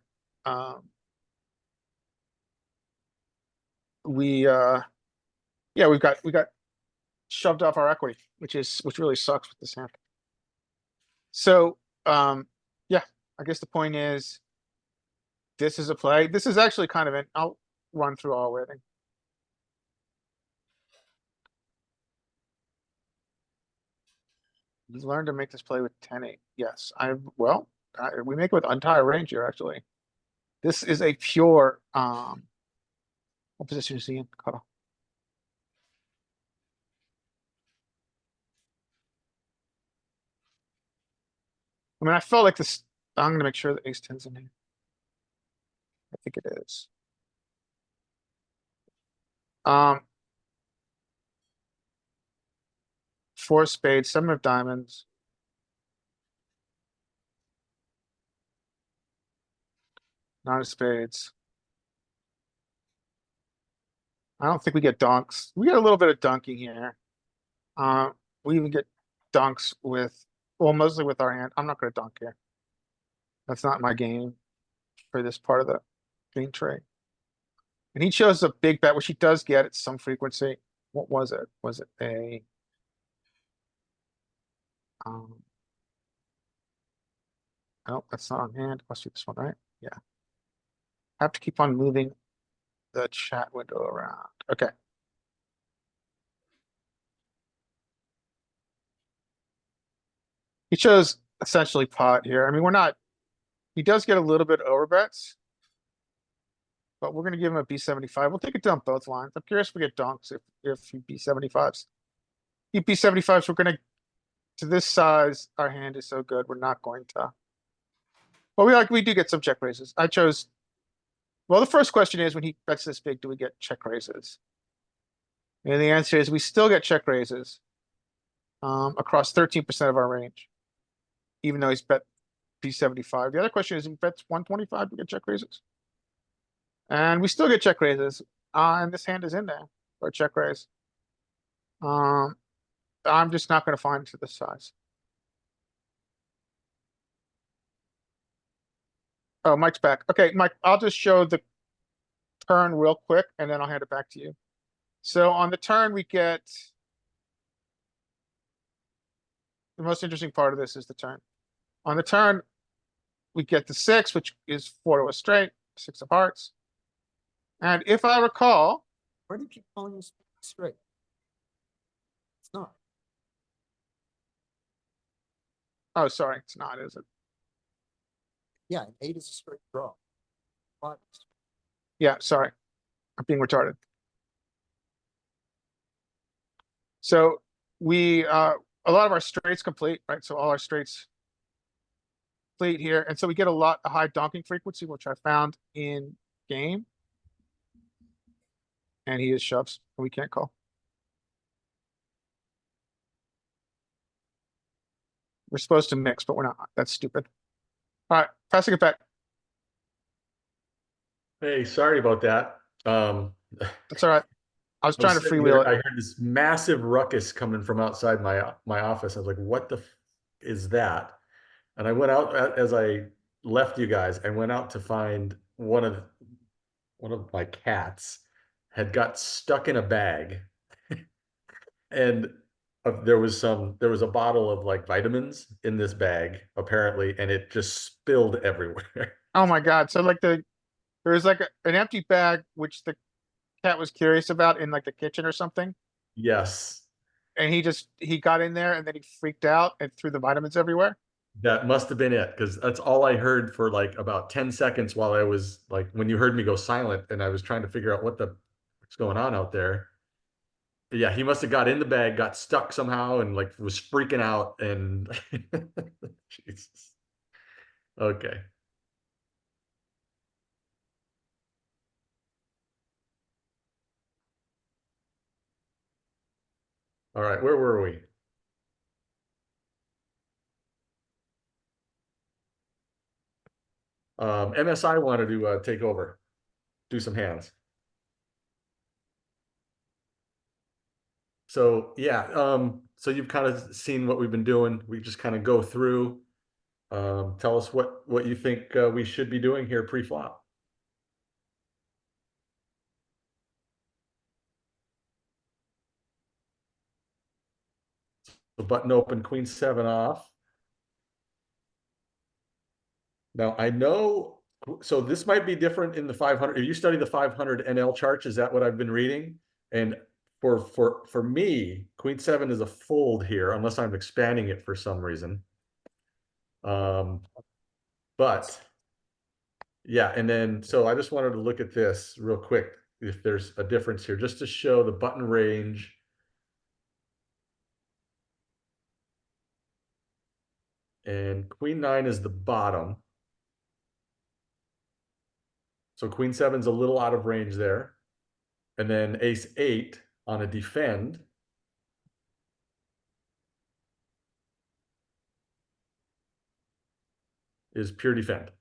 we got shoved off our equity, which really sucks with this hand. So, yeah, I guess the point is, this is a play. This is actually kind of I'll run through all rating. You've learned to make this play with 10-8. Yes, we make it with entire range here, actually. This is a pure, what position is he in? Cutoff. I mean, I felt like this, I'm gonna make sure that ace 10's in here. I think it is. 4 spades, 7 of diamonds. 9 of spades. I don't think we get donks. We get a little bit of dunking here. We even get donks with, well, mostly with our hand. I'm not gonna dunk here. That's not my game for this part of the game trade. And he chose a big bet, which he does get at some frequency. What was it? Was it a? Oh, that's not on hand. Must be this one, right? Yeah. I have to keep on moving the chat window around. Okay. He chose essentially pot here. I mean, he does get a little bit over bets, but we're going to give him a B75. We'll take it down both lines. I'm curious if we get donks if he B75s. He B75s, we're going to this size, our hand is so good, we're not going to. Well, we do get some check raises. Well, the first question is, when he bets this big, do we get check raises? And the answer is we still get check raises across 13% of our range, even though he's bet B75. The other question is, if he bets 125, we get check raises. And we still get check raises, and this hand is in there for a check raise. I'm just not going to find it to this size. Oh, Mike's back. Okay, Mike, I'll just show the turn real quick and then I'll hand it back to you. So on the turn, we get the most interesting part of this is the turn. On the turn, we get the 6, which is 4 to a straight, 6 of hearts. And if I recall, Why do you keep calling this straight? It's not. oh, sorry, it's not, is it? Yeah, an 8 is a straight draw. 5 is- Yeah, sorry. I'm being retarded. So a lot of our straights complete, right? So all our straights, complete here, and so we get a high donking frequency, which I found in game. And he is shoves, we can't call. We're supposed to mix, but we're not. That's stupid. Alright, passing it back. Hey, sorry about that. That's alright. I was I was trying to sitting freewheel there, I it. heard this massive ruckus coming from outside my office. I was like, "What the is that?" And I went out as I left you guys. I went out to find one of my cats had got stuck in a bag, and there was a bottle of like vitamins in this bag apparently, and it just spilled everywhere. Oh my god, so like there was like an empty bag, which the cat was curious about in like the kitchen or something. Yes. And he got in there and then he freaked out and threw the vitamins everywhere. That must have been it, because that's all I heard for like about 10 seconds while I was like, when you heard me go silent and I was trying to figure out what's going on out there. Yeah, he must have got in the bag, got stuck somehow, and like was freaking out and Jesus. Okay. All right, where were we? MSI wanted to take over, do some hands. So yeah, so you've kind of seen what we've been doing. We just kind of go through. Tell us what you think we should be doing here pre-flop. The button open, queen seven off. Now I know, so this might be different in the 500. If you study the 500 NL charts, is that what I've been reading? And for me, queen seven is a fold here, unless I'm expanding it for some reason. But yeah, and then so I just wanted to look at this real quick, if there's a difference here, just to show the button range. And queen nine is the bottom. So queen seven's a little out of range there. And then ace eight on a defend is pure defend.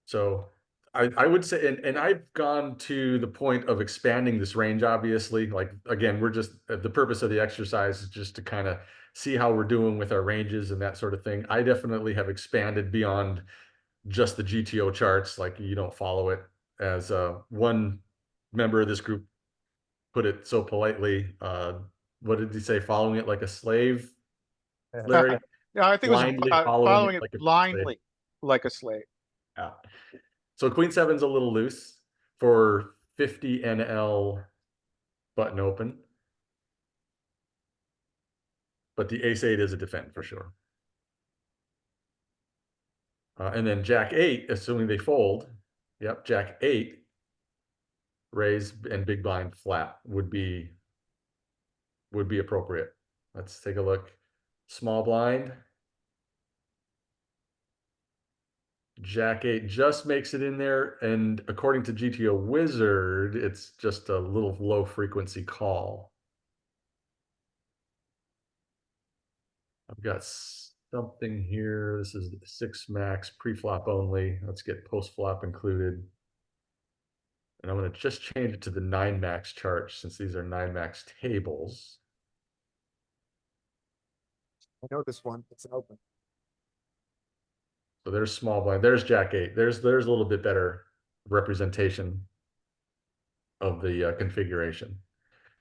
So I would say, and I've gone to the point of expanding this range, obviously. Like, again, we're just, the purpose of the exercise is just to kind of see how we're doing with our ranges and that sort of thing. I definitely have expanded beyond just the GTO charts. Like, you don't follow it, as one member of this group put it so politely. What did he say? Following it like a slave, Larry? Yeah, I think it was Blindly following it like a slave. blindly like a slave. Yeah. So queen seven's a little loose for 50 NL button open, but the ace eight is a defend for sure. And then jack eight, assuming they fold, yep, jack eight, raise and big blind flat would be appropriate. Let's take a look. Small blind. Jack eight just makes it in there, and according to GTO Wizard, it's just a little low frequency call. I've got something here. This is 6 max pre-flop only. Let's get post-flop included. And I'm going to just change it to the 9 max chart, since these are 9 max tables. I know this one. It's an open. So there's small blind. There's jack eight. There's a little bit better representation of the configuration.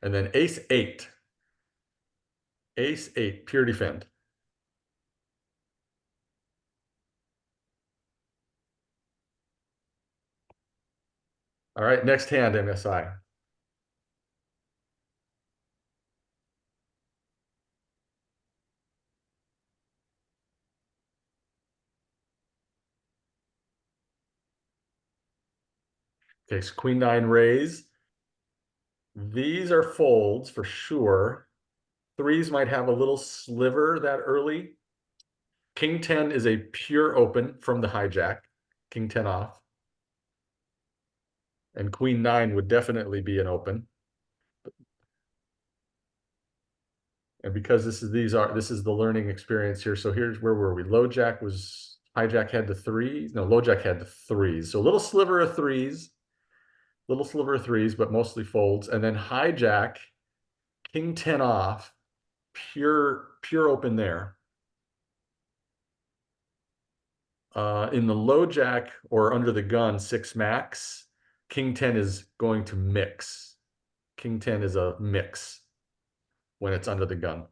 And then ace eight. Ace eight, pure defend. All right, next hand, MSI. Okay, so queen nine raise. These are folds for sure. Threes might have a little sliver that early. King 10 is a pure open from the hijack. King 10 off. And Queen 9 would definitely be an open. And because this is the learning experience here. So here's where were we? Low jack was hijack had the threes. No, low jack had the threes. So a little sliver of threes, but mostly folds. And then hijack, King 10 off, pure open there. In the low jack or under the gun, 6 max, King 10 is going to mix. King 10 is a mix when it's under the gun.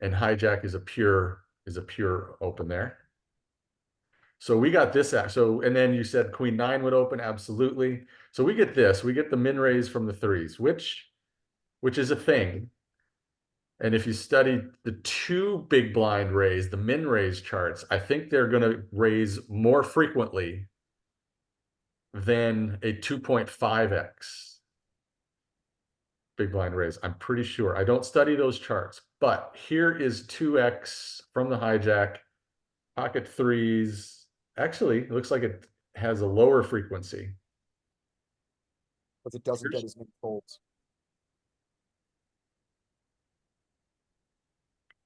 And hijack is a pure open there. So we got this act. So, and then you said Queen 9 would open, absolutely. So we get this, we get the min raise from the threes, which is a thing. And if you study the 2 big blind raise, the min raise charts, I think they're going to raise more frequently than a 2.5x big blind raise. I'm pretty sure. I don't study those charts, but here is 2x from the hijack, pocket threes. Actually, it looks like it has a lower frequency. But it doesn't get as many folds.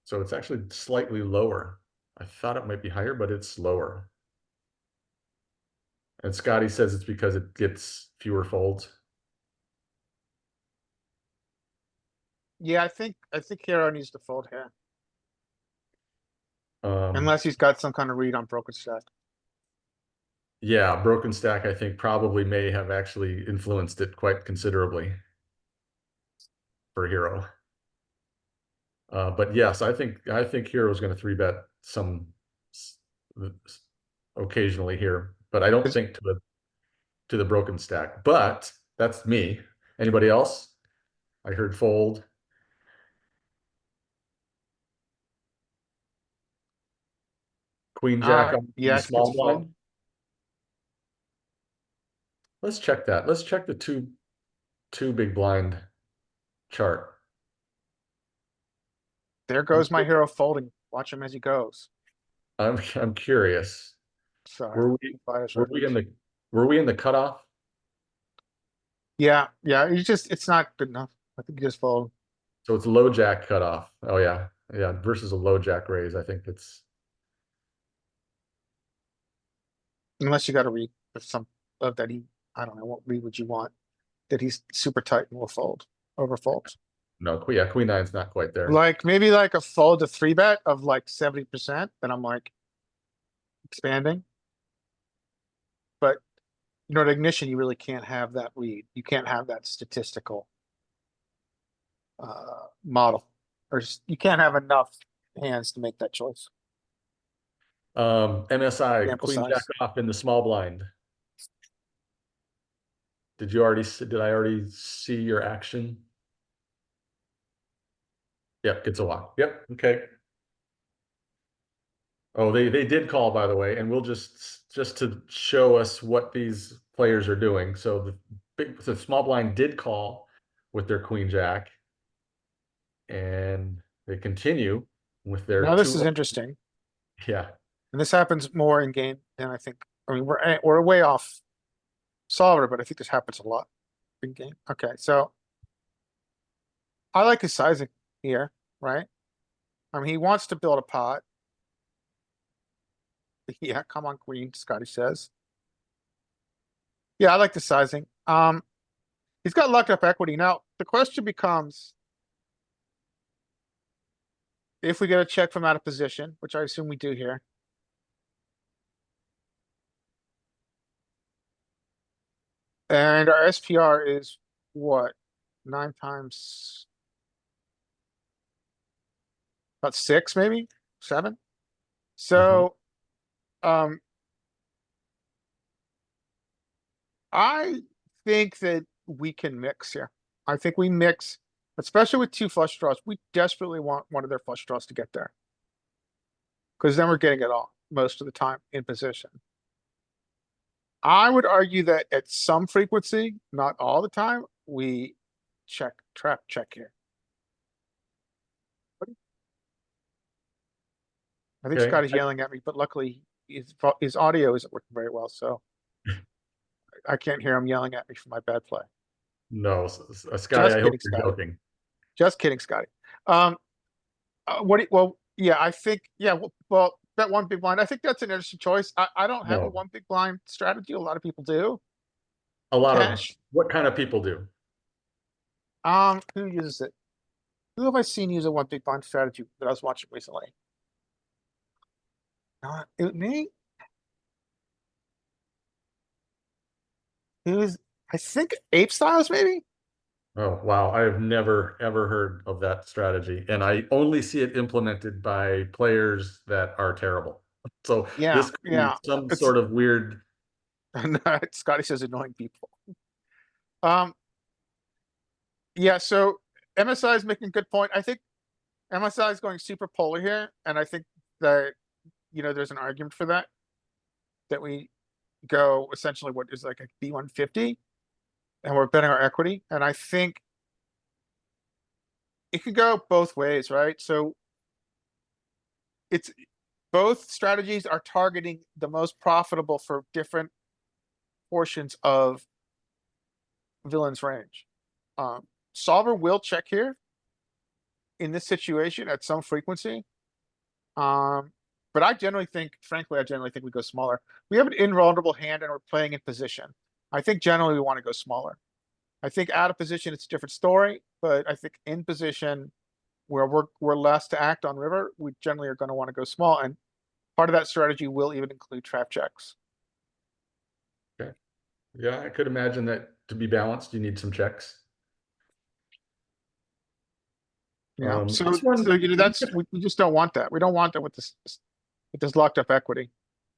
So it's actually slightly lower. I thought it might be higher, but it's lower. And Scotty says it's because it gets fewer folds. Yeah, I think Hero needs to fold here. Um, Unless he's got some kind of read on broken stack. Yeah, broken stack, I think probably may have actually influenced it quite considerably for Hero. But yes, I think Hero's going to 3-bet some occasionally here, but I don't think to the broken stack. But that's me. Anybody else? I heard fold. Queen Jack on yeah, the I think small it's fold. blind. Let's check that. Let's check the two big blind chart. There goes my hero folding. Watch him as he goes. I'm curious. Sorry. Were we in the cutoff? Yeah, it's not good enough. I think you just fold. So it's low jack cutoff. Oh yeah. Yeah. Versus a low jack raise. I think it's Unless you got to read with some of that I don't know, what read would you want? That he's super tight and will fold, over folds. no, yeah, Queen 9's not quite there. Like maybe like a fold to 3-bet of like 70%, then I'm like expanding. But you know, at ignition, you really can't have that read. You can't have that statistical model, or you can't have enough hands to make that choice. MSI, Sample Queen size. Jack off in the small blind. Did I already see your action? Yep, gets a walk. Yep, okay. Oh, they did call, by the way, and we'll just to show us what these players are doing. So the small blind did call with their Queen Jack, and they continue with their Now this is 2. interesting. Yeah. And this happens more in game than I think. I mean, we're way off solver, but I think this happens a lot in game. Okay, so I like his sizing here, right? I mean, he wants to build a pot. Yeah, come on, queen, Scotty says. Yeah, I like the sizing. He's got locked up equity. Now, the question becomes, if we get a check from out of position, which I assume we do here. And our SPR is what? 9 times. About 6, maybe 7. So, I think that we can mix here. I think we mix, especially with 2 flush draws. We desperately want one of their flush draws to get there. Because then we're getting it all most of the time in position. I would argue that at some frequency, not all the time, we trap check here. I think Okay. Scott is yelling at me, but luckily his audio isn't working very well, so I can't hear him yelling at me for my bad play. No, Scotty, Just I hope kidding, you're Scotty. joking. Just kidding, Scotty. Well, yeah, I think, yeah, well, bet one big blind. I think that's an interesting choice. I don't have a No. one big blind strategy. A lot of people do. A lot of, Cash. what kind of people do? Who uses it? Who have I seen use a one big blind strategy that I was watching recently? Not me. Who's? I think Ape Styles, maybe. Oh, wow. I have never, ever heard of that strategy. And I only see it implemented by players that are terrible. So Yeah, this could be yeah. some It's sort of weird. Scotty says annoying people. Um, yeah. So MSI is making a good point. I think MSI is going super polar here, and I think that there's an argument for that. That we go essentially what is like a B150, and we're betting our equity, and I think it could go both ways, right? So it's both strategies are targeting the most profitable for different portions of villain's range. Solver will check here in this situation at some frequency. But I generally think, frankly, we go smaller. We have an invulnerable hand and we're playing in position. I think generally we want to go smaller. I think out of position, it's a different story, but I think in position where we're less to act on river, we generally are going to want to go small. And part of that strategy will even include trap checks. Okay. Yeah, I could imagine that to be balanced, you need some checks. Yeah. This one, That's we just don't want that. We don't want that with this locked up equity.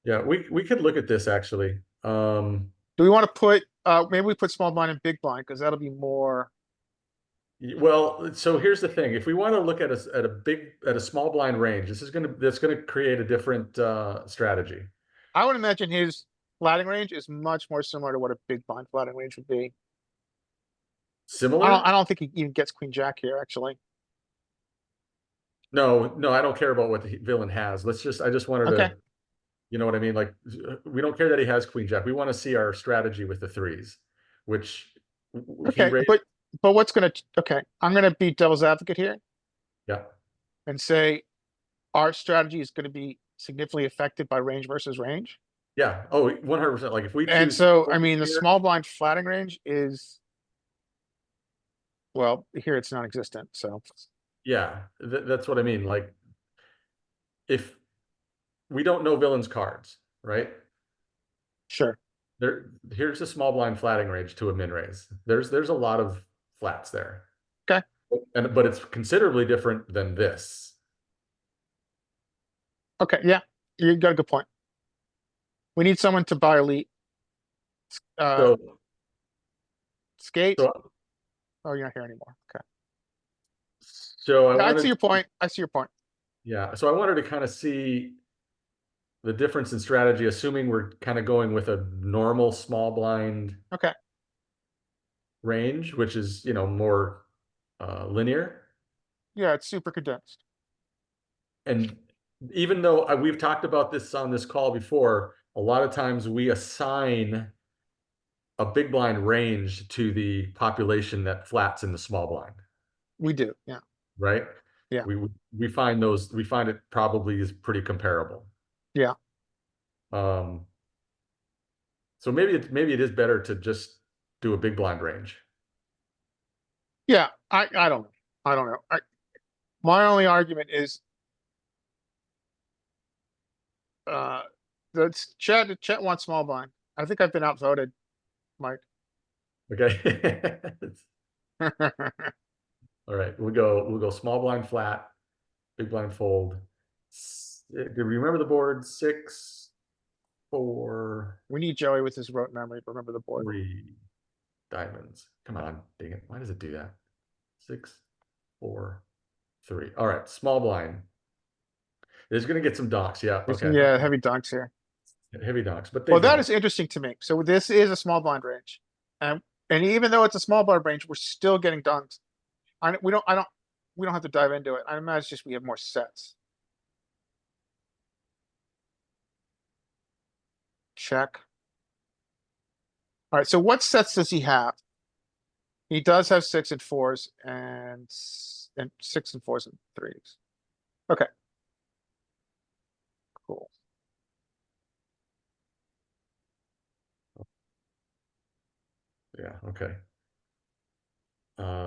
yeah, we could look at this actually. Do we want to put maybe we put small blind and big blind because that'll be more. Well, so here's the thing. If we want to look at a small blind range, that's gonna create a different strategy. I would imagine his flatting range is much more similar to what a big blind flatting range would be. Similar? I don't think he even gets queen jack here actually. No, I don't care about what the villain has. I just wanted Okay. to, you know what I mean? Like, we don't care that he has queen jack. We want to see our strategy with the threes, which he Okay, raised. but what's gonna okay? I'm gonna be devil's advocate here Yeah, and say our strategy is gonna be significantly affected by range versus range. yeah. Oh, 100%. Like if we And choose so, I mean, the here, small blind flatting range is, well, here it's non-existent, so. yeah, that's what I mean. Like, if we don't know villain's cards, right? Sure. Here's a small blind flatting range to a min raise. There's a lot of flats there. Okay. But it's considerably different than this. Okay, yeah, you got a good point. We need someone to buy elite. So, Skate. so, Oh, you're not here anymore. Okay. so Yeah, I see your point. I see your point. yeah. So I wanted to kind of see the difference in strategy, assuming we're kind of going with a normal small blind Okay. range, which is, more linear. Yeah, it's super condensed. And even though we've talked about this on this call before, a lot of times we assign a big blind range to the population that flats in the small blind, We do, yeah. right? Yeah. We find it probably is pretty comparable. Yeah. So maybe it is better to just do a big blind range. Yeah, I don't know. I don't know. My only argument is the chat wants small blind. I think I've been outvoted, Mike. Okay. All right, we'll go small blind flat, big blind fold. Do you remember the board? 6, 4, We need Joey with his rote memory to remember the board. 3 diamonds. Come on, dang it. Why does it do that? 6, 4, 3. All right, small blind. It's gonna get some donks. Yeah. Okay. Yeah, heavy dunks here. heavy donks, but they Well, that don't. is interesting to me. So this is a small blind range. And even though it's a small blind range, we're still getting dunks. We don't have to dive into it. I imagine just we have more sets. Check. Alright, so what sets does he have? He does have 6 and 4s and 6 and 4s and 3s. Okay. Cool. Yeah, okay.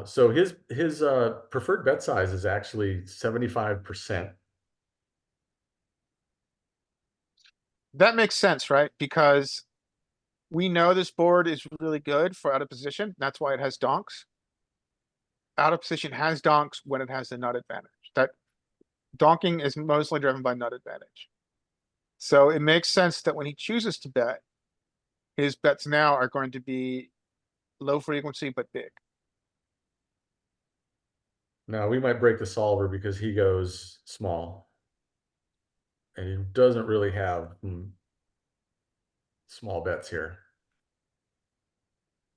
So his preferred bet size is actually 75%. That makes sense, right? Because we know this board is really good for out of position. That's why it has donks. Out of position has donks when it has the nut advantage. That donking is mostly driven by nut advantage. So it makes sense that when he chooses to bet, his bets now are going to be low frequency but big. Now we might break the solver because he goes small. And he doesn't really have small bets here.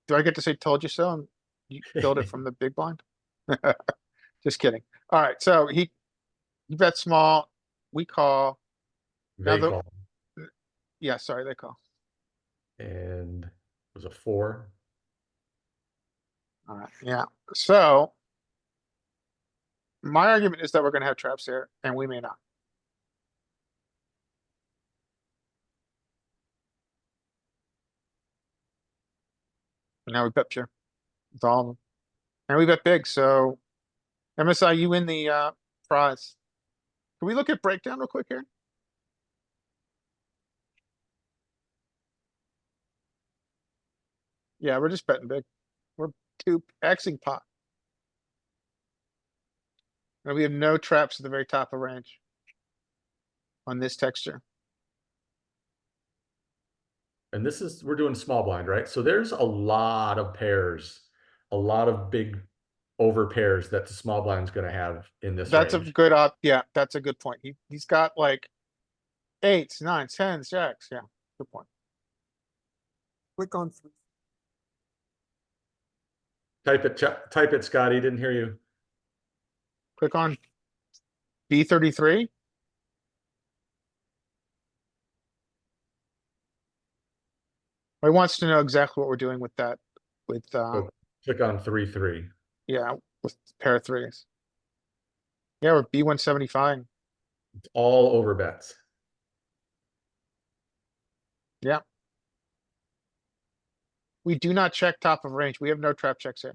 Do I get to say told you so? And you build it from the big blind? Just kidding. Alright, so he bets small. We call. Now They the, call. yeah, sorry, they call. And it was a 4. Alright, yeah. So my argument is that we're gonna have traps here and we may not. Now we bet pure. It's all of them. And we bet big, so MSI, you win the prize. Can we look at breakdown real quick here? Yeah, we're just betting big. We're 2xing pot. And we have no traps at the very top of range. On this texture. And this is, we're doing small blind, right? So there's a lot of pairs, a lot of big over pairs that the small blind's gonna have in this That's a range. good yeah, that's a good point. He's got like 8s, 9s, 10s, jacks, yeah, good point. Click on 3. Type it, Scotty, didn't hear you. Click on B33. He wants to know exactly what we're doing with that, with, So click on 3-3. yeah, with pair of threes. Yeah, we're B175. It's all over bets. Yeah. We do not check top of range. We have no trap checks here.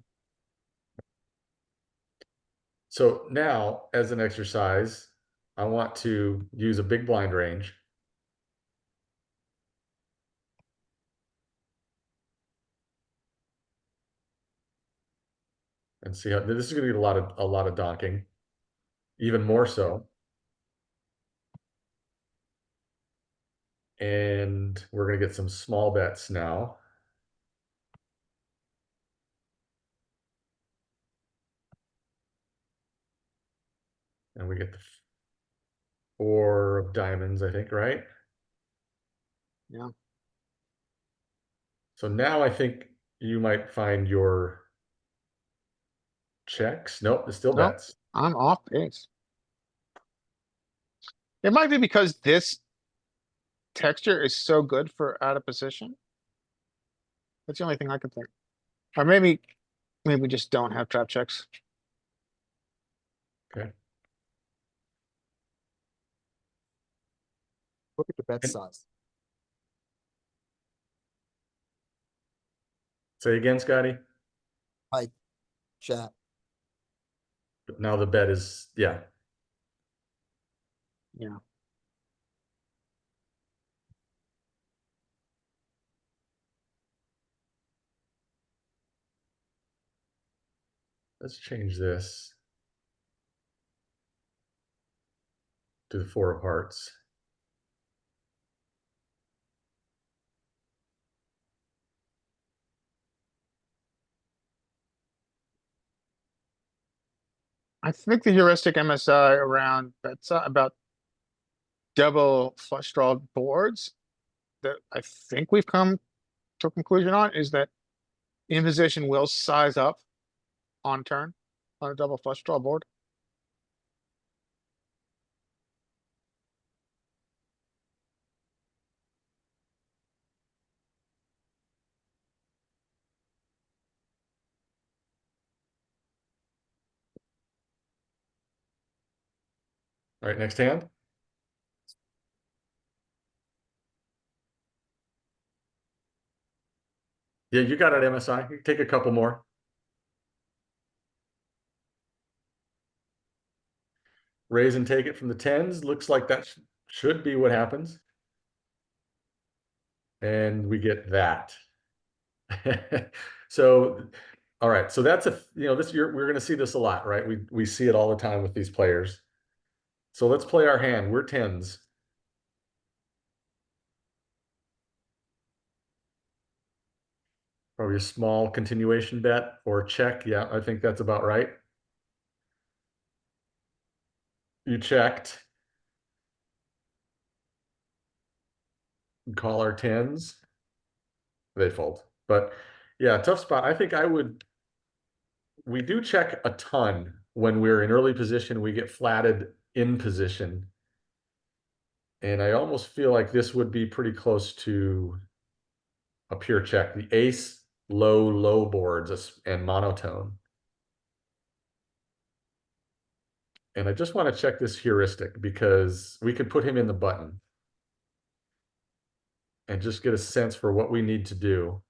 So now, as an exercise, I want to use a big blind range. And see how this is going to be a lot of donking, even more so. And we're going to get some small bets now. And we get the 4 of diamonds, I think, right? Yeah. So now I think you might find your checks. Nope, it's still Nope. bets. I'm off base. It might be because this texture is so good for out of position. That's the only thing I can think. Or maybe we just don't have trap checks. Okay. Look at the bet And- size. Say again, Scotty. Chat. But now the bet is, yeah. Yeah. Let's change this to the 4 of hearts. I think the heuristic MSI around that's about double flush draw boards that I think we've come to a conclusion on is that in position will size up on turn on a double flush draw board. All right, next hand. Yeah, you got it, MSI. You can take a couple more. Raise and take it from the tens. Looks like that should be what happens. And we get that. So, all right. So that's this year we're going to see this a lot, right? We see it all the time with these players. So let's play our hand. We're tens. Probably a small continuation bet or check. Yeah, I think that's about right. You checked. Call our tens. They fold. But yeah, tough spot. I think we do check a ton when we're in early position. We get flatted in position. And I almost feel like this would be pretty close to a pure check. The ace, low boards and monotone. And I just want to check this heuristic because we could put him in the button and just get a sense for what we need to do.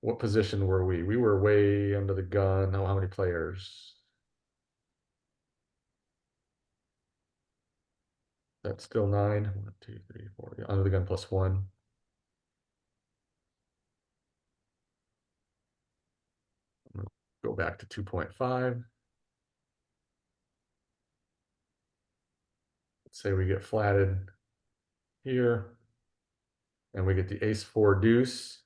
What position were we? We were way under the gun. Oh, how many players? That's still 9. 1, 2, 3, 4. Yeah, under the gun plus 1. Go back to 2.5. Let's say we get flatted here. And we get the ace 4 deuce.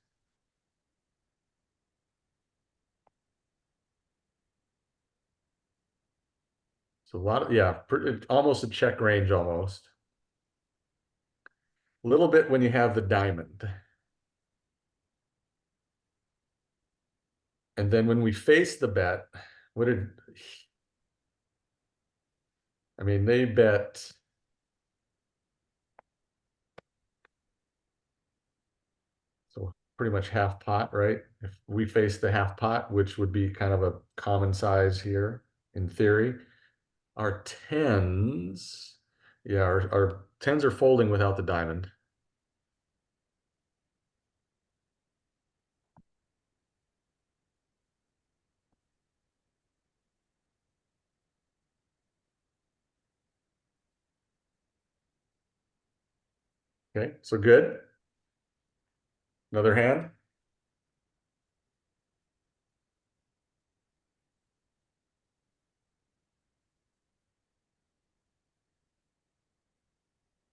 So a lot of, yeah, almost a check range almost. A little bit when you have the diamond. And then when we face the bet, they bet. So pretty much half pot, right? If we face the half pot, which would be kind of a common size here in theory. Our tens, yeah, our tens are folding without the diamond. Okay, so good. Another hand.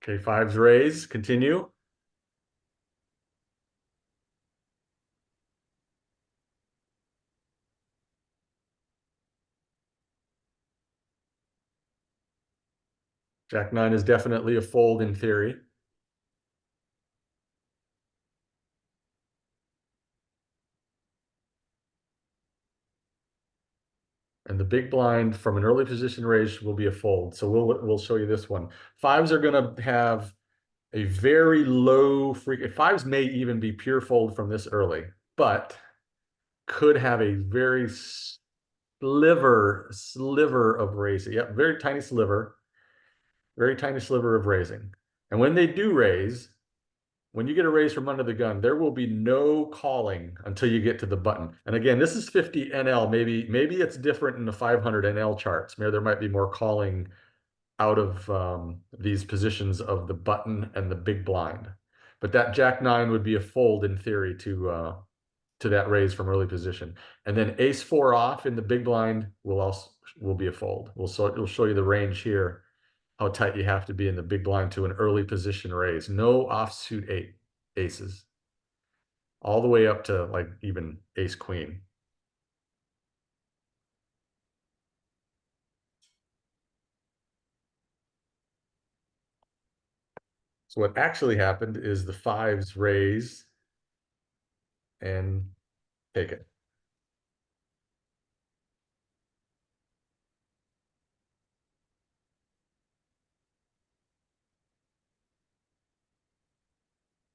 Okay, fives raise, continue. Jack 9 is definitely a fold in theory. And the big blind from an early position raise will be a fold. So we'll show you this one. Fives are going to have a very low frequency. Fives may even be pure fold from this early, but could have a very sliver of raising. Yep, very tiny sliver of raising. And when they do raise, when you get a raise from under the gun, there will be no calling until you get to the button. And again, this is 50 NL. Maybe it's different in the 500 NL charts. Maybe there might be more calling out of these positions of the button and the big blind. But that Jack 9 would be a fold in theory to that raise from early position. And then ace 4 off in the big blind will be a fold. We'll show you the range here, how tight you have to be in the big blind to an early position raise. No offsuit aces. All the way up to like even ace queen. So what actually happened is the fives raise and take it.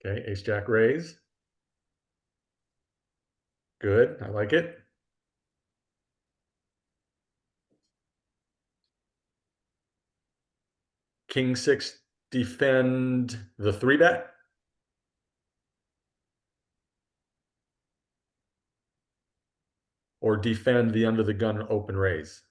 Okay, ace jack raise. Good, I like it. King six defend the 3-bet. Or defend the under the gun open raise.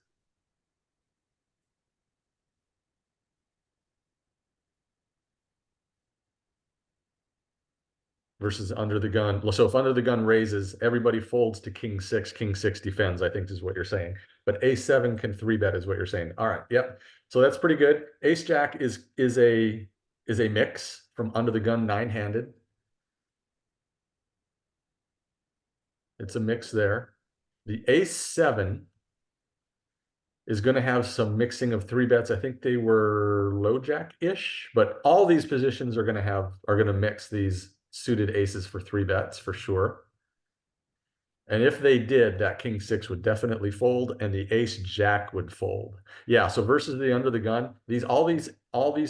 Versus under the gun. So if under the gun raises, everybody folds to king six defends, I think is what you're saying. But a7 can 3-bet is what you're saying. All right, yep. So that's pretty good. Ace jack is a mix from under the gun 9-handed. It's a mix there. The ace7 is going to have some mixing of 3-bets. I think they were low jack-ish, but all these positions are going to mix these suited aces for 3-bets for sure. And if they did, that king six would definitely fold and the ace jack would fold. Yeah, so versus the under the gun, all these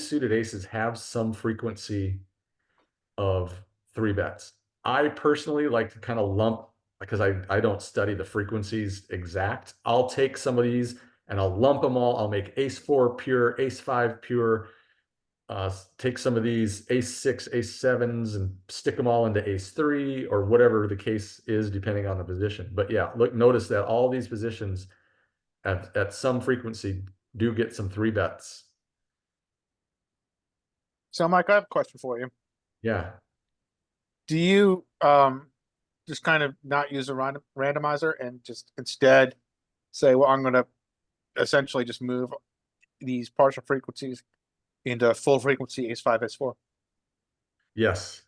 suited aces have some frequency of 3-bets. I personally like to kind of lump, because I don't study the frequencies exact. I'll take some of these and I'll lump them all. I'll make ace 4 pure, ace 5 pure, take some of these ace 6, ace 7s and stick them all into ace 3 or whatever the case is, depending on the position. But yeah, look, notice that all these positions at some frequency do get some 3-bets. So Mike, I have a question for you. Yeah. Do you just kind of not use a randomizer and just instead say, well, I'm going to essentially just move these partial frequencies into full frequency ace 5, ace 4? Yes.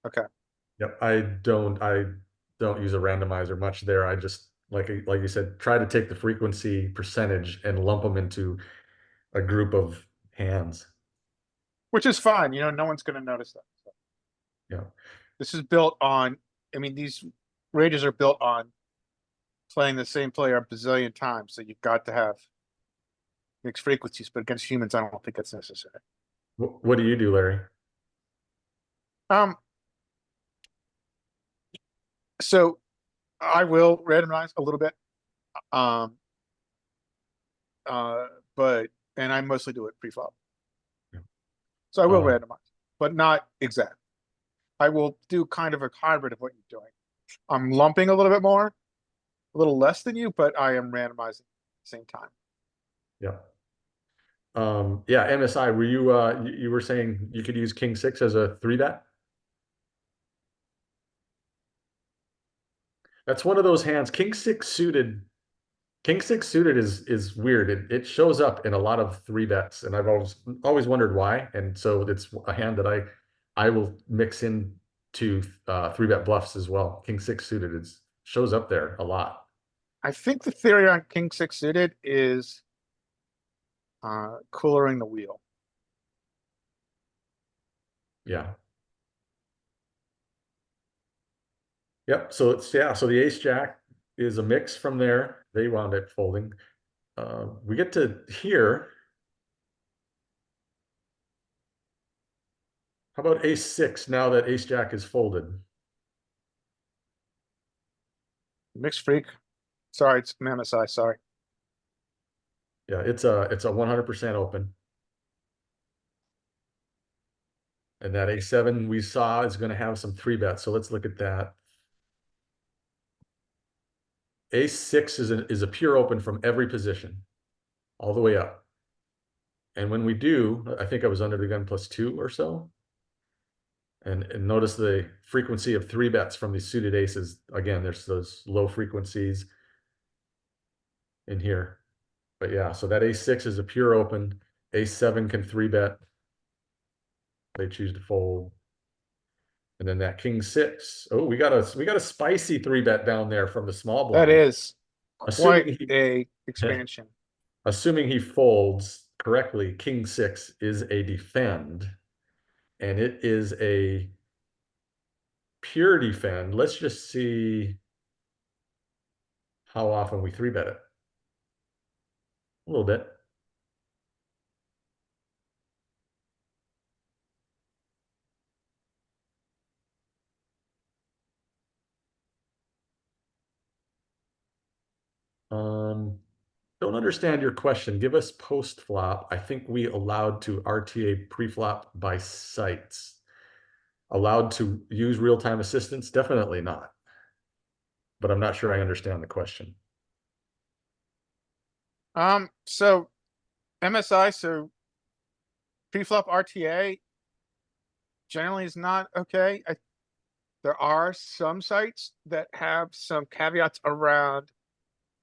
Okay. Yep. I don't use a randomizer much there. I just, like you said, try to take the frequency percentage and lump them into a group of hands. Which is fine. You know, no one's going to notice that. So. Yeah. This is built on, I mean, these rages are built on playing the same player a bazillion times. So you've got to have mixed frequencies, but against humans, I don't think that's necessary. What do you do, Larry? So I will randomize a little bit. And I mostly do it pre-flop. Yeah. So I will randomize, but not exact. I will do kind of a hybrid of what you're doing. I'm lumping a little bit more, a little less than you, but I am randomizing at the same time. Yeah. Yeah, MSI, were you were saying you could use king six as a 3-bet? That's one of those hands. King six suited is weird. It shows up in a lot of 3-bets, and I've always wondered why. And so it's a hand that I will mix in to 3-bet bluffs as well. King six suited shows up there a lot. I think the theory on king six suited is coolering the wheel. Yeah. Yep. So so the ace jack is a mix from there. They wound up folding. We get to here. How about ace six now that ace jack is folded? Mixed freak. Sorry, it's an MSI. Sorry. Yeah, it's a 100% open. And that a7 we saw is going to have some 3-bets. So let's look at that. A6 is a pure open from every position, all the way up. And when we do, I think I was under the gun +2 or so. And notice the frequency of 3-bets from these suited aces. Again, there's those low frequencies in here. But yeah, so that a6 is a pure open. A7 can 3-bet. They choose to fold. And then that king six. Oh, we got a spicy 3-bet down there from the small blind. That is Assuming quite a expansion. Assuming he folds correctly, king six is a defend. and it is a pure defend. Let's just see how often we 3-bet it. A little bit. Don't understand your question. Give us post flop. I think we allowed to RTA pre-flop by sites. Allowed to use real-time assistance? Definitely not. But I'm not sure I understand the question. So MSI, so pre-flop RTA generally is not okay. There are some sites that have some caveats around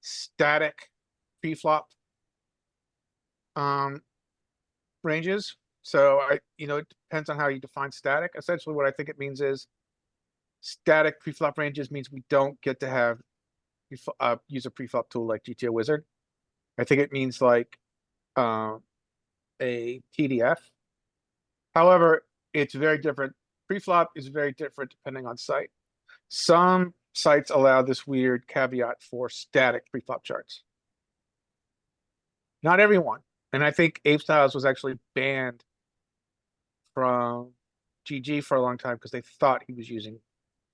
static pre-flop ranges. So it depends on how you define static. Essentially, what I think it means is static pre-flop ranges means we don't get to have use a pre-flop tool like GTO Wizard. I think it means like a TDF. However, it's very different. Pre-flop is very different depending on site. Some sites allow this weird caveat for static pre-flop charts. Not everyone. And I think Ape Styles was actually banned from GG for a long time because they thought he was using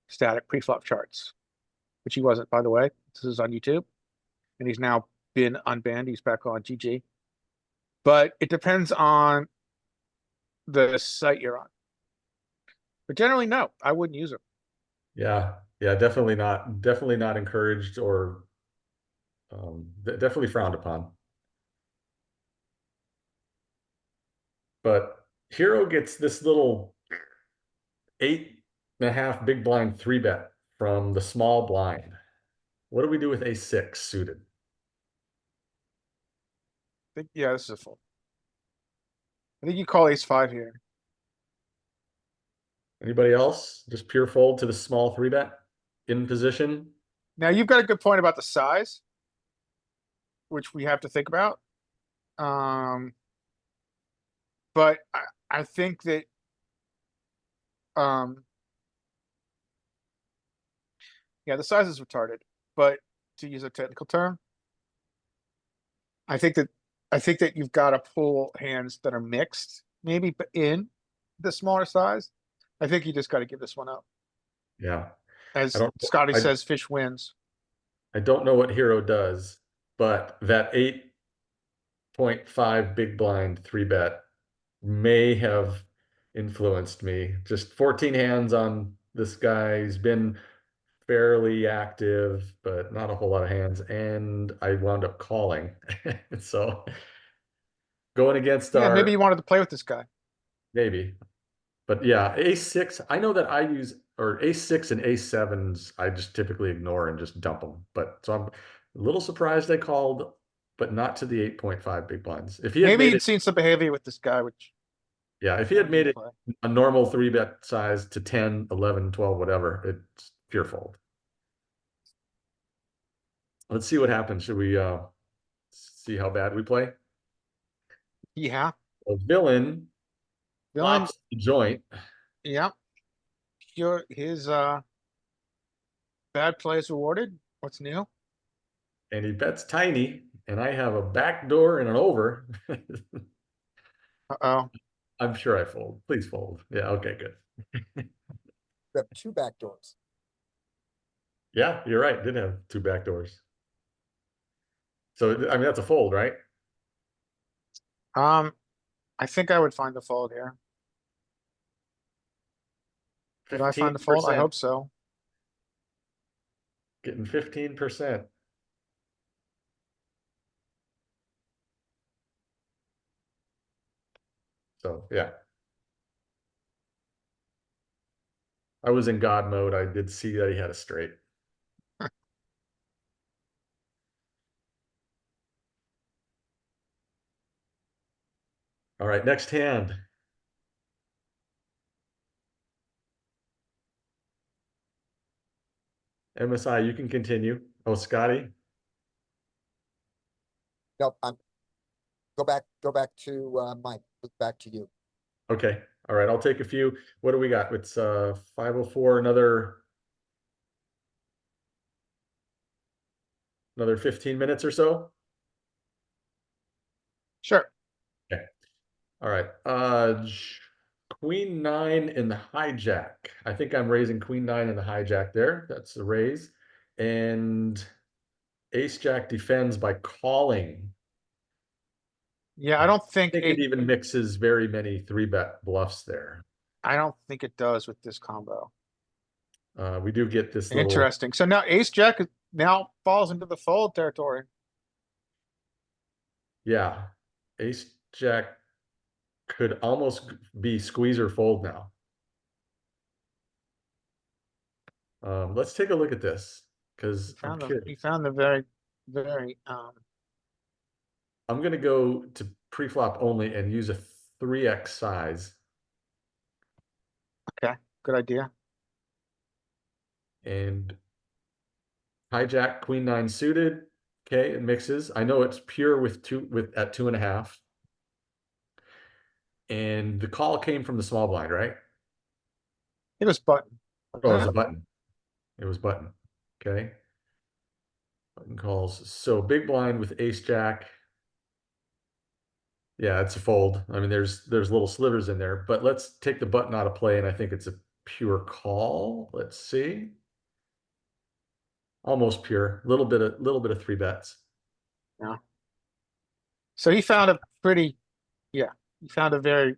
static pre-flop charts, which he wasn't, by the way. This is on YouTube, and he's now been unbanned. He's back on GG. But it depends on the site you're on. But generally, no, I wouldn't use them. Yeah, definitely not encouraged or definitely frowned upon. But Hero gets this little 8.5 big blind 3-bet from the small blind. What do we do with a6 suited? Yeah, this is a fold. I think you call ace-5 here. Anybody else? Just pure fold to the small 3-bet in position. Now, you've got a good point about the size, which we have to think about. But I think that yeah, the size is retarded, but to use a technical term, I think that you've got to pull hands that are mixed, maybe in the smaller size. I think you just got to give this one up. Yeah. As Scotty says, fish wins. I don't know what Hero does, but that 8.5 big blind 3-bet may have influenced me. Just 14 hands on this guy. He's been fairly active, but not a whole lot of hands. And I wound up calling. So going against Yeah, our maybe you wanted to play with this guy. maybe. But yeah, a6, I know that I use or a6 and a7s I just typically ignore and just dump them. But so I'm a little surprised they called, but not to the 8.5 big blinds. If he had Maybe made you'd it, seen some behavior with this guy, which yeah, if he had made it play. a normal 3-bet size to 10, 11, 12, whatever, it's pure fold. Let's see what happens. Should we see how bad we play? Yeah. A villain Villain, flops the joint. yeah. His bad play is rewarded. What's new? And he bets tiny, and I have a backdoor and an over. Uh-oh. I'm sure I fold. Please fold. Yeah, okay, good. We have 2 backdoors. Yeah, you're right. Did have 2 backdoors. So I mean that's a fold, right? I think I would find the fold here. Did I find the fold? I 15%. hope so. Getting 15%. So yeah. I was in God mode. I did see that he had a straight. All right, next hand. MSI, you can continue. Oh, Scotty. No, go back to Mike, back to you. Okay. All right, I'll take a few. What do we got? It's 5:04, another 15 minutes or so. Sure. Okay. All right. Queen 9 in the hijack. I think I'm raising Queen 9 in the hijack there. That's a raise. And Ace Jack defends by calling. Yeah, I don't I think think it even mixes very many 3-bet bluffs there. I don't think it does with this combo. We do get this little, Interesting. So now ace jack now falls into the fold territory. yeah. Ace Jack could almost be squeeze or fold now. Let's take a look at this because I'm He found the very, very I'm going to go to pre-flop only and use a 3x size. okay, good idea. And hijack Queen 9 suited. Okay, it mixes. I know it's pure with at 2.5. And the call came from the small blind, right? It was button. Oh, it was a button. It was button. Okay. Button calls. So big blind with ace jack. Yeah, it's a fold. I mean, there's little slivers in there, but let's take the button out of play, and I think it's a pure call. Let's see. Almost pure. Little bit of 3-bets. Yeah. So he found a pretty, yeah, he found a very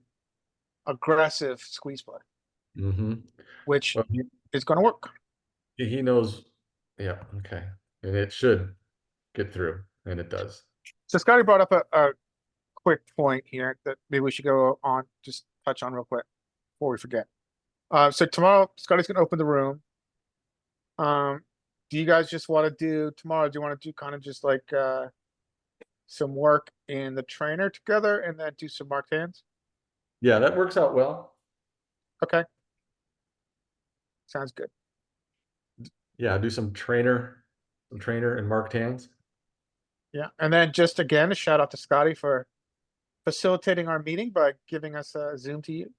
aggressive squeeze play, Mm-hmm. which Well, is going to work. he knows. Yeah. Okay. And it should get through, and it does. So Scotty brought up a quick point here that maybe we should go on, just touch on real quick before we forget. So tomorrow Scotty's going to open the room. Do you guys just want to do tomorrow? Do you want to do kind of just like some work in the trainer together and then do some marked hands? Yeah, that works out well. Okay. Sounds good. Yeah, do some trainer and marked hands. Yeah. And then just again, a shout out to Scotty for facilitating our meeting by giving us a Zoom to you.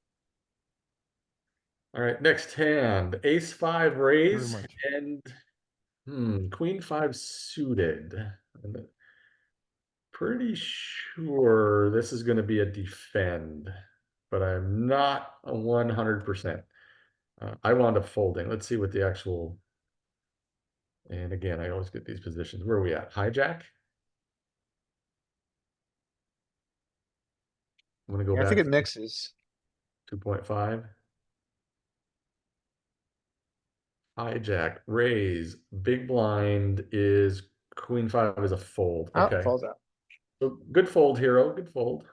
All right, next hand, ace 5 raise much. and queen 5 suited. I'm pretty sure this is going to be a defend, but I'm not 100%. I wound up folding. Let's see what the actual. And again, I always get these positions. Where are we at? Hijack. I'm going to go Yeah, I back think it to mixes. 2.5. Hijack, raise, big blind is queen 5 is a fold. Oh, Okay. falls out. So good fold, hero. Good fold.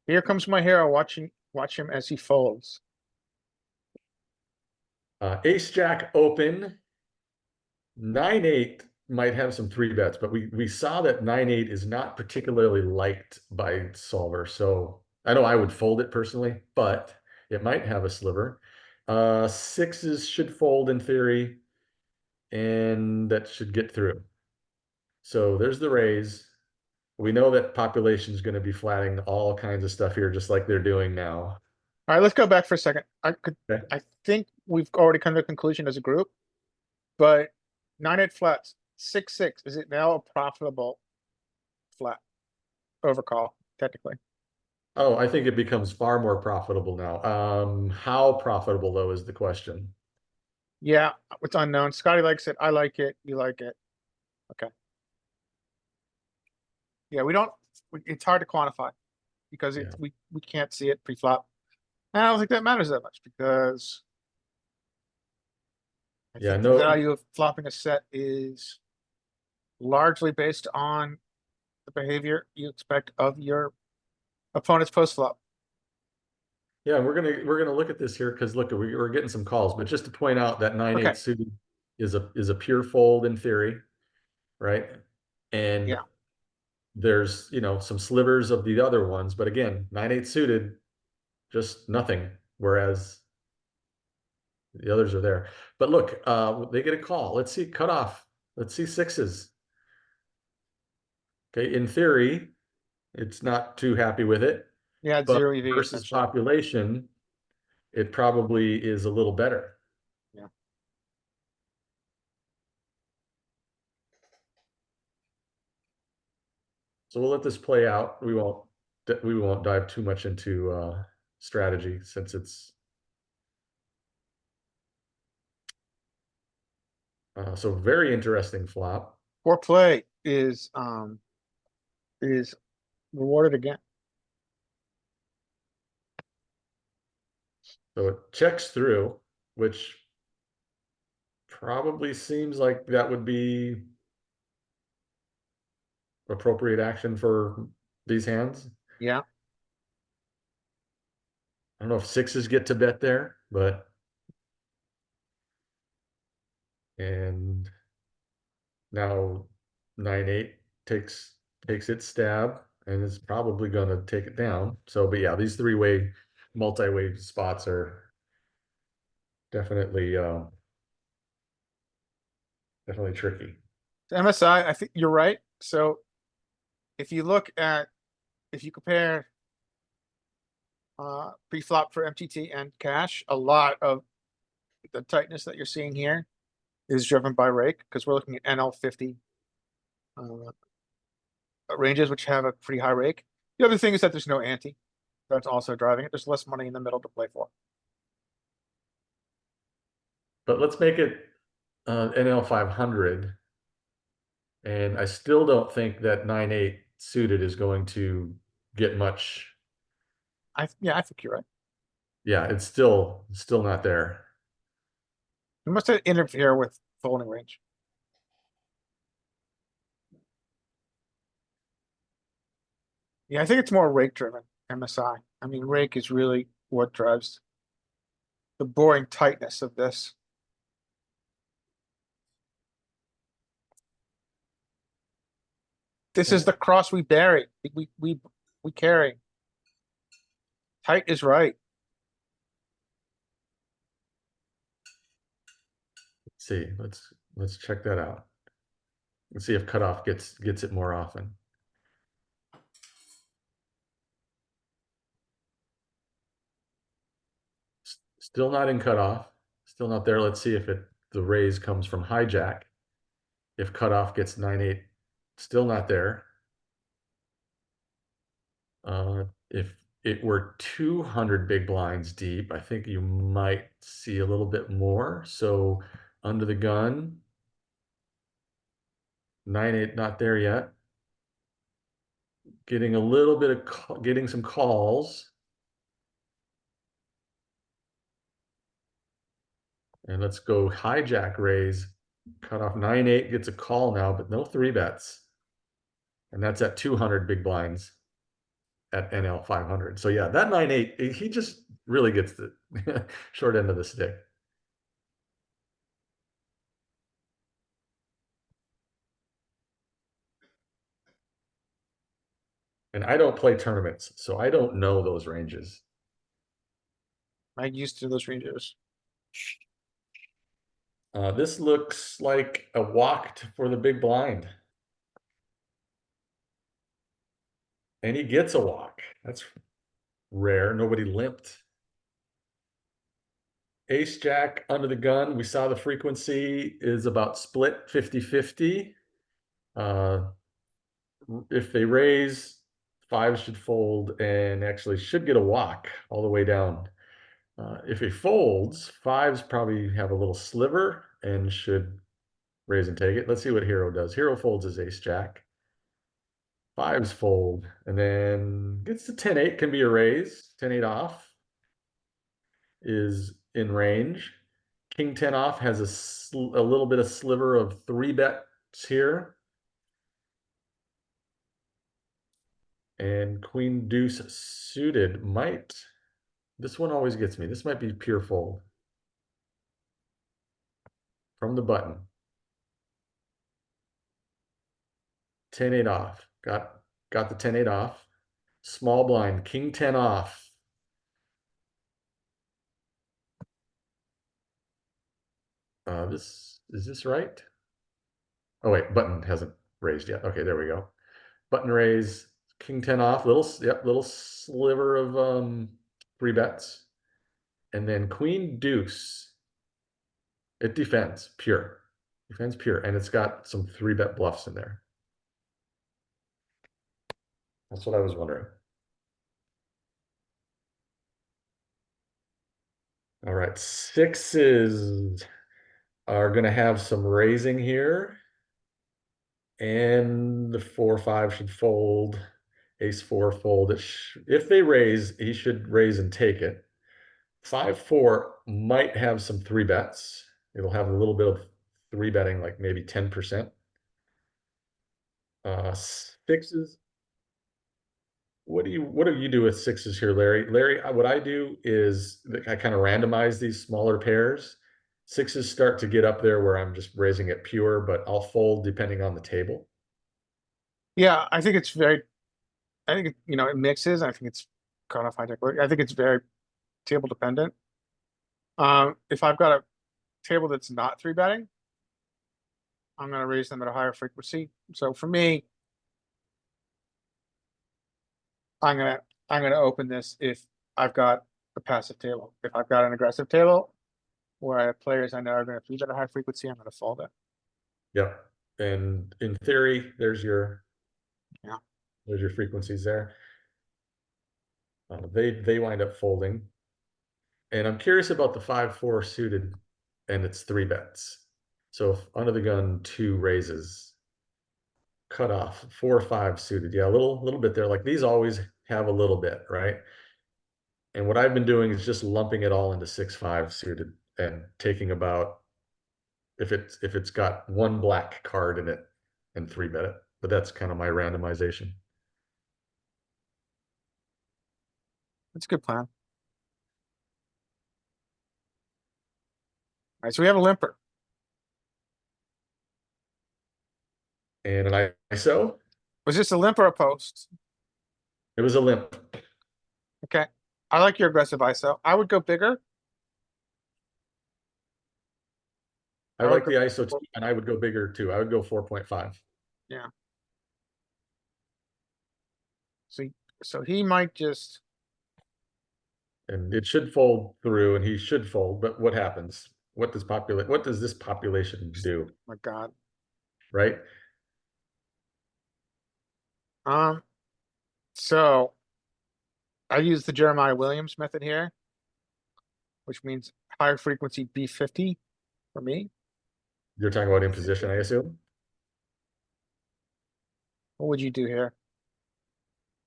Here comes my hero. Watch him as he folds. Ace Jack open. 9-8 might have some 3-bets, but we saw that 9-8 is not particularly liked by solver. So I know I would fold it personally, but it might have a sliver. 6s should fold in theory, and that should get through. So there's the raise. We know that population is going to be flatting all kinds of stuff here, just like they're doing now. All right, let's go back for a second. Okay. I think we've already come to a conclusion as a group, but 9-8 flats, 6-6, is it now a profitable flat overcall, technically? Oh, I think it becomes far more profitable now. How profitable though is the question. Yeah, it's unknown. Scotty likes it. I like it. You like it. Okay. Yeah, it's hard to quantify because Yeah. we can't see it pre-flop. And I don't think that matters that much because I Yeah, think no- the value of flopping a set is largely based on the behavior you expect of your opponent's post flop. Yeah, we're gonna look at this here because look, we're getting some calls, but just to point out that 9-8 Okay. suited is a pure fold in theory, right? And Yeah. there's some slivers of the other ones, but again, 9-8 suited, just nothing. Whereas the others are there. But look, they get a call. Let's see cutoff. Let's see 6s. Okay, in theory, it's not too happy with it. Yeah, it's but 0 EV versus essentially. population, it probably is a little better. Yeah. So we'll let this play out. We won't dive too much into strategy since it's so very interesting flop. Poor play is rewarded again. So it checks through, which probably seems like that would be appropriate action for these hands. Yeah. I don't know if sixes get to bet there, but and now 9-8 takes its stab and is probably gonna take it down. So, but yeah, these three-way, multi-way spots are definitely definitely tricky. MSI, I think you're right. So if you look at, if you compare pre-flop for MTT and cash, a lot of the tightness that you're seeing here is driven by rake because we're looking at NL50 ranges, which have a pretty high rake. The other thing is that there's no ante. That's also driving it. There's less money in the middle to play for. But let's make it NL 500. And I still don't think that 9-8 suited is going to get much. Yeah, I think you're right. Yeah, it's still not there. You must interfere with folding range. Yeah, I think it's more rake driven, MSI. I mean, rake is really what drives the boring tightness of this. This is the cross we bury. We carry. Tight is right. Let's see. Let's check that out. Let's see if cutoff gets it more often. Still not in cutoff. Still not there. Let's see if the raise comes from hijack. If cutoff gets 9-8, still not there. If it were 200 big blinds deep, I think you might see a little bit more. So under the gun, 9-8 not there yet. Getting a little bit of getting some calls. And let's go hijack raise. Cut off 9-8 gets a call now, but no 3-bets. And that's at 200 big blinds at NL 500. So yeah, that 9-8, he just really gets the short end of the stick. And I don't play tournaments, so I don't know those ranges. I'm used to those ranges. This looks like a walk for the big blind. And he gets a walk. That's rare. Nobody limped. Ace Jack under the gun. We saw the frequency is about split 50-50. If they raise, fives should fold and actually should get a walk all the way down. If he folds, fives probably have a little sliver and should raise and take it. Let's see what Hero does. Hero folds his Ace Jack. Fives fold and then gets to 10-8, can be a raise. 10-8 off is in range. King 10 off has a little bit of sliver of 3-bets here. And Queen Deuce suited might, this one always gets me. This might be pure fold. From the button. 10-8 off. Got the 10-8 off. Small blind, King 10 off. Is this right? Oh wait, button hasn't raised yet. Okay, there we go. Button raise, king 10 off, little sliver of three bets. And then queen deuce. It defends pure. Defends pure. And it's got some three bet bluffs in there. That's what I was wondering. All right, sixes are going to have some raising here. And the 4-5 should fold. Ace 4 fold. If they raise, he should raise and take it. 5-4 might have some three bets. It'll have a little bit of three betting, like maybe 10%. Sixes. What do you do with sixes here, Larry? Larry, what I do is I kind of randomize these smaller pairs. Sixes start to get up there where I'm just raising it pure, but I'll fold depending on the table. Yeah, I think it's very, I think, it mixes. I think it's kind of hijack. I think it's very table dependent. If I've got a table that's not three betting, I'm going to raise them at a higher frequency. So for me, I'm gonna open this if I've got a passive table. If I've got an aggressive table where I have players I know are going to feed at a high frequency, I'm going to fold it. Yep. And in theory, there's your frequencies there. They wind up folding. And I'm curious about the 5-4 suited and it's three bets. So if under the gun 2 raises, cut off 4-5 suited. Yeah, a little bit there. Like these always have a little bit, right? And what I've been doing is just lumping it all into 6-5 suited and taking about if it's got one black card in it and three bet it. But that's kind of my randomization. That's a good plan. All right, so we have a limper. And an ISO. Was this a limp or a post? It was a limp. Okay. I like your aggressive ISO. I would go bigger. I like the ISO too, and I would go bigger too. I would go 4.5. Yeah. So he might just. And it should fold through, and he should fold. But what happens? What does this population do? Oh my God. Right? So I use the Jeremiah Williams method here, which means higher frequency B50 for me. You're talking about imposition, I assume. What would you do here?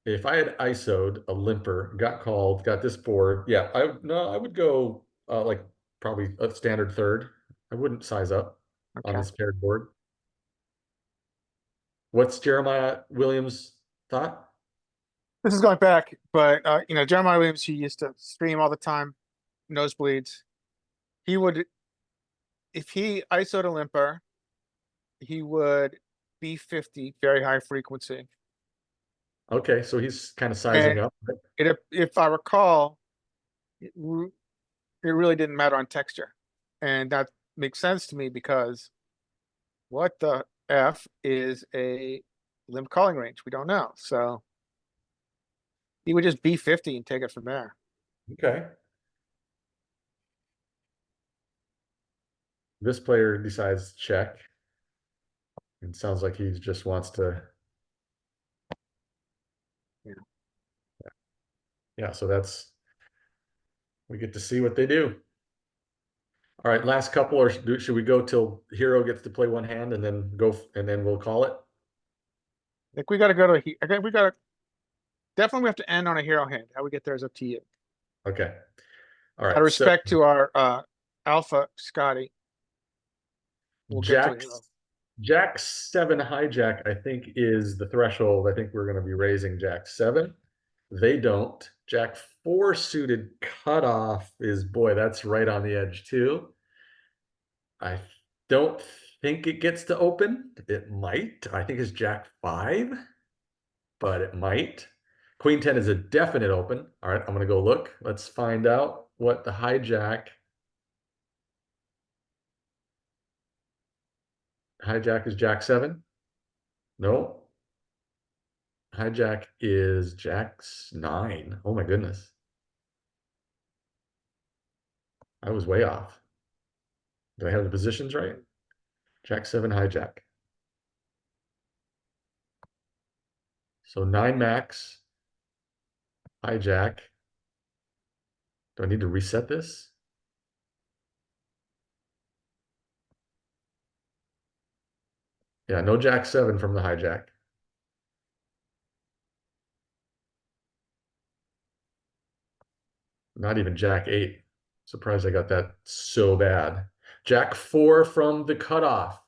If I had ISO'd a limper, got called, got this board, yeah, I would go like probably a standard third. I wouldn't size up on Okay. this paired board. What's Jeremiah Williams' thought? This is going back, but Jeremiah Williams, he used to stream all the time, nosebleeds. He would, if he ISO'd a limper, he would B50, very high frequency. Okay, so he's kind of sizing up. If I recall, it really didn't matter on texture. And that makes sense to me because what the F is a limp calling range? We don't know. So he would just B50 and take it from there. Okay. This player decides to check. It sounds like he just wants to. Yeah, so we get to see what they do. All right, last couple, or should we go till hero gets to play one hand and then we'll call it? I think we got to go to, I think definitely we have to end on a hero hand. How we get there is up to you. Okay. All right. Out of respect to our alpha Scotty. We'll get to a hero. Jack 7 hijack, I think, is the threshold. I think we're going to be raising Jack 7. They don't. Jack 4 suited cutoff is, boy, that's right on the edge too. I don't think it gets to open. It might. I think it's Jack 5, but it might. Queen 10 is a definite open. All right, I'm going to go look. Let's find out what the hijack. Hijack is Jack 7. No. Hijack is Jack's 9. Oh my goodness. I was way off. Do I have the positions right? Jack 7 hijack. So 9 max. Hijack. Do I need to reset this? Yeah, no Jack 7 from the hijack. Not even Jack 8. Surprised I got that so bad. Jack 4 from the cutoff.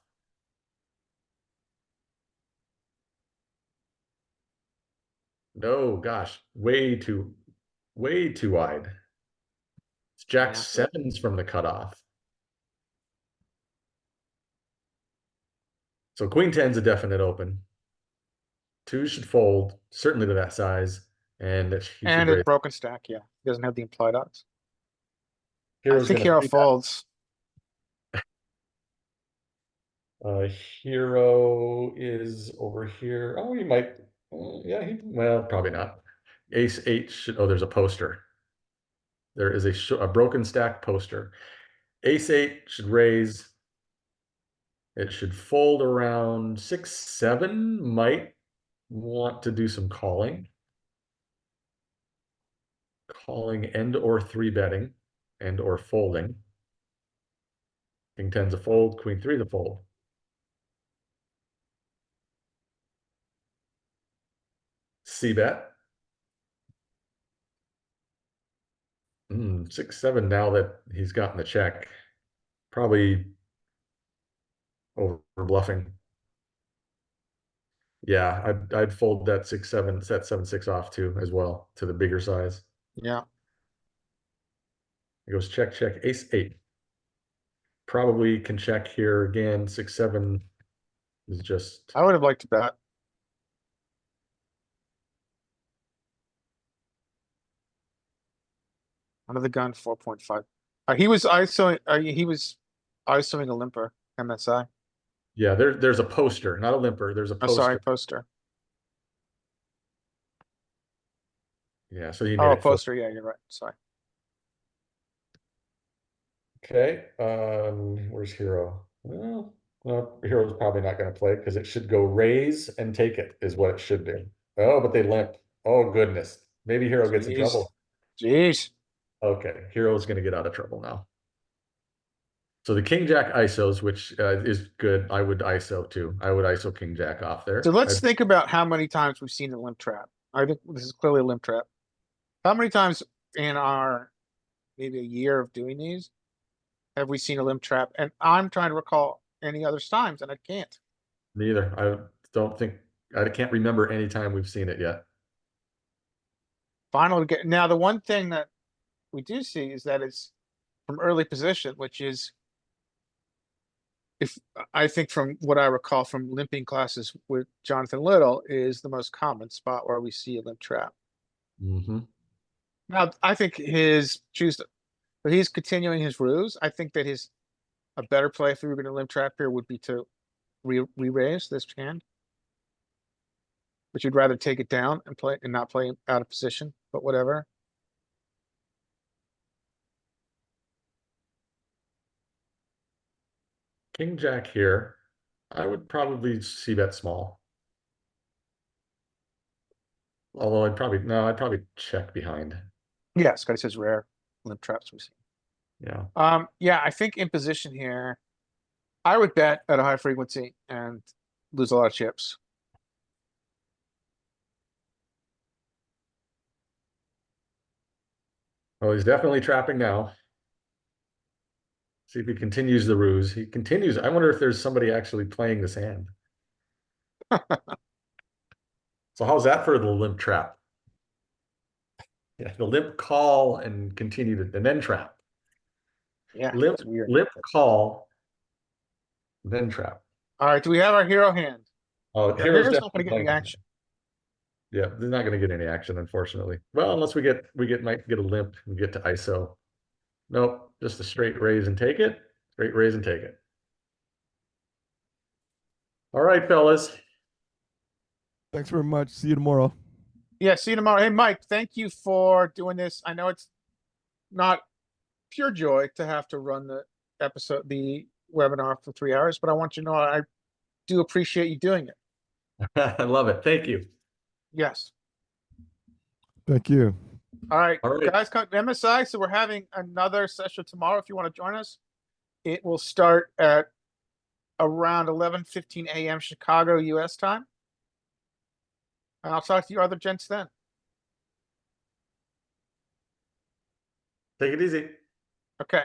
No, gosh, way too wide. It's Jack Yeah. 7s from the cutoff. So Queen 10's a definite open. 2 should fold, certainly to that size, and he should And raise. it's broken stack, yeah. He doesn't have the implied odds. I Hero's think gonna hero three bet. folds. Hero is over here. Oh, he might. Yeah, well, probably not. Ace 8 should. Oh, there's a poster. There is a broken stack poster. Ace 8 should raise. It should fold around 6, 7. Might want to do some calling. Calling and or 3 betting and or folding. King 10's a fold, Queen 3's a fold. C bet. 6, 7 now that he's gotten the check. Probably over bluffing. Yeah, I'd fold that 6, 7, set 7, 6 off too as well to the bigger size. Yeah. It goes check, check, ace 8. Probably can check here again. 6, 7 is just. I would have liked to bet. Under the gun, 4.5. He was ISO, he was ISOing a limper, MSI. Yeah, there's a poster, not a limper. There's a Oh, sorry, poster. poster. Yeah, so he made Oh, a it flip. poster, yeah, you're right, sorry. Okay, where's Hero? Well, Hero's probably not going to play because it should go raise and take it is what it should do. Oh, but they limp. Oh goodness, maybe Hero gets in Jeez. trouble. Jeez. Okay, Hero's going to get out of trouble now. So the King Jack ISOs, which is good. I would ISO too. I would ISO King Jack off there. So let's think about how many times we've seen a limp trap. I think this is clearly a limp trap. How many times in our maybe a year of doing these have we seen a limp trap? And I'm trying to recall any other times and I can't. Neither. I don't think I can't remember any time we've seen it yet. Finally get now the one thing that we do see is that it's from early position, which is if I think from what I recall from limping classes with Jonathan Little is the most common spot where we see a limp trap. Mm-hmm. Now I think but he's continuing his ruse. I think that a better play if we were going to limp trap here would be to re-raise this hand. But you'd rather take it down and play and not play out of position, but whatever. King Jack here. I would probably see bet small. Although I'd probably check behind. Yeah, Scotty says rare limp traps we see. Yeah. Yeah, I think in position here, I would bet at a high frequency and lose a lot of chips. Oh, he's definitely trapping now. See if he continues the ruse. He continues. I wonder if there's somebody actually playing this hand. So how's that for the limp trap? Yeah, the limp call and continue to, and then trap. Yeah, Limp, it's weird. limp call, then trap. All right, do we have our hero hand? Oh, Our Hero's hero's not definitely gonna get playing any this action. hand. Yeah, they're not going to get any action, unfortunately. Well, unless might get a limp and get to ISO. Nope, just a straight raise and take it. Straight raise and take it. All right, fellas. Thanks very much. See you tomorrow. Yeah, see you tomorrow. Hey, Mike, thank you for doing this. I know it's not pure joy to have to run the webinar for 3 hours, but I want you to know I do appreciate you doing it. I love it. Thank you. Yes. Thank you. All right, All right. guys, come to MSI. So we're having another session tomorrow. If you want to join us, it will start at around 11:15 a.m. Chicago US time. And I'll talk to you other gents then. Take it easy. Okay.